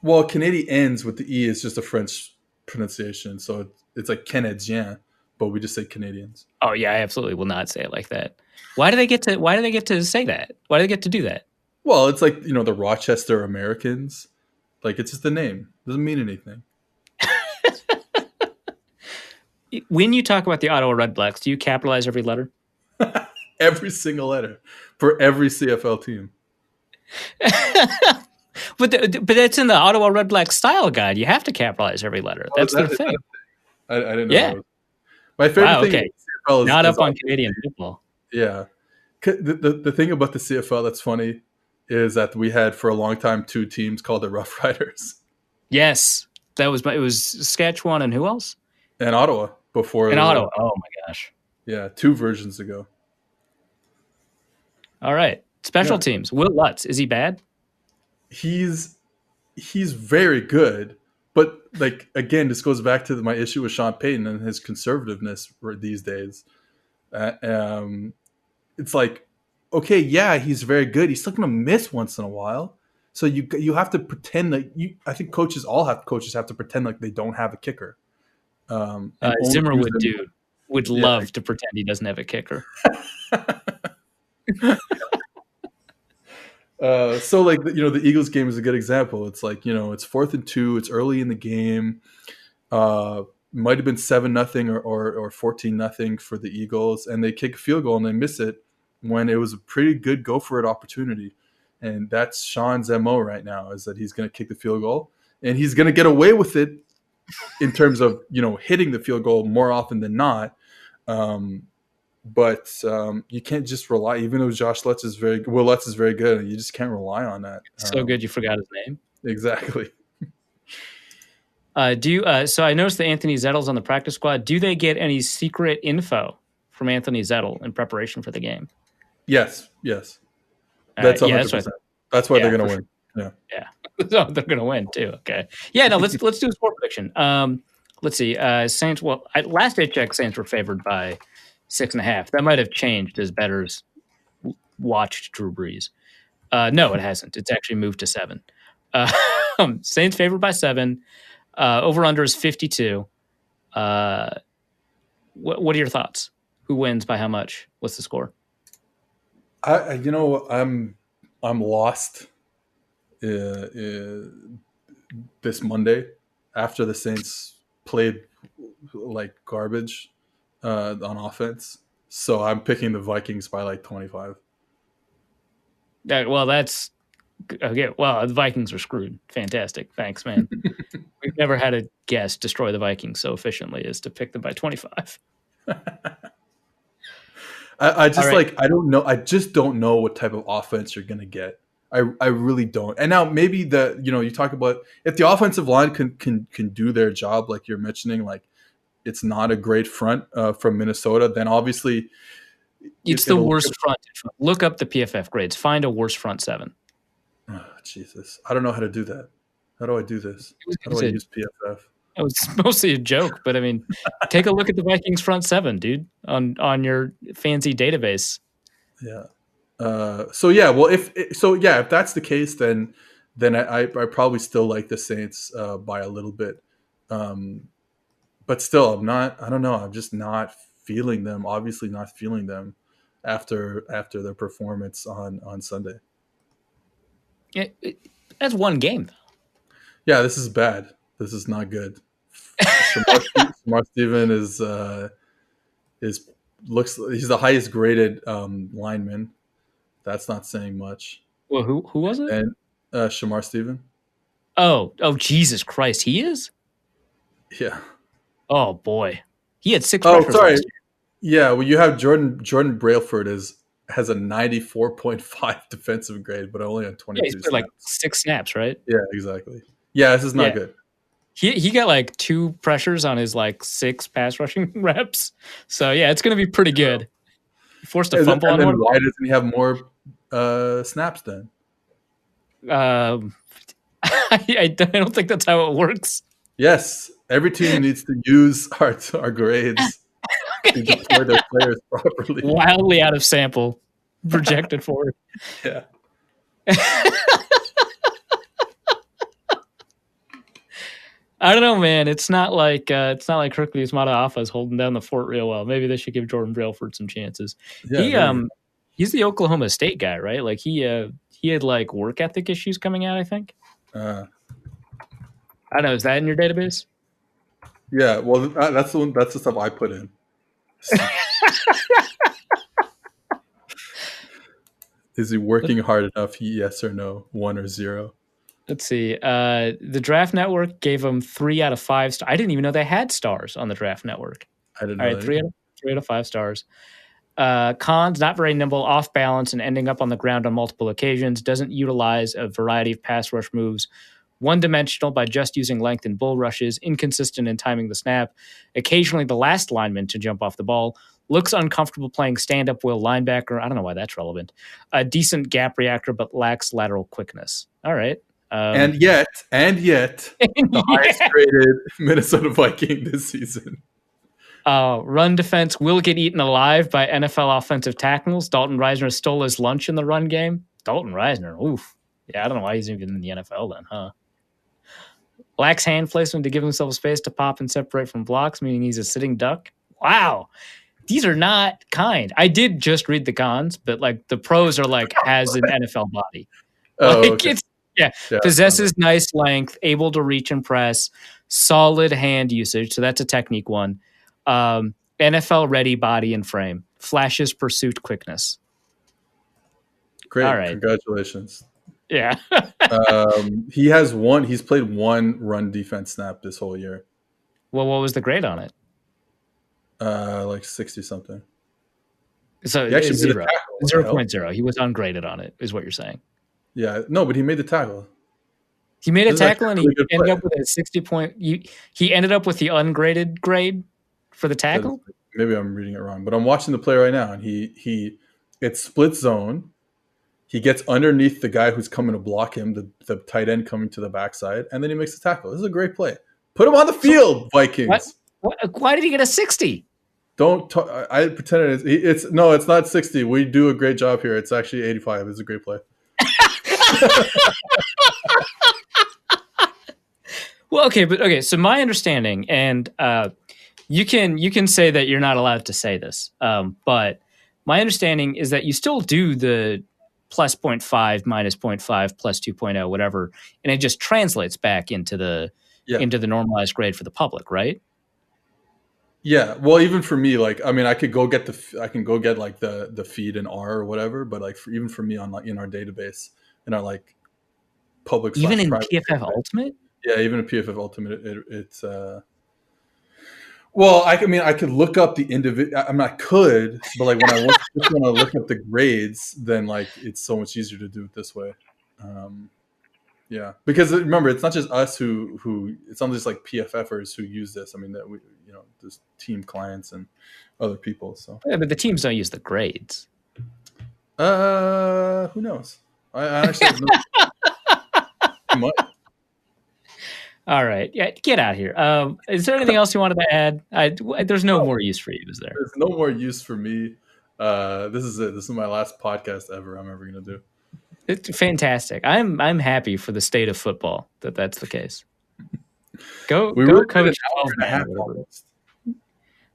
Well, Canadian ends with the E is just a French pronunciation, so it's like Canadien, but we just say Canadians. Oh yeah, I absolutely will not say it like that. Why do they get to say that? Why do they get to do that? Well, it's like, the Rochester Americans. Like, it's just a name. It doesn't mean anything. When you talk about the Ottawa Redblacks, do you capitalize every letter? Every single letter for every CFL team. But that's in the Ottawa Redblacks style guide. You have to capitalize every letter. That's their thing. I didn't know. Yeah. My favorite Wow, thing okay. about CFL is Not up on Canadian football. Yeah. The thing about the CFL that's funny is that we had for a long time 2 teams called the Rough Riders. Yes, it was Saskatchewan and who else? And Ottawa before. And Ottawa. Oh my gosh. Yeah, 2 versions ago. All right. Special teams. Will Lutz, is he bad? He's very good, but like, again, this goes back to my issue with Sean Payton and his conservativeness these days. It's like, okay, yeah, he's very good. He's still going to miss once in a while. So you have to pretend that I think coaches have to pretend like they don't have a kicker. Zimmer would love to pretend he doesn't have a kicker. So like, the Eagles game is a good example. It's like, it's 4th and 2. It's early in the game. Might have been 7-0 or 14-0 for the Eagles, and they kick a field goal and they miss it when it was a pretty good go for it opportunity. And that's Sean's MO right now, is that he's going to kick the field goal, and he's going to get away with it in terms of, hitting the field goal more often than not. But you can't just rely, even though Will Lutz is very good, you just can't rely on that. So good you forgot his name. Exactly. So I noticed that Anthony Zettel's on the practice squad. Do they get any secret info from Anthony Zettel in preparation for the game? Yes. That's 100%. That's why they're going to win. Sure. Yeah. So they're going to win too. Okay. Yeah. No. Let's do a score prediction. Let's see. Saints. Well, last I checked, Saints were favored by 6.5. That might have changed as bettors watched Drew Brees. No, it hasn't. It's actually moved to 7. Saints favored by 7. Over under is 52. What are your thoughts? Who wins by how much? What's the score? I'm lost this Monday after the Saints played like garbage on offense. So I'm picking the Vikings by like 25. That's okay. Well, the Vikings are screwed. Fantastic. Thanks, man. We've never had a guest destroy the Vikings so efficiently as to pick them by 25. I just I don't know. I just don't know what type of offense you're going to get. I really don't. And now maybe you talk about if the offensive line can do their job, like you're mentioning, like it's not a great front from Minnesota, then obviously it's the worst front. Look up the PFF grades. Find a worse front 7. Oh, Jesus. I don't know how to do that. How do I do this? How do I use PFF? It was mostly a joke, but I mean, take a look at the Vikings front 7, dude, on your fancy database. Yeah. If that's the case, then I probably still like the Saints by a little bit. But still, I don't know. I'm just not feeling them. Obviously not feeling them after their performance on Sunday. That's one game, though. Yeah, this is bad. This is not good. Shamar Stephen he's the highest graded lineman. That's not saying much. Well, who was it? And Shamar Stephen. Oh, Jesus Christ, he is? Yeah. Oh boy, he had 6 Oh, pressures sorry. last year. Yeah, well, you have Jordan Brailford has a 94.5 defensive grade, but only on Yeah, he's 22 played like snaps. 6 snaps, right? Yeah, exactly. Yeah, this is Yeah, not good. he got like 2 pressures on his like 6 pass rushing reps. So yeah, it's gonna be pretty good. He forced a fumble And on then one. why doesn't he have more snaps then? Um, I don't think that's how it works. Yes, every team needs to use our grades to deploy their players properly. Wildly out of sample, projected forward. Yeah. I don't know, man. It's not like Hercules Mataafa is holding down the fort real well. Maybe they should give Jordan Brailford some chances. Yeah, there you go. He's the Oklahoma State guy, right? Like he had like work ethic issues coming out, I think. I don't know. Is that in your database? Yeah, well, that's the one. That's the stuff I put in. Is he working hard enough? Yes or no? 1 or 0? Let's see. The Draft Network gave him 3 out of 5 stars. I didn't even know they had stars on the Draft Network. I didn't All know right, that. 3 out of 5 stars. Cons, not very nimble, off balance, and ending up on the ground on multiple occasions. Doesn't utilize a variety of pass rush moves. One-dimensional by just using length and bull rushes. Inconsistent in timing the snap. Occasionally the last lineman to jump off the ball. Looks uncomfortable playing stand-up will linebacker. I don't know why that's relevant. A decent gap reactor, but lacks lateral quickness. All right. And yet, the highest graded Minnesota Viking this season. Run defense will get eaten alive by NFL offensive tackles. Dalton Reisner stole his lunch in the run game. Dalton Reisner, oof. Yeah, I don't know why he's even in the NFL then, huh? Lacks hand placement to give himself space to pop and separate from blocks, meaning he's a sitting duck. Wow. These are not kind. I did just read the cons, but like the pros are like has an NFL body. Oh, Like okay. yeah, possesses nice length, able to reach and press, solid hand usage. So that's a technique one. NFL ready body and frame. Flashes pursuit quickness. Great. All right. Congratulations. Yeah. He's played 1 run defense snap this whole year. Well, what was the grade on it? Like 60 something. So He actually zero. did a tackle. 0.0. He was ungraded on it, is what you're saying. Yeah, no, but he made the tackle. He made a tackle and he really ended up with a 60 point. He ended up with the ungraded grade for the tackle. Maybe I'm reading it wrong, but I'm watching the play right now, and it's split zone. He gets underneath the guy who's coming to block him, the tight end coming to the backside, and then he makes the tackle. This is a great play. Put him on the field, Vikings. Why did he get a 60? Don't talk, I pretended it's not 60. We do a great job here. It's actually 85. It's a great play. Well, okay. So my understanding, and you can say that you're not allowed to say this, but my understanding is that you still do the plus 0.5, minus 0.5, plus 2.0, whatever, and it just translates back into the normalized grade for the public, right? Yeah. Well, even for me, like, I mean, I can go get like the feed in R or whatever, but like even for me on like in our database, in our like public, even in PFF Ultimate. Yeah, even in PFF Ultimate, it's well, I could look up the individual. I mean, I could, but like when I want to look up the grades, then like it's so much easier to do it this way. Yeah, because remember, it's not just us who it's not just like PFFers who use this. I mean, that we, there's team clients and other people. So yeah, but the teams don't use the grades. Who knows? I actually have no. Much. All right, yeah, get out of here. Is there anything else you wanted to add? There's no more use for you, is there? There's no more use for me. This is it. This is my last podcast ever I'm ever going to do. It's fantastic. I'm happy for the state of football that's the case. Go coach 12 man.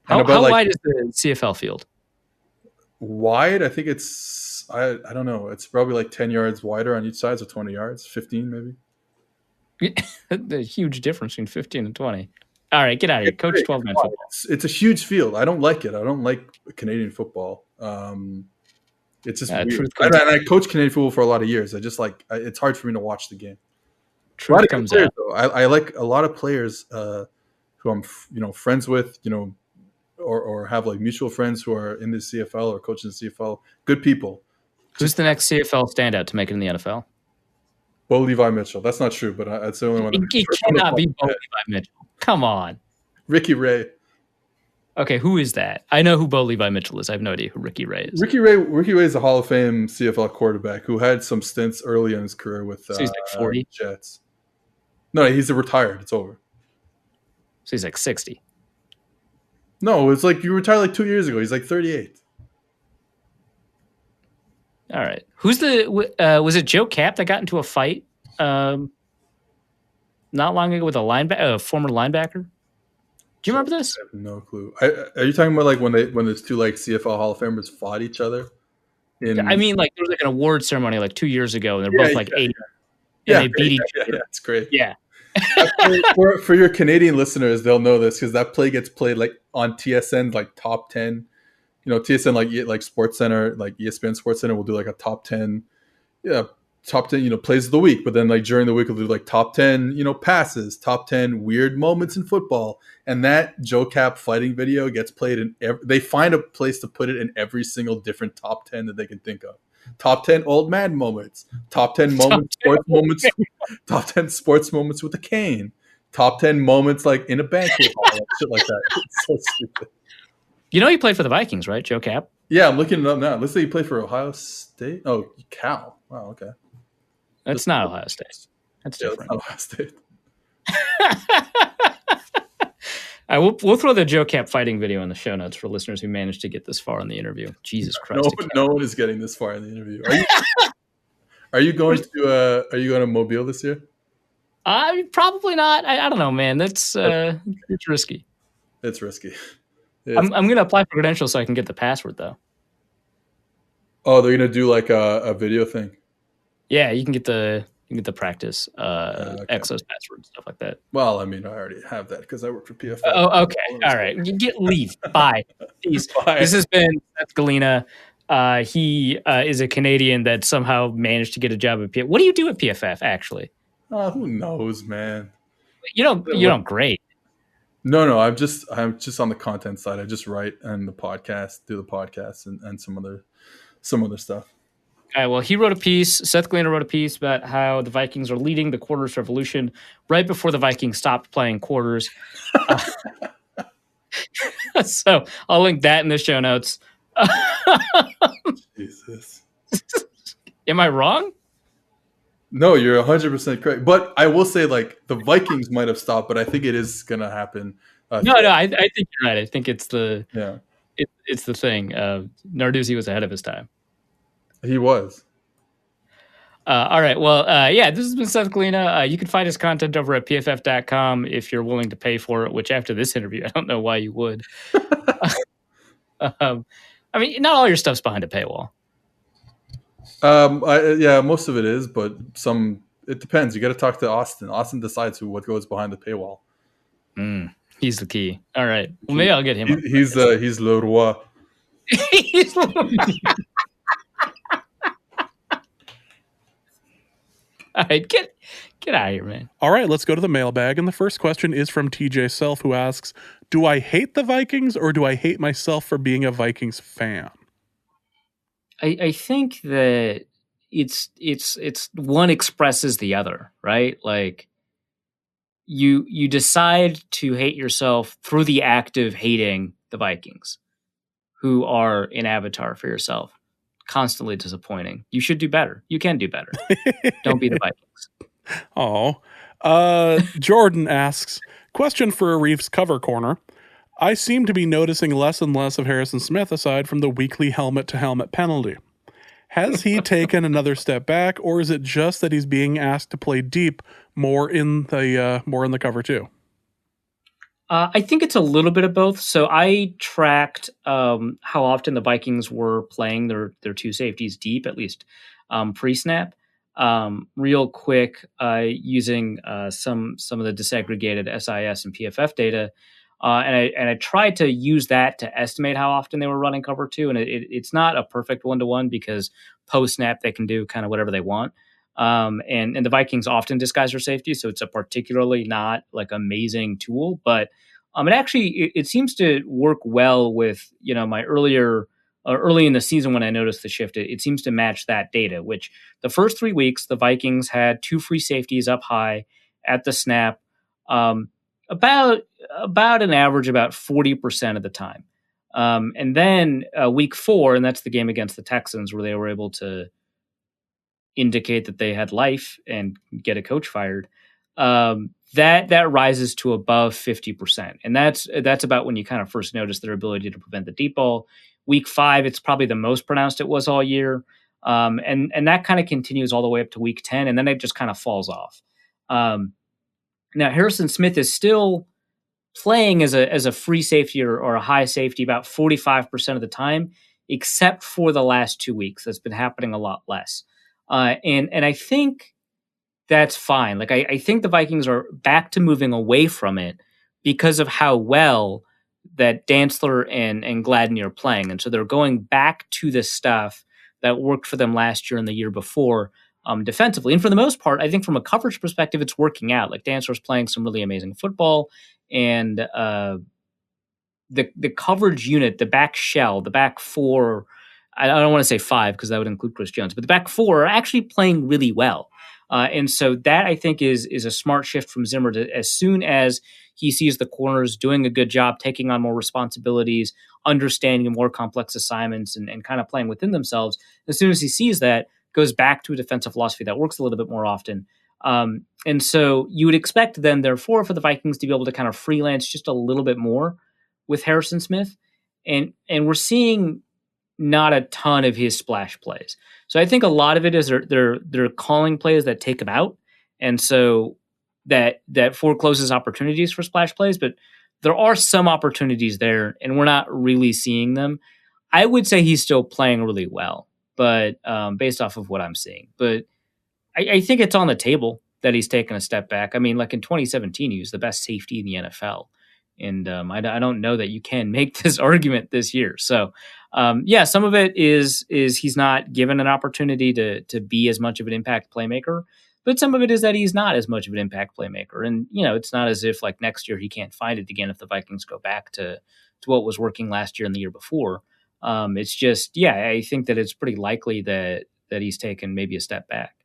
How wide is the CFL field? Wide, I think it's I don't know. It's probably like 10 yards wider on each side, so 20 yards, 15 maybe. The huge difference between 15 and 20. All right, get out of here. Coach 12-man football. It's a huge field. I don't like it. I don't like Canadian football. It's just weird. And I coached Canadian football for a lot of years. I just like it's hard for me to watch the game. A lot Truth of good comes players, out. though. I like a lot of players who I'm friends with, or have like mutual friends who are in the CFL or coaching the CFL. Good people. Who's the next CFL standout to make it in the NFL? Bo Levi Mitchell. That's not true, but that's the only one. It cannot be Bo Levi Mitchell. Come on. Ricky Ray. Okay, who is that? I know who Bo Levi Mitchell is. I have no idea who Ricky Ray is. Ricky Ray is a Hall of Fame CFL quarterback who had some stints early in his career with So he's like 40? Jets. No, he's retired. It's over. So he's like 60. No, it's like you retired like 2 years ago. He's like 38. All right. Who's was it Joe Cap that got into a fight not long ago with a former linebacker? Do you remember this? I have no clue. Are you talking about like when there's two like CFL Hall of Famers fought each other? I mean, like there was like an award ceremony like 2 years ago, and they're both like 80, and they beat each other. Yeah, it's great. Yeah. for your Canadian listeners, they'll know this because that play gets played like on TSN, like top 10. TSN like Sports Center, like ESPN Sports Center will do like a top 10, plays of the week. But then like during the week we'll do like top 10, passes, top 10 weird moments in football. And that Joe Cap fighting video gets played in they find a place to put it in every single different top 10 that they can think of. Top 10 old man moments, top 10 sports moments, top 10 sports moments with a cane, top 10 moments like in a banquet hall, shit like that. It's so stupid. He played for the Vikings, right? Joe Cap? Yeah, I'm looking it up now. Let's say he played for Ohio State. Oh, Cal. Wow, okay. That's not Ohio State. That's different. That's not Ohio State. We'll throw the Joe Cap fighting video in the show notes for listeners who managed to get this far in the interview. Jesus Christ! No one is getting this far in the interview. Are you going to Mobile this year? Probably not. I don't know, man. That's it's risky. It's risky. I'm going to apply for credentials so I can get the password though. Oh, they're going to do like a video thing. Yeah, you can get the practice Exos password, stuff like that. Well, I mean, I already have that because I work for PFL. Oh, okay. All right. Leave. Bye. Peace. Bye. This has been Seth Galina. He is a Canadian that somehow managed to get a job at PFF. What do you do at PFF, actually? Who knows, man? You don't grade. No. I'm just on the content side. I just write and do the podcast and some other stuff. All right, well, he wrote a piece. Seth Galina wrote a piece about how the Vikings are leading the quarters revolution right before the Vikings stopped playing quarters. So I'll link that in the show notes. Jesus. Am I wrong? No, you're 100% correct. But I will say, like, the Vikings might have stopped, but I think it is going to happen. No, I think you're right. I think it's the it's the thing. Narduzzi was ahead of his time. He was. All right. Well, this has been Seth Galina. You can find his content over at pff.com if you're willing to pay for it, which after this interview, I don't know why you would. I mean, not all your stuff's behind a paywall. Most of it is, but it depends. You got to talk to Austin. Austin decides what goes behind the paywall. He's the key. All right. Well, maybe I'll get him. He's le roi. He's le roi. All right, get out of here, man. All right, let's go to the mailbag. And the first question is from TJ Self, who asks, do I hate the Vikings or do I hate myself for being a Vikings fan? I think that it's one expresses the other, right? Like you decide to hate yourself through the act of hating the Vikings, who are an avatar for yourself. Constantly disappointing. You should do better. You can do better. Don't be the Vikings. Jordan asks, question for a Reefs cover corner. I seem to be noticing less and less of Harrison Smith aside from the weekly helmet-to-helmet penalty. Has he taken another step back, or is it just that he's being asked to play deep more in the cover two? I think it's a little bit of both. So I tracked how often the Vikings were playing their two safeties deep, at least pre-snap, real quick using some of the disaggregated SIS and PFF data. And I tried to use that to estimate how often they were running cover two. And it's not a perfect one-to-one because post-snap they can do kind of whatever they want. And the Vikings often disguise their safety, so it's a particularly not like amazing tool, but it seems to work well with my early in the season when I noticed the shift. It seems to match that data, which the first 3 weeks the Vikings had 2 free safeties up high at the snap, um, about an average about 40% of the time. And then week 4, and that's the game against the Texans where they were able to indicate that they had life and get a coach fired. That rises to above 50%, and that's about when you kind of first notice their ability to prevent the deep ball. Week 5, it's probably the most pronounced it was all year, and that kind of continues all the way up to week 10, and then it just kind of falls off. Now Harrison Smith is still playing as a free safety or a high safety about 45% of the time, except for the last 2 weeks. That's been happening a lot less. And I think that's fine. Like I think the Vikings are back to moving away from it because of how well that Dantzler and Gladney are playing. And so they're going back to the stuff that worked for them last year and the year before defensively. And for the most part, I think from a coverage perspective, it's working out. Like Dantzler's playing some really amazing football, and the coverage unit, the back shell, the back 4, I don't want to say 5 because that would include Chris Jones, but the back 4 are actually playing really well. And so that I think is a smart shift from Zimmer to, as soon as he sees the corners doing a good job, taking on more responsibilities, understanding more complex assignments and kind of playing within themselves. As soon as he sees that, goes back to a defensive philosophy that works a little bit more often. And so you would expect then, therefore, for the Vikings to be able to kind of freelance just a little bit more with Harrison Smith. And we're seeing not a ton of his splash plays. So I think a lot of it is they're calling plays that take him out. And so that forecloses opportunities for splash plays, but there are some opportunities there and we're not really seeing them. I would say he's still playing really well, but based off of what I'm seeing, but I think it's on the table that he's taken a step back. I mean, like in 2017, he was the best safety in the NFL. And I don't know that you can make this argument this year. So, some of it is he's not given an opportunity to be as much of an impact playmaker, but some of it is that he's not as much of an impact playmaker. And, it's not as if like next year he can't find it again if the Vikings go back to what was working last year and the year before. It's just, I think that it's pretty likely that he's taken maybe a step back.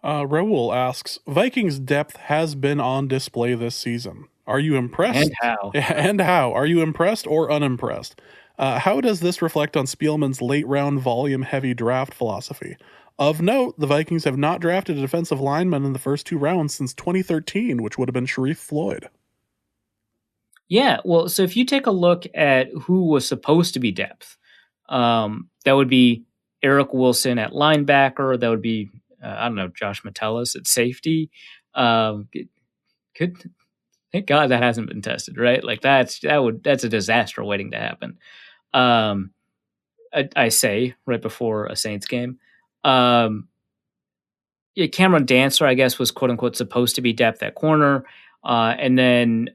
Raul asks, Vikings depth has been on display this season. Are you impressed? And how? And how? Are you impressed or unimpressed? How does this reflect on Spielman's late-round volume-heavy draft philosophy? Of note, the Vikings have not drafted a defensive lineman in the first 2 rounds since 2013, which would have been Sharif Floyd. Yeah, well, so if you take a look at who was supposed to be depth, that would be Eric Wilson at linebacker. That would be Josh Metellus at safety. Thank God that hasn't been tested, right? Like that's a disaster waiting to happen. I say right before a Saints game. Cameron Dantzler, I guess, was quote unquote supposed to be depth at corner, and then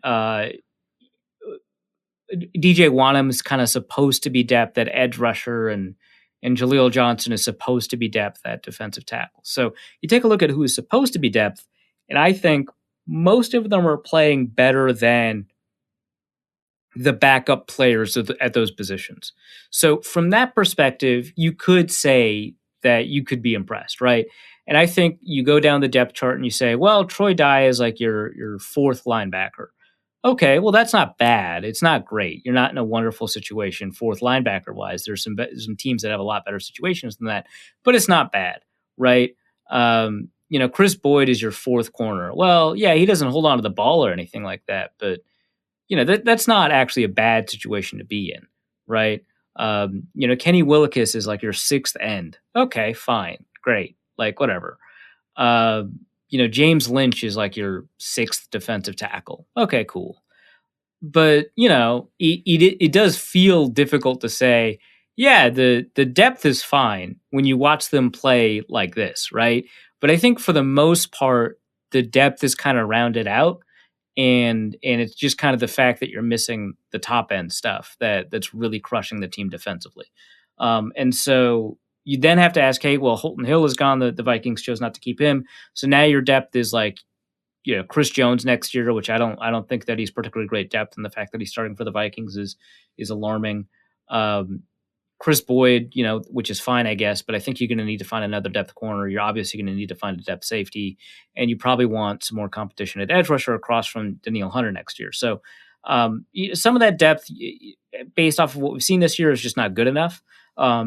DJ Wanham is kind of supposed to be depth at edge rusher, and Jaleel Johnson is supposed to be depth at defensive tackle. So you take a look at who is supposed to be depth, and I think most of them are playing better than the backup players at those positions. So from that perspective, you could say that you could be impressed, right? And I think you go down the depth chart and you say, well, Troy Dye is like your 4th linebacker. Okay, well, that's not bad. It's not great. You're not in a wonderful situation 4th linebacker wise. There's some teams that have a lot better situations than that, but it's not bad, right? Chris Boyd is your 4th corner. Well, yeah, he doesn't hold on to the ball or anything like that, but that's not actually a bad situation to be in, right? Kenny Willekes is like your 6th end. Okay, fine, great, like whatever. James Lynch is like your 6th defensive tackle. Okay, cool. But, it does feel difficult to say, yeah, the depth is fine when you watch them play like this, right? But I think for the most part, the depth is kind of rounded out. And it's just kind of the fact that you're missing the top end stuff that's really crushing the team defensively. And so, you then have to ask, hey, well, Holton Hill is gone. The Vikings chose not to keep him. So now your depth is like, Chris Jones next year, which I don't think that he's particularly great depth. And the fact that he's starting for the Vikings is alarming. Chris Boyd, which is fine, I guess, but I think you're going to need to find another depth corner. You're obviously going to need to find a depth safety, and you probably want some more competition at edge rusher across from Danielle Hunter next year. So some of that depth, based off of what we've seen this year, is just not good enough.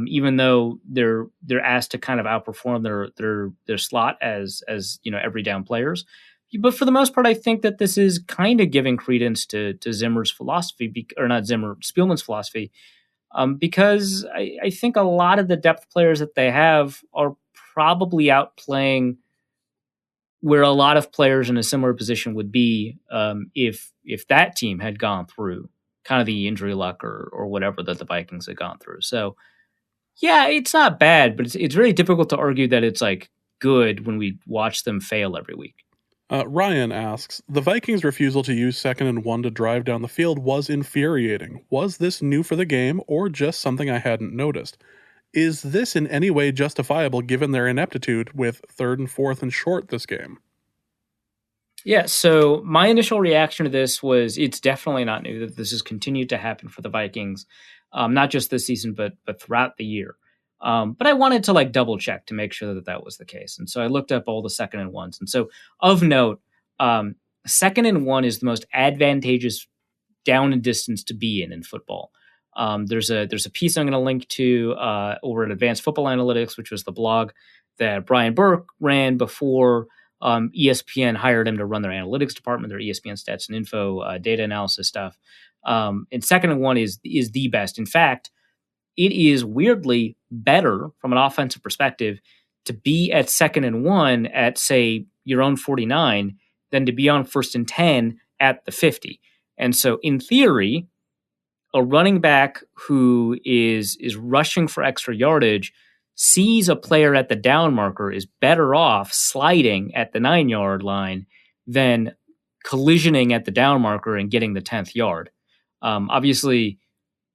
Even though they're asked to kind of outperform their slot as every down players. But for the most part, I think that this is kind of giving credence to Zimmer's philosophy, or not Zimmer, Spielman's philosophy, because I think a lot of the depth players that they have are probably outplaying where a lot of players in a similar position would be if that team had gone through kind of the injury luck or whatever that the Vikings had gone through. So, yeah, it's not bad, but it's really difficult to argue that it's like good when we watch them fail every week. Ryan asks, the Vikings' refusal to use 2nd and 1 to drive down the field was infuriating. Was this new for the game or just something I hadn't noticed? Is this in any way justifiable given their ineptitude with 3rd and 4th and short this game? Yeah, so my initial reaction to this was it's definitely not new that this has continued to happen for the Vikings, not just this season, but throughout the year. But I wanted to double check to make sure that was the case. And so I looked up all the 2nd and 1s. And so of note, 2nd and 1 is the most advantageous down and distance to be in football. There's a piece I'm going to link to over at Advanced Football Analytics, which was the blog that Brian Burke ran before ESPN hired him to run their analytics department, their ESPN stats and info data analysis stuff. And 2nd and 1 is the best. In fact, it is weirdly better from an offensive perspective to be at 2nd and 1 at, say, your own 49 than to be on 1st and 10 at the 50. And so in theory, a running back who is rushing for extra yardage sees a player at the down marker is better off sliding at the 9-yard line than collisioning at the down marker and getting the 10th yard. Obviously,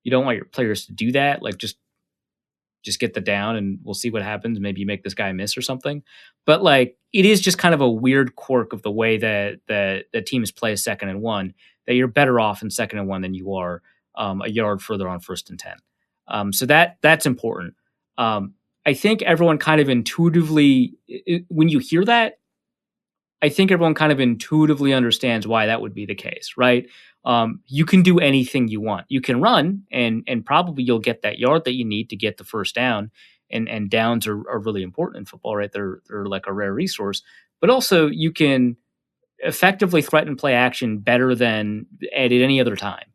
you don't want your players to do that. Just get the down and we'll see what happens. Maybe you make this guy miss or something. But it is just kind of a weird quirk of the way that the teams play 2nd and 1, that you're better off in 2nd and 1 than you are a yard further on 1st and 10. So that's important. I think everyone kind of intuitively, when you hear that, I think everyone kind of intuitively understands why that would be the case, right? You can do anything you want. You can run, and probably you'll get that yard that you need to get the first down. And downs are really important in football, right? They're like a rare resource. But also, you can effectively threaten play action better than at any other time.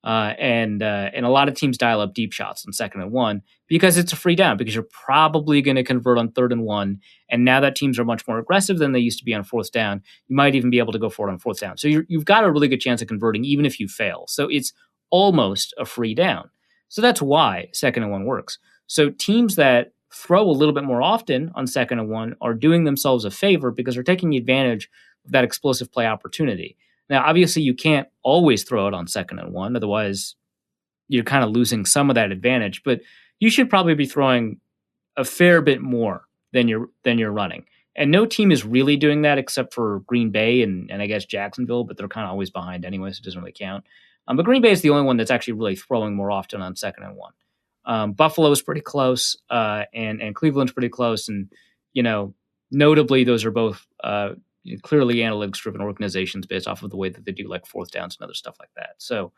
And a lot of teams dial up deep shots on 2nd and 1 because it's a free down, because you're probably going to convert on 3rd and 1. And now that teams are much more aggressive than they used to be on 4th down, you might even be able to go for it on 4th down. So you've got a really good chance of converting even if you fail. So it's almost a free down. So that's why 2nd and 1 works. So teams that throw a little bit more often on 2nd and 1 are doing themselves a favor because they're taking advantage of that explosive play opportunity. Now, obviously, you can't always throw it on 2nd and 1. Otherwise, you're kind of losing some of that advantage. But you should probably be throwing a fair bit more than you're running. And no team is really doing that except for Green Bay and I guess Jacksonville, but they're kind of always behind anyway, so it doesn't really count. But Green Bay is the only one that's actually really throwing more often on 2nd and 1. Buffalo is pretty close, and Cleveland's pretty close. And, notably, those are both clearly analytics-driven organizations based off of the way that they do 4th downs and other stuff like that. So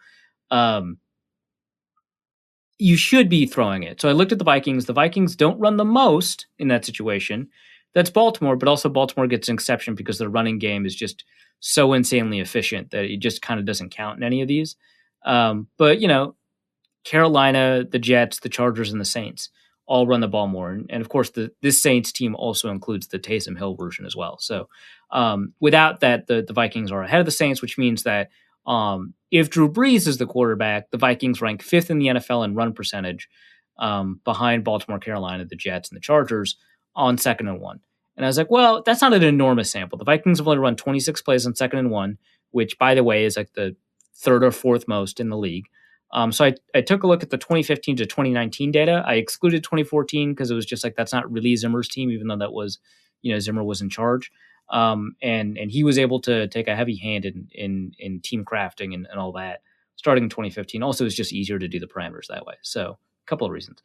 you should be throwing it. So I looked at the Vikings. The Vikings don't run the most in that situation. That's Baltimore, but also Baltimore gets an exception because their running game is just so insanely efficient that it just kind of doesn't count in any of these. But, Carolina, the Jets, the Chargers, and the Saints all run the ball more. And of course, this Saints team also includes the Taysom Hill version as well. So without that, the Vikings are ahead of the Saints, which means that if Drew Brees is the quarterback, the Vikings rank 5th in the NFL in run percentage behind Baltimore, Carolina, the Jets, and the Chargers on 2nd and 1. And I was like, well, that's not an enormous sample. The Vikings have only run 26 plays on 2nd and 1, which, by the way, is the 3rd or 4th most in the league. So I took a look at the 2015 to 2019 data. I excluded 2014 because it was just like that's not really Zimmer's team, even though that was, Zimmer was in charge. And he was able to take a heavy hand in team crafting and all that starting in 2015. Also, it's just easier to do the parameters that way. So a couple of reasons.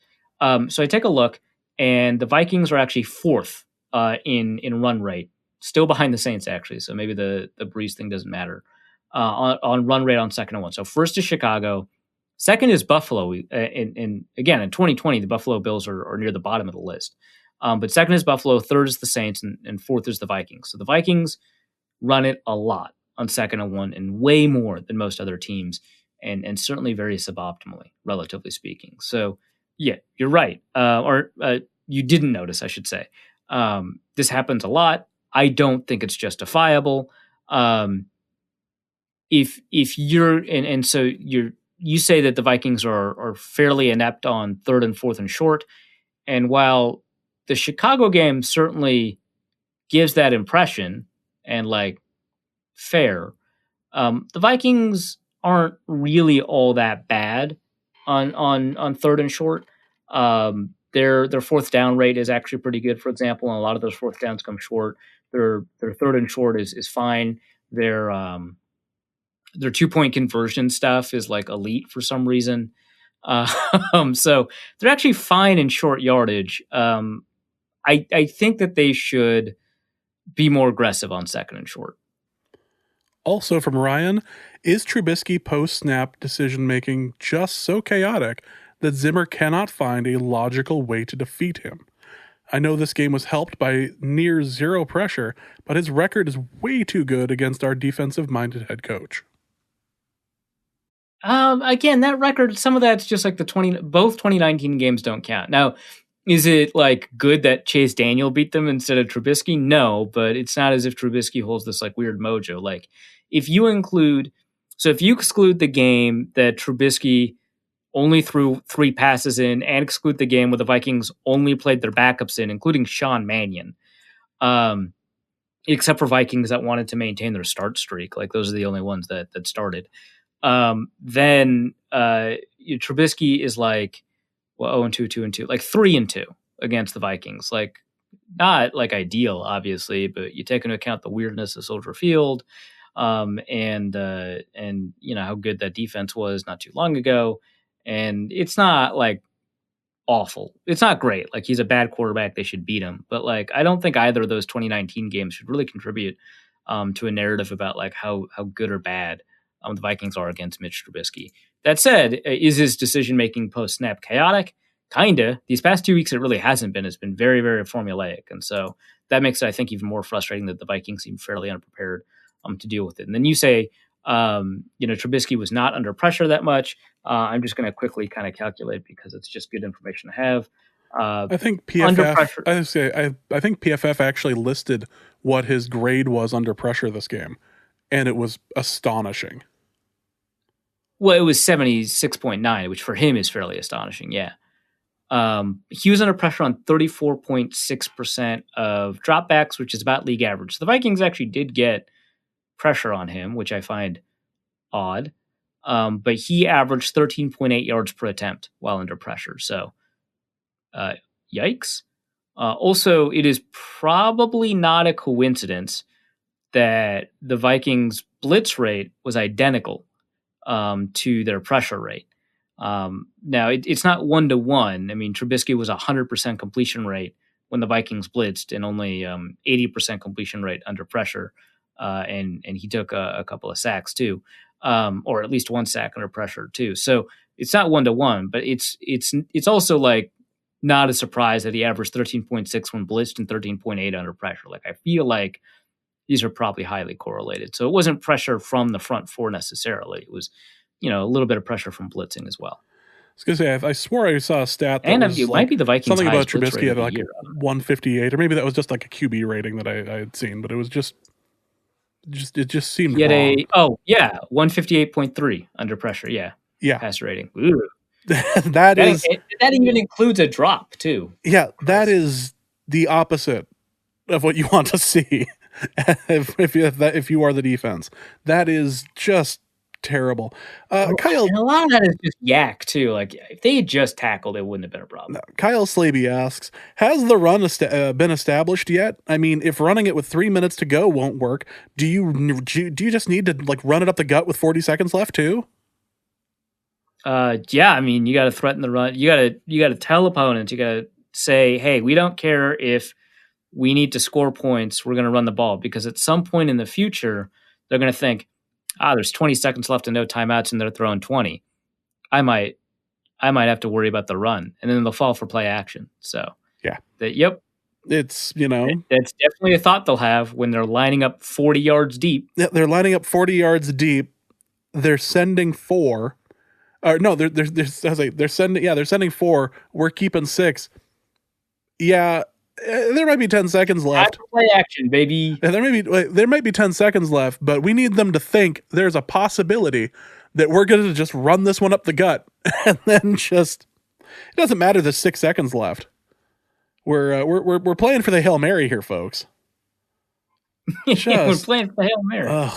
So I take a look, and the Vikings are actually fourth in run rate, still behind the Saints actually. So maybe the Breeze thing doesn't matter. On run rate on 2nd and 1. So first is Chicago. Second is Buffalo. And again, in 2020, the Buffalo Bills are near the bottom of the list. But second is Buffalo, third is the Saints, and fourth is the Vikings. So the Vikings run it a lot on 2nd and 1 and way more than most other teams, and certainly very suboptimally, relatively speaking. So, yeah, you're right. Or you didn't notice, I should say. This happens a lot. I don't think it's justifiable. If you're and so you say that the Vikings are fairly inept on 3rd and 4th and short, and while the Chicago game certainly gives that impression and like fair, the Vikings aren't really all that bad on 3rd and short. Their 4th down rate is actually pretty good, for example, and a lot of those 4th downs come short. Their 3rd and short is fine. Their 2-point conversion stuff is like elite for some reason. So they're actually fine in short yardage. I think that they should be more aggressive on 2nd and short. Also from Ryan, is Trubisky post-snap decision-making just so chaotic that Zimmer cannot find a logical way to defeat him? I know this game was helped by near zero pressure, but his record is way too good against our defensive-minded head coach. Again, that record, some of that's just like both 2019 games don't count. Now, is it like good that Chase Daniel beat them instead of Trubisky? No, but it's not as if Trubisky holds this like weird mojo. Like if you exclude the game that Trubisky only threw 3 passes in and exclude the game where the Vikings only played their backups in, including Sean Mannion, except for Vikings that wanted to maintain their start streak. Like those are the only ones that started. Then Trubisky is like, 0-2, 2-2, like 3-2 against the Vikings. Like not like ideal, obviously, but you take into account the weirdness of Soldier Field, and how good that defense was not too long ago. And it's not like awful. It's not great. Like he's a bad quarterback. They should beat him. But like, I don't think either of those 2019 games should really contribute to a narrative about like how good or bad the Vikings are against Mitch Trubisky. That said, is his decision-making post-snap chaotic? Kinda. These past 2 weeks, it really hasn't been. It's been very, very formulaic. And so that makes it, I think, even more frustrating that the Vikings seem fairly unprepared to deal with it. And then you say, Trubisky was not under pressure that much. I'm just going to quickly kind of calculate because it's just good information to have. I think PFF. I think PFF actually listed what his grade was under pressure this game, and it was astonishing. Well, it was 76.9, which for him is fairly astonishing. Yeah. He was under pressure on 34.6% of dropbacks, which is about league average. So the Vikings actually did get pressure on him, which I find odd. But he averaged 13.8 yards per attempt while under pressure. So, yikes. Also, it is probably not a coincidence that the Vikings blitz rate was identical to their pressure rate. Now, it's not 1-to-1. I mean, Trubisky was 100% completion rate when the Vikings blitzed and only 80% completion rate under pressure. And he took a couple of sacks too, or at least 1 sack under pressure too. So it's not 1-to-1, but it's also like not a surprise that he averaged 13.6 when blitzed and 13.8 under pressure. Like I feel like these are probably highly correlated. So it wasn't pressure from the front four necessarily. It was, a little bit of pressure from blitzing as well. I was going to say, I swore I saw a stat that and was it might be the Vikings something about blitz Trubisky at like year. 158, or maybe that was just like a QB rating that I had seen, but it was just it just seemed wrong. 158.3 under pressure. Yeah. Passer rating. Ooh. that even includes a drop too. Yeah, that is the opposite of what you want to see if you are the defense. That is just terrible. Kyle, And a lot of that is just yak too. Like if they had just tackled, it wouldn't have been a problem. Kyle Slaby asks, has the run been established yet? I mean, if running it with 3 minutes to go won't work, do you just need to like run it up the gut with 40 seconds left too? Yeah, I mean, you got to threaten the run. You got to tell opponents. You got to say, hey, we don't care if we need to score points. We're going to run the ball because at some point in the future, they're going to think, there's 20 seconds left and no timeouts, and they're throwing 20. I might have to worry about the run, and then they'll fall for play action. So yeah, it's that's definitely a thought they'll have when they're lining up 40 yards deep. Yeah, they're lining up 40 yards deep. They're sending 4. No, they're sending 4. We're keeping 6. Yeah, there might be 10 seconds left. Play action, baby. And there might be 10 seconds left, but we need them to think there's a possibility that we're going to just run this one up the gut, and then it doesn't matter. There's 6 seconds left. We're playing for the Hail Mary here, folks. We're playing for the Hail Mary.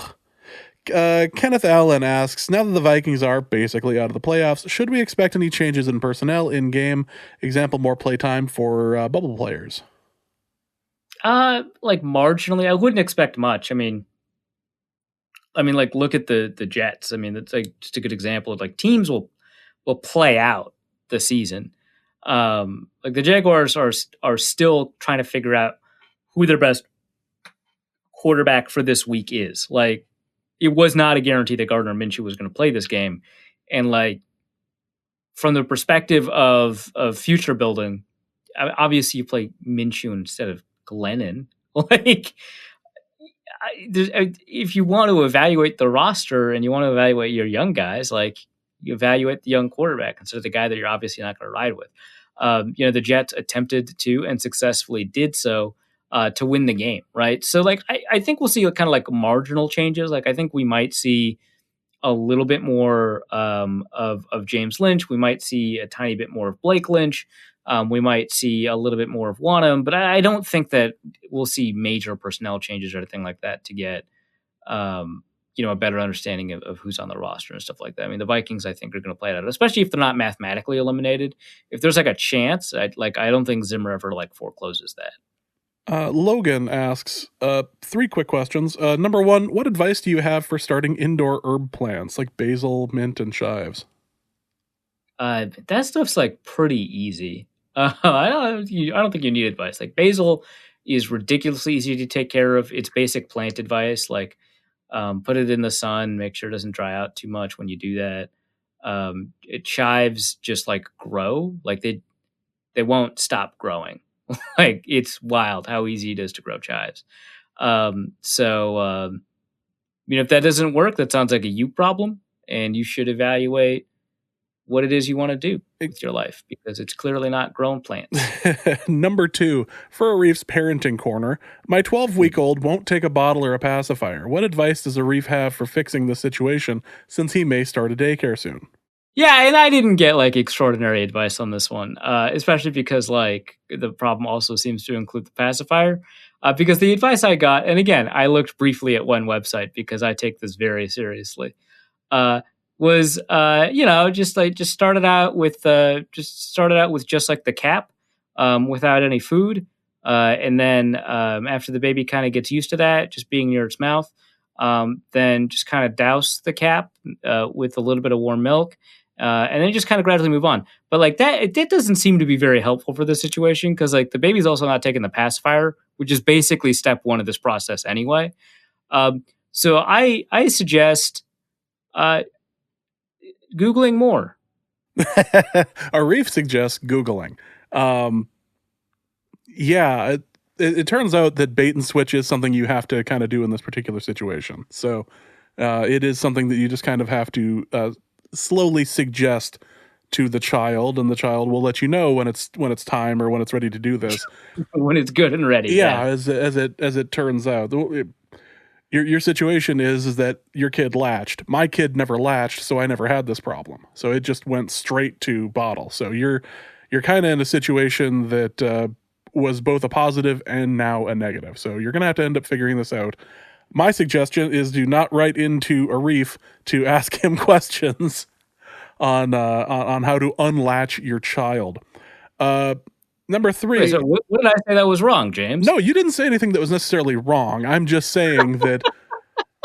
Kenneth Allen asks, now that the Vikings are basically out of the playoffs, should we expect any changes in personnel in game? Example, more playtime for bubble players. Like marginally, I wouldn't expect much. I mean, like look at the Jets. I mean, that's like just a good example of like teams will play out the season. Like the Jaguars are still trying to figure out who their best quarterback for this week is. Like, it was not a guarantee that Gardner Minshew was going to play this game. And like, from the perspective of future building, obviously you play Minshew instead of Glennon. Like, if you want to evaluate the roster and you want to evaluate your young guys, like you evaluate the young quarterback instead of the guy that you're obviously not going to ride with. The Jets attempted to and successfully did so to win the game, right? So, like, I think we'll see kind of like marginal changes. Like, I think we might see a little bit more of James Lynch. We might see a tiny bit more of Blake Lynch. We might see a little bit more of Wanham, but I don't think that we'll see major personnel changes or anything like that to get, a better understanding of who's on the roster and stuff like that. I mean, the Vikings, I think, are going to play it out, especially if they're not mathematically eliminated. If there's like a chance, I don't think Zimmer ever like forecloses that. Logan asks 3 quick questions. Number 1, what advice do you have for starting indoor herb plants like basil, mint, and chives? That stuff's like pretty easy. I don't think you need advice. Like basil is ridiculously easy to take care of. It's basic plant advice. Like put it in the sun, make sure it doesn't dry out too much when you do that. Chives just like grow. Like they won't stop growing. Like it's wild how easy it is to grow chives. If that doesn't work, that sounds like a you problem, and you should evaluate what it is you want to do with your life, because it's clearly not grown plants. Number 2, for a Reef's parenting corner, my 12-week-old won't take a bottle or a pacifier. What advice does a Reef have for fixing the situation, since he may start a daycare soon? Yeah, and I didn't get like extraordinary advice on this one, especially because like the problem also seems to include the pacifier. Because the advice I got, and again, I looked briefly at one website because I take this very seriously, was just started out with just like the cap, without any food, and then after the baby kind of gets used to that, just being near its mouth, then just kind of douse the cap with a little bit of warm milk. And then just kind of gradually move on. But like that, it doesn't seem to be very helpful for this situation, because like the baby's also not taking the pacifier, which is basically step 1 of this process anyway. So I suggest Googling more. Arif suggests Googling. It turns out that bait and switch is something you have to kind of do in this particular situation. So it is something that you just kind of have to slowly suggest to the child, and the child will let you know when it's time or when it's ready to do this. When it's good and ready. Yeah. As it turns out, your situation is that your kid latched. My kid never latched, so I never had this problem. So it just went straight to bottle. So you're kind of in a situation that was both a positive and now a negative. So you're going to have to end up figuring this out. My suggestion is do not write into Arif to ask him questions on how to unlatch your child. Number 3. Wait, so what did I say that was wrong, James? No, you didn't say anything that was necessarily wrong. I'm just saying that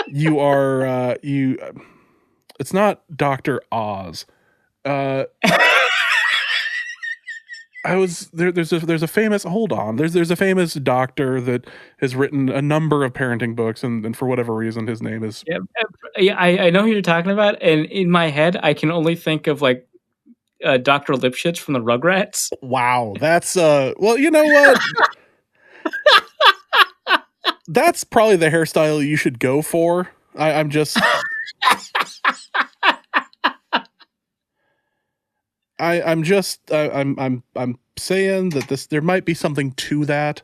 you are it's not Dr. Oz. There's a famous there's a famous doctor that has written a number of parenting books, and for whatever reason his name is I know who you're talking about, and in my head I can only think of like Dr. Lipschitz from the Rugrats. Wow, that's well, you know what? That's probably the hairstyle you should go for. I'm just I'm saying that there might be something to that.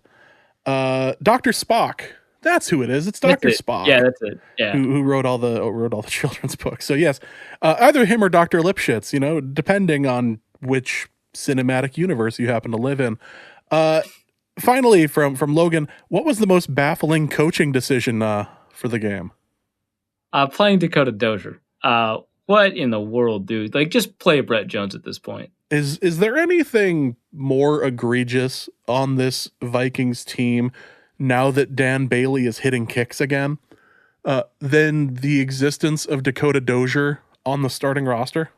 Dr. Spock. That's who it is. It's Dr. Spock. Yeah, that's it. Yeah. Who wrote all the children's books. So yes, either him or Dr. Lipschitz, depending on which cinematic universe you happen to live in. Finally, from Logan, what was the most baffling coaching decision for the game? Playing Dakota Dozier. What in the world, dude? Like, just play Brett Jones at this point. Is there anything more egregious on this Vikings team now that Dan Bailey is hitting kicks again than the existence of Dakota Dozier on the starting roster?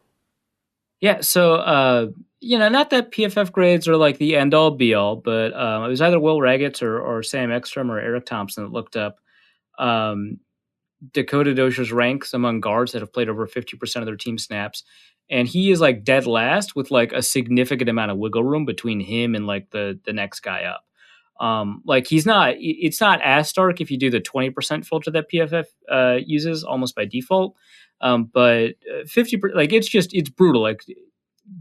Yeah, so, not that PFF grades are like the end-all, be-all, but it was either Will Raggett or Sam Ekstrom or Eric Thompson that looked up Dakota Dozier's ranks among guards that have played over 50% of their team snaps. And he is like dead last with like a significant amount of wiggle room between him and like the next guy up. It's not as stark if you do the 20% filter that PFF uses almost by default. But 50%, like it's brutal. Like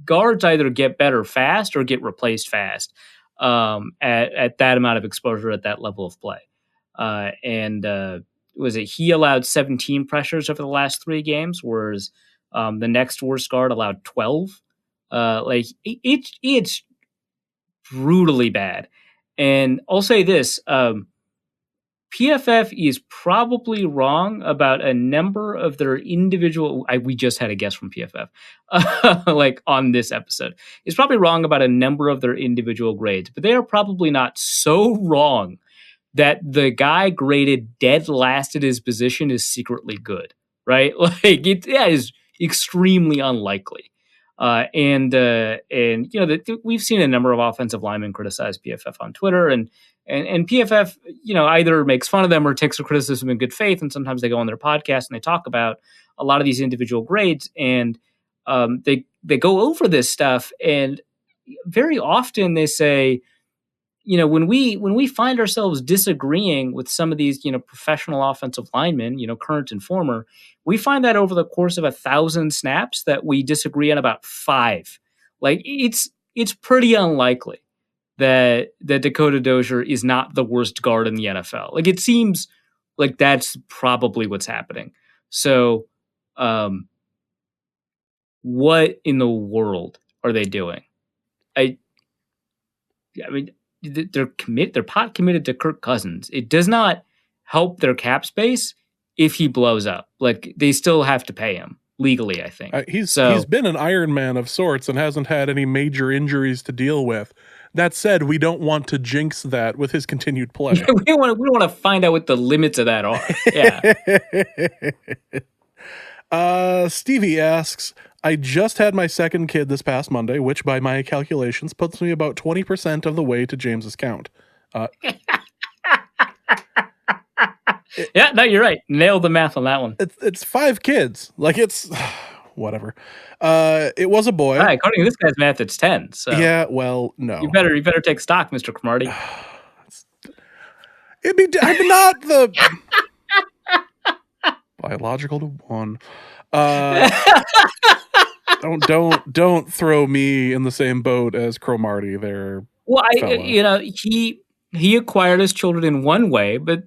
guards either get better fast or get replaced fast at that amount of exposure at that level of play. He allowed 17 pressures over the last 3 games, whereas the next worst guard allowed 12. It's brutally bad. And I'll say this, PFF is probably wrong about a number of their individual. We just had a guest from PFF, like on this episode. Is probably wrong about a number of their individual grades, but they are probably not so wrong that the guy graded dead last at his position is secretly good, right? Like it is extremely unlikely. We've seen a number of offensive linemen criticize PFF on Twitter, and PFF, either makes fun of them or takes the criticism in good faith. And sometimes they go on their podcast and they talk about a lot of these individual grades, and they go over this stuff. And very often they say, when we find ourselves disagreeing with some of these, professional offensive linemen, current and former, we find that over the course of 1,000 snaps that we disagree on about 5. Like it's pretty unlikely that Dakota Dozier is not the worst guard in the NFL. Like it seems like that's probably what's happening. So, what in the world are they doing? I mean, they're pot committed to Kirk Cousins. It does not help their cap space if he blows up. Like they still have to pay him legally, I think. He's been an Iron Man of sorts and hasn't had any major injuries to deal with. That said, we don't want to jinx that with his continued play. Yeah, we want to find out what the limits of that are. Yeah. Stevie asks, I just had my second kid this past Monday, which by my calculations puts me about 20% of the way to James's count. Yeah, no, you're right. Nailed the math on that one. It's 5 kids. Like it's whatever. It was a boy. All right, according to this guy's math, it's 10. So yeah, well, no. You better take stock, Mr. Cromartie. I'm not the biological to 1. Don't throw me in the same boat as Cromartie there. Well, he acquired his children in one way, but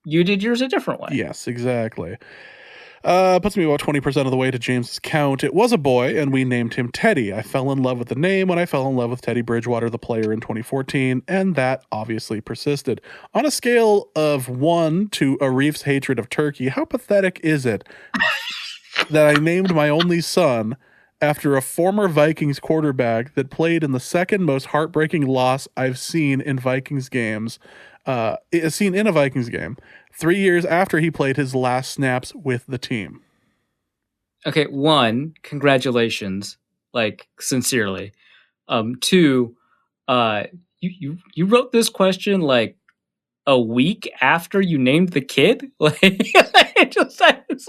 you did yours a different way. Yes, exactly. Puts me about 20% of the way to James's count. It was a boy, and we named him Teddy. I fell in love with the name when I fell in love with Teddy Bridgewater, the player, in 2014, and that obviously persisted. On a scale of 1 to Arif's hatred of turkey, how pathetic is it that I named my only son after a former Vikings quarterback that played in the second most heartbreaking loss I've seen in Vikings games, seen in a Vikings game, 3 years after he played his last snaps with the team? Okay, one, congratulations, like sincerely. Two, you wrote this question like a week after you named the kid. Like, it's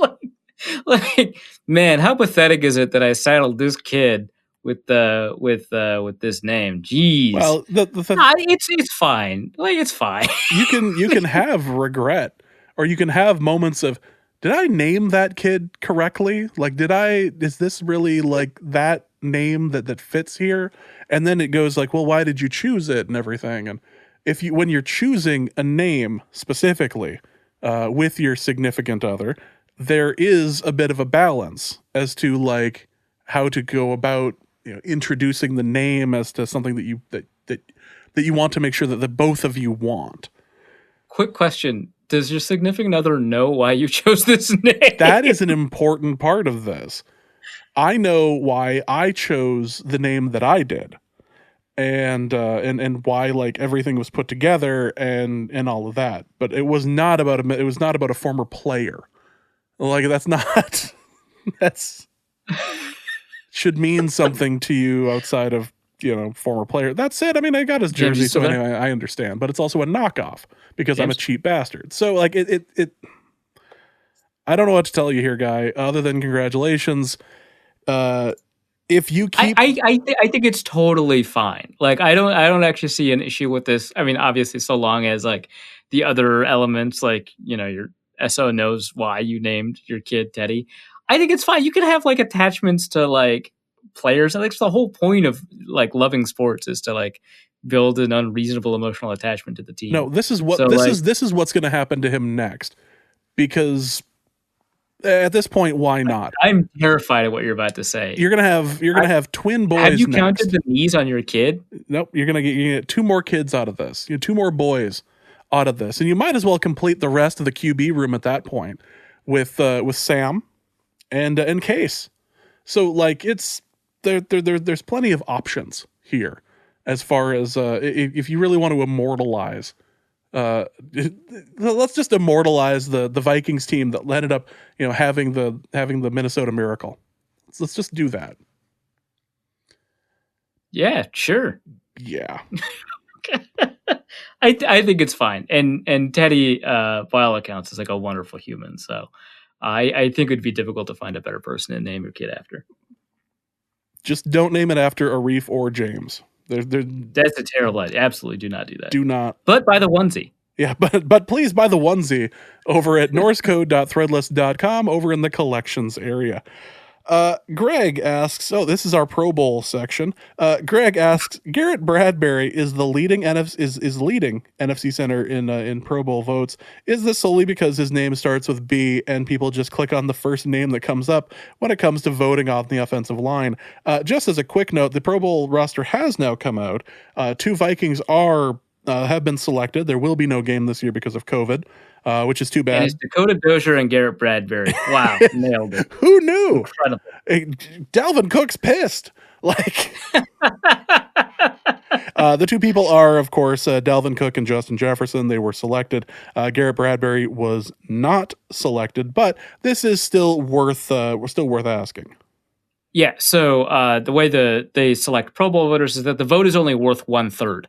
like, man, how pathetic is it that I saddled this kid with this name? Jeez. Well, It's fine. Like, it's fine. you can have regret, or you can have moments of, did I name that kid correctly? Like, is this really like that name that fits here? And then it goes like, well, why did you choose it and everything? And when you're choosing a name specifically with your significant other, there is a bit of a balance as to like how to go about, introducing the name as to something that you want to make sure that the both of you want. Quick question. Does your significant other know why you chose this name? That is an important part of this. I know why I chose the name that I did, and why like everything was put together and all of that. But it was not about a former player. Like, that's should mean something to you outside of, former player. That's it. I mean, I got his jersey, so anyway, I understand. But it's also a knockoff because I'm a cheap bastard. So like it I don't know what to tell you here, guy, other than congratulations. If you keep, I think it's totally fine. Like, I don't actually see an issue with this. I mean, obviously, so long as like the other elements, like, your SO knows why you named your kid Teddy. I think it's fine. You can have like attachments to like players. I think the whole point of like loving sports is to like build an unreasonable emotional attachment to the team. No, this is what's going to happen to him next, because at this point, why not? I'm terrified of what you're about to say. You're gonna have twin boys. Have you next. counted the knees on your kid? Nope. You're gonna get 2 more kids out of this. 2 more boys out of this, and you might as well complete the rest of the QB room at that point with Sam and Case. So like there's plenty of options here as far as if you really want to immortalize. Let's just immortalize the Vikings team that ended up, having the Minnesota Miracle. Let's just do that. Yeah, sure. Yeah. I think it's fine. And Teddy, by all accounts, is like a wonderful human. So I think it would be difficult to find a better person to name your kid after. Just don't name it after Arif or James. That's a terrible idea. Absolutely do not do that. Do not. But buy the onesie. Yeah, but please buy the onesie over at norsecode.threadless.com over in the collections area. Greg asks, this is our Pro Bowl section. Greg asks, Garrett Bradbury is leading NFC center in Pro Bowl votes. Is this solely because his name starts with B and people just click on the first name that comes up when it comes to voting on the offensive line? Just as a quick note, the Pro Bowl roster has now come out. 2 Vikings have been selected. There will be no game this year because of COVID, which is too bad. And it's Dakota Dozier and Garrett Bradbury. Wow, nailed it. Who knew? Incredible. Dalvin Cook's pissed. Like, the 2 people are, of course, Dalvin Cook and Justin Jefferson. They were selected. Garrett Bradbury was not selected, but this is still worth asking. Yeah. So the way they select Pro Bowl voters is that the vote is only worth 1/3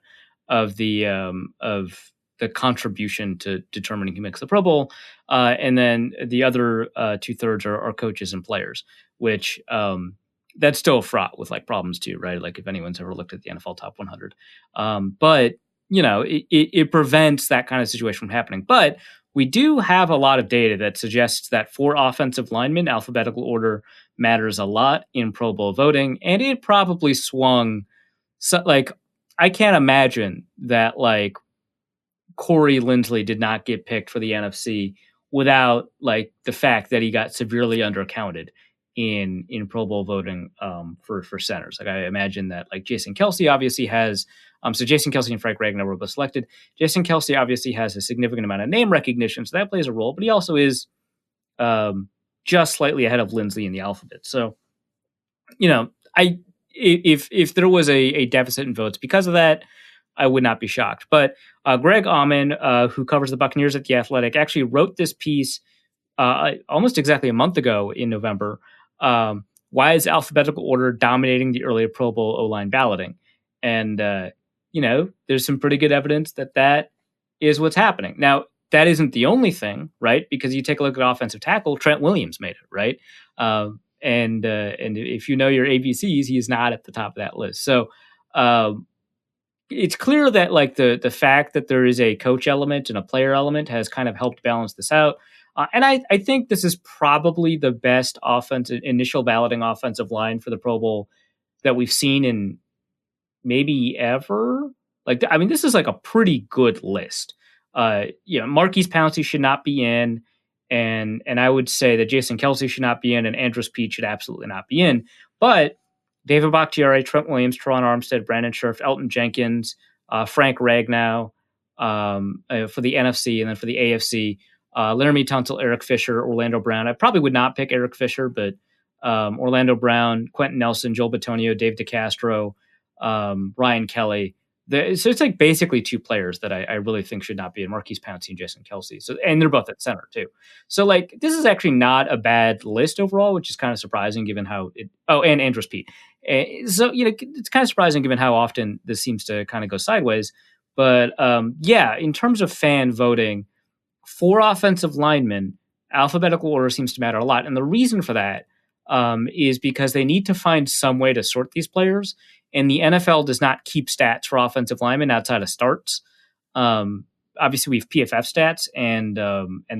of the contribution to determining who makes the Pro Bowl, and then the other 2/3 are coaches and players, which that's still fraught with like problems too, right? Like if anyone's ever looked at the NFL Top 100, but it prevents that kind of situation from happening. But we do have a lot of data that suggests that for offensive linemen, alphabetical order matters a lot in Pro Bowl voting, and it probably swung. So, like, I can't imagine that like Corey Linsley did not get picked for the NFC without like the fact that he got severely undercounted in Pro Bowl voting for centers. Like I imagine that like Jason Kelsey obviously has so Jason Kelsey and Frank Ragnow were both selected. Jason Kelsey obviously has a significant amount of name recognition, so that plays a role. But he also is just slightly ahead of Lindsey in the alphabet. So, if there was a deficit in votes because of that, I would not be shocked. But Greg Auman, who covers the Buccaneers at The Athletic, actually wrote this piece almost exactly a month ago in November. Why is alphabetical order dominating the earlier Pro Bowl O-line balloting? And, there's some pretty good evidence that is what's happening. Now, that isn't the only thing, right? Because you take a look at offensive tackle, Trent Williams made it, right? And if you know your ABCs, he is not at the top of that list. So it's clear that like the fact that there is a coach element and a player element has kind of helped balance this out. And I think this is probably the best initial balloting offensive line for the Pro Bowl that we've seen in maybe ever. Like, I mean, this is like a pretty good list. Marquise Pouncey should not be in, and I would say that Jason Kelsey should not be in, and Andrus Peat should absolutely not be in. But David Bakhtiari, Trent Williams, Teron Armstead, Brandon Scherf, Elton Jenkins, Frank Ragnow for the NFC, and then for the AFC, Laramie Tunsil, Eric Fisher, Orlando Brown. I probably would not pick Eric Fisher, but Orlando Brown, Quentin Nelson, Joel Bitonio, Dave DeCastro, Ryan Kelly. So it's like basically two players that I really think should not be in, Marquise Pouncey and Jason Kelsey. So, and they're both at center too. So like, this is actually not a bad list overall, which is kind of surprising given how and Andrus Peat. So, it's kind of surprising given how often this seems to kind of go sideways. But in terms of fan voting for offensive linemen, alphabetical order seems to matter a lot. And the reason for that is because they need to find some way to sort these players. And the NFL does not keep stats for offensive linemen outside of starts. Obviously, we have PFF stats, and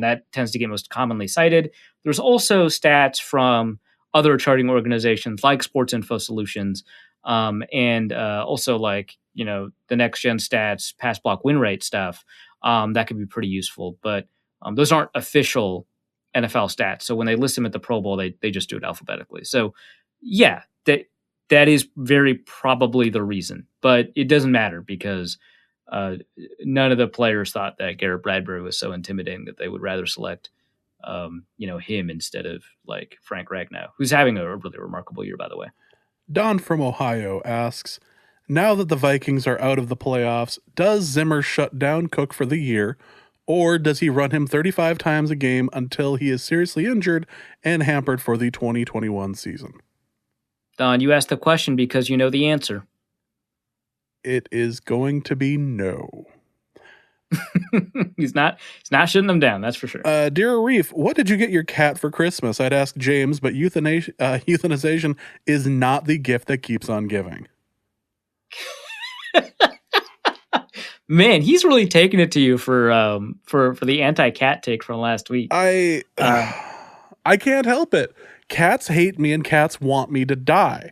that tends to get most commonly cited. There's also stats from other charting organizations like Sports Info Solutions, and also like the Next Gen Stats, pass block win rate stuff. That could be pretty useful, but those aren't official NFL stats. So when they list them at the Pro Bowl, they just do it alphabetically. So yeah, that is very probably the reason, but it doesn't matter because none of the players thought that Garrett Bradbury was so intimidating that they would rather select, him instead of like Frank Ragnow, who's having a really remarkable year, by the way. Don from Ohio asks, now that the Vikings are out of the playoffs, does Zimmer shut down Cook for the year, or does he run him 35 times a game until he is seriously injured and hampered for the 2021 season? Don, you asked the question because you know the answer. It is going to be no. He's not shutting them down, that's for sure. Dear Reef, what did you get your cat for Christmas? I'd ask James, but euthanization is not the gift that keeps on giving. Man, he's really taking it to you for the anti-cat take from last week. I can't help it. Cats hate me and cats want me to die.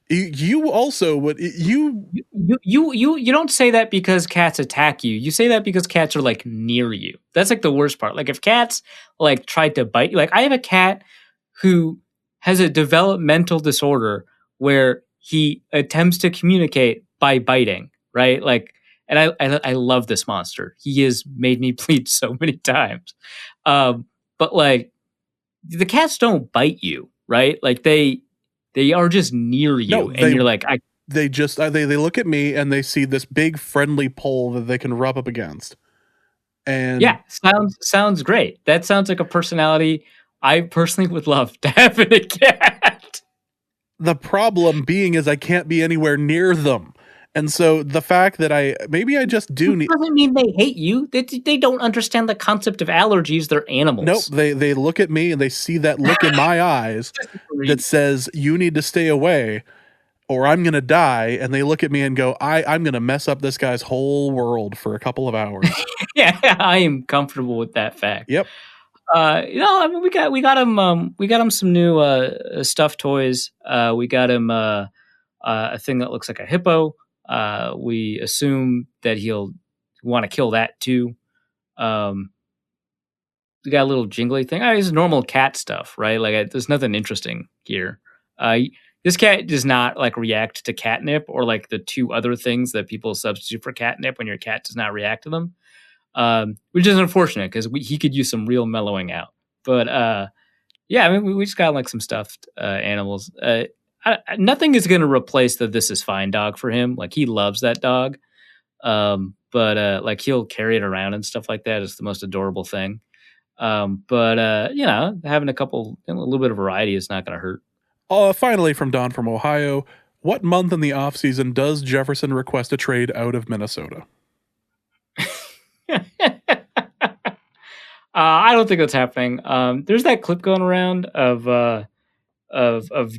You also would you don't say that because cats attack you. You say that because cats are like near you. That's like the worst part. Like if cats like tried to bite you, like I have a cat who has a developmental disorder where he attempts to communicate by biting, right? Like, and I love this monster. He has made me bleed so many times. But like the cats don't bite you, right? Like they are just near you, and you're like, they look at me and they see this big friendly pole that they can rub up against. And yeah, sounds great. That sounds like a personality I personally would love to have in a cat. The problem being is I can't be anywhere near them. And so the fact that I just do need doesn't mean they hate you. They don't understand the concept of allergies. They're animals. Nope. They look at me and they see that look in my eyes that says you need to stay away or I'm gonna die. And they look at me and go, I'm gonna mess up this guy's whole world for a couple of hours. Yeah, I am comfortable with that fact. Yep. I mean, we got him some new stuffed toys. We got him a thing that looks like a hippo. We assume that he'll want to kill that too. got a little jingly thing. It's normal cat stuff, right? Like there's nothing interesting here. This cat does not like react to catnip or like the two other things that people substitute for catnip when your cat does not react to them, which is unfortunate because he could use some real mellowing out. But yeah, I mean, we just got like some stuffed animals. Nothing is going to replace the "This Is Fine" dog for him. Like he loves that dog, but like he'll carry it around and stuff like that. It's the most adorable thing. But you know, having a little bit of variety is not going to hurt. Finally, from Don from Ohio, what month in the offseason does Jefferson request a trade out of Minnesota? I don't think that's happening. There's that clip going around of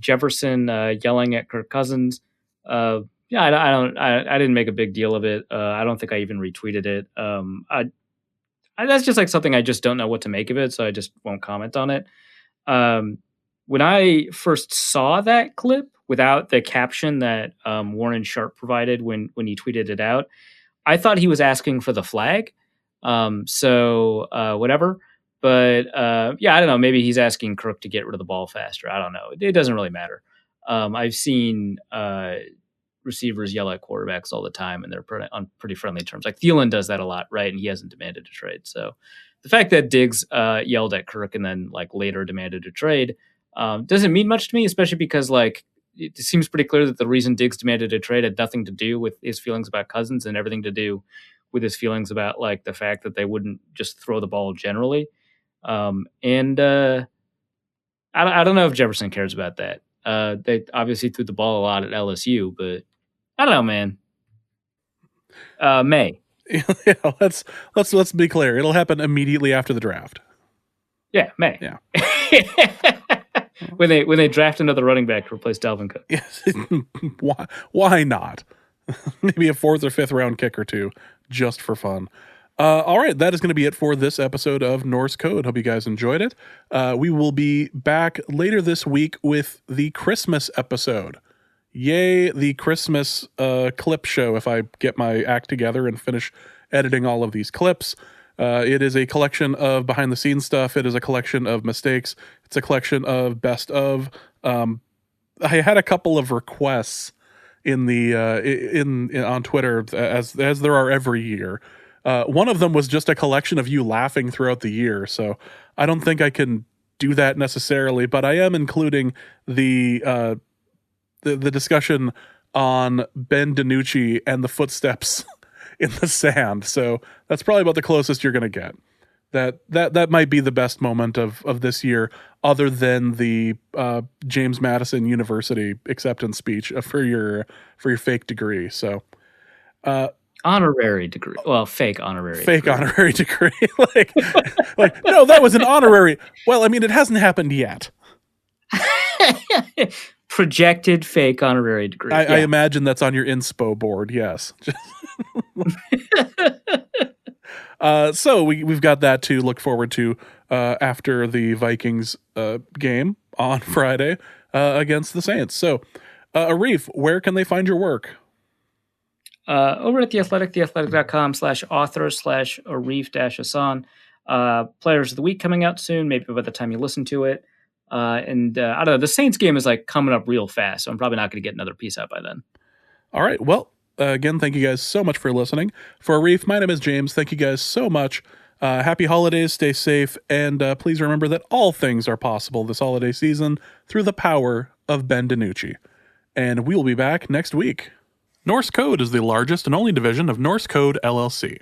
Jefferson yelling at Kirk Cousins. Yeah, I didn't make a big deal of it. I don't think I even retweeted it. That's just like something I just don't know what to make of it, so I just won't comment on it. When I first saw that clip without the caption that Warren Sharp provided when he tweeted it out, I thought he was asking for the flag. So whatever. But yeah, I don't know. Maybe he's asking Kirk to get rid of the ball faster. I don't know. It doesn't really matter. I've seen receivers yell at quarterbacks all the time, and they're on pretty friendly terms. Like Thielen does that a lot, right? And he hasn't demanded a trade. So the fact that Diggs yelled at Kirk and then like later demanded a trade doesn't mean much to me, especially because like it seems pretty clear that the reason Diggs demanded a trade had nothing to do with his feelings about Cousins and everything to do with his feelings about like the fact that they wouldn't just throw the ball generally. And I don't know if Jefferson cares about that. They obviously threw the ball a lot at LSU, but I don't know, man. May. Yeah, let's be clear. It'll happen immediately after the draft. Yeah, May. Yeah. when they draft another running back to replace Dalvin Cook. Yes. Why not? Maybe a 4th or 5th round kick or two, just for fun. All right, that is going to be it for this episode of Norse Code. Hope you guys enjoyed it. We will be back later this week with the Christmas episode. Yay, the Christmas clip show, if I get my act together and finish editing all of these clips. It is a collection of behind-the-scenes stuff. It is a collection of mistakes. It's a collection of best of. I had a couple of requests in the on Twitter, as there are every year. One of them was just a collection of you laughing throughout the year, so I don't think I can do that necessarily, but I am including the discussion on Ben DiNucci and the footsteps in the sand. So that's probably about the closest you're going to get. That might be the best moment of this year, other than the James Madison University acceptance speech for your fake degree. So honorary degree. Well, fake honorary. Fake degree. Honorary degree. like no, that was an honorary. Well, I mean, it hasn't happened yet. Projected fake honorary degree. I imagine that's on your inspo board. Yes. So we've got that to look forward to after the Vikings game on Friday against the Saints. So, Arif, where can they find your work? Over at The Athletic, theathletic.com/author/Arif-Hassan. Players of the Week coming out soon, maybe by the time you listen to it. And I don't know, the Saints game is like coming up real fast, so I'm probably not going to get another piece out by then. All right. Well, again, thank you guys so much for listening. For Arif, my name is James. Thank you guys so much. Happy holidays, stay safe, and please remember that all things are possible this holiday season through the power of Ben DiNucci. And we will be back next week. Norse Code is the largest and only division of Norse Code LLC.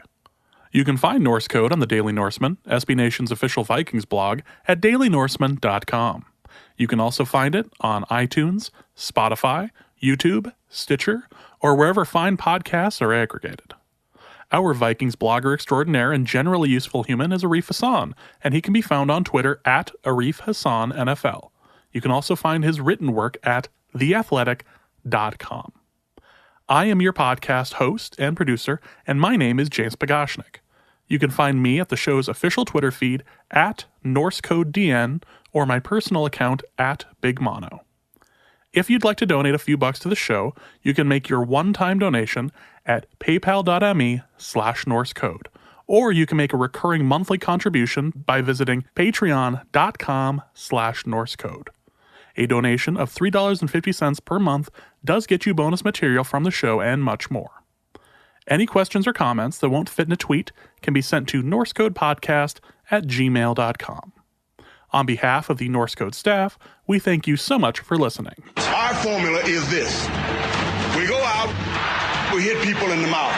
You can find Norse Code on the Daily Norseman, SB Nation's official Vikings blog, at dailynorseman.com. You can also find it on iTunes, Spotify, YouTube, Stitcher, or wherever fine podcasts are aggregated. Our Vikings blogger extraordinaire and generally useful human is Arif Hassan, and he can be found on Twitter at Arif Hassan NFL. You can also find his written work at theathletic.com. I am your podcast host and producer, and my name is James Pagashnik. You can find me at the show's official Twitter feed at NorseCodeDN or my personal account at BigMono. If you'd like to donate a few bucks to the show, you can make your one-time donation at paypal.me/NorseCode Or you can make a recurring monthly contribution by visiting patreon.com/NorseCode. A donation of $3.50 per month does get you bonus material from the show and much more. Any questions or comments that won't fit in a tweet can be sent to norsecodepodcast@gmail.com. On behalf of the Norse Code staff, we thank you so much for listening. Our formula is this. We go out, we hit people in the mouth.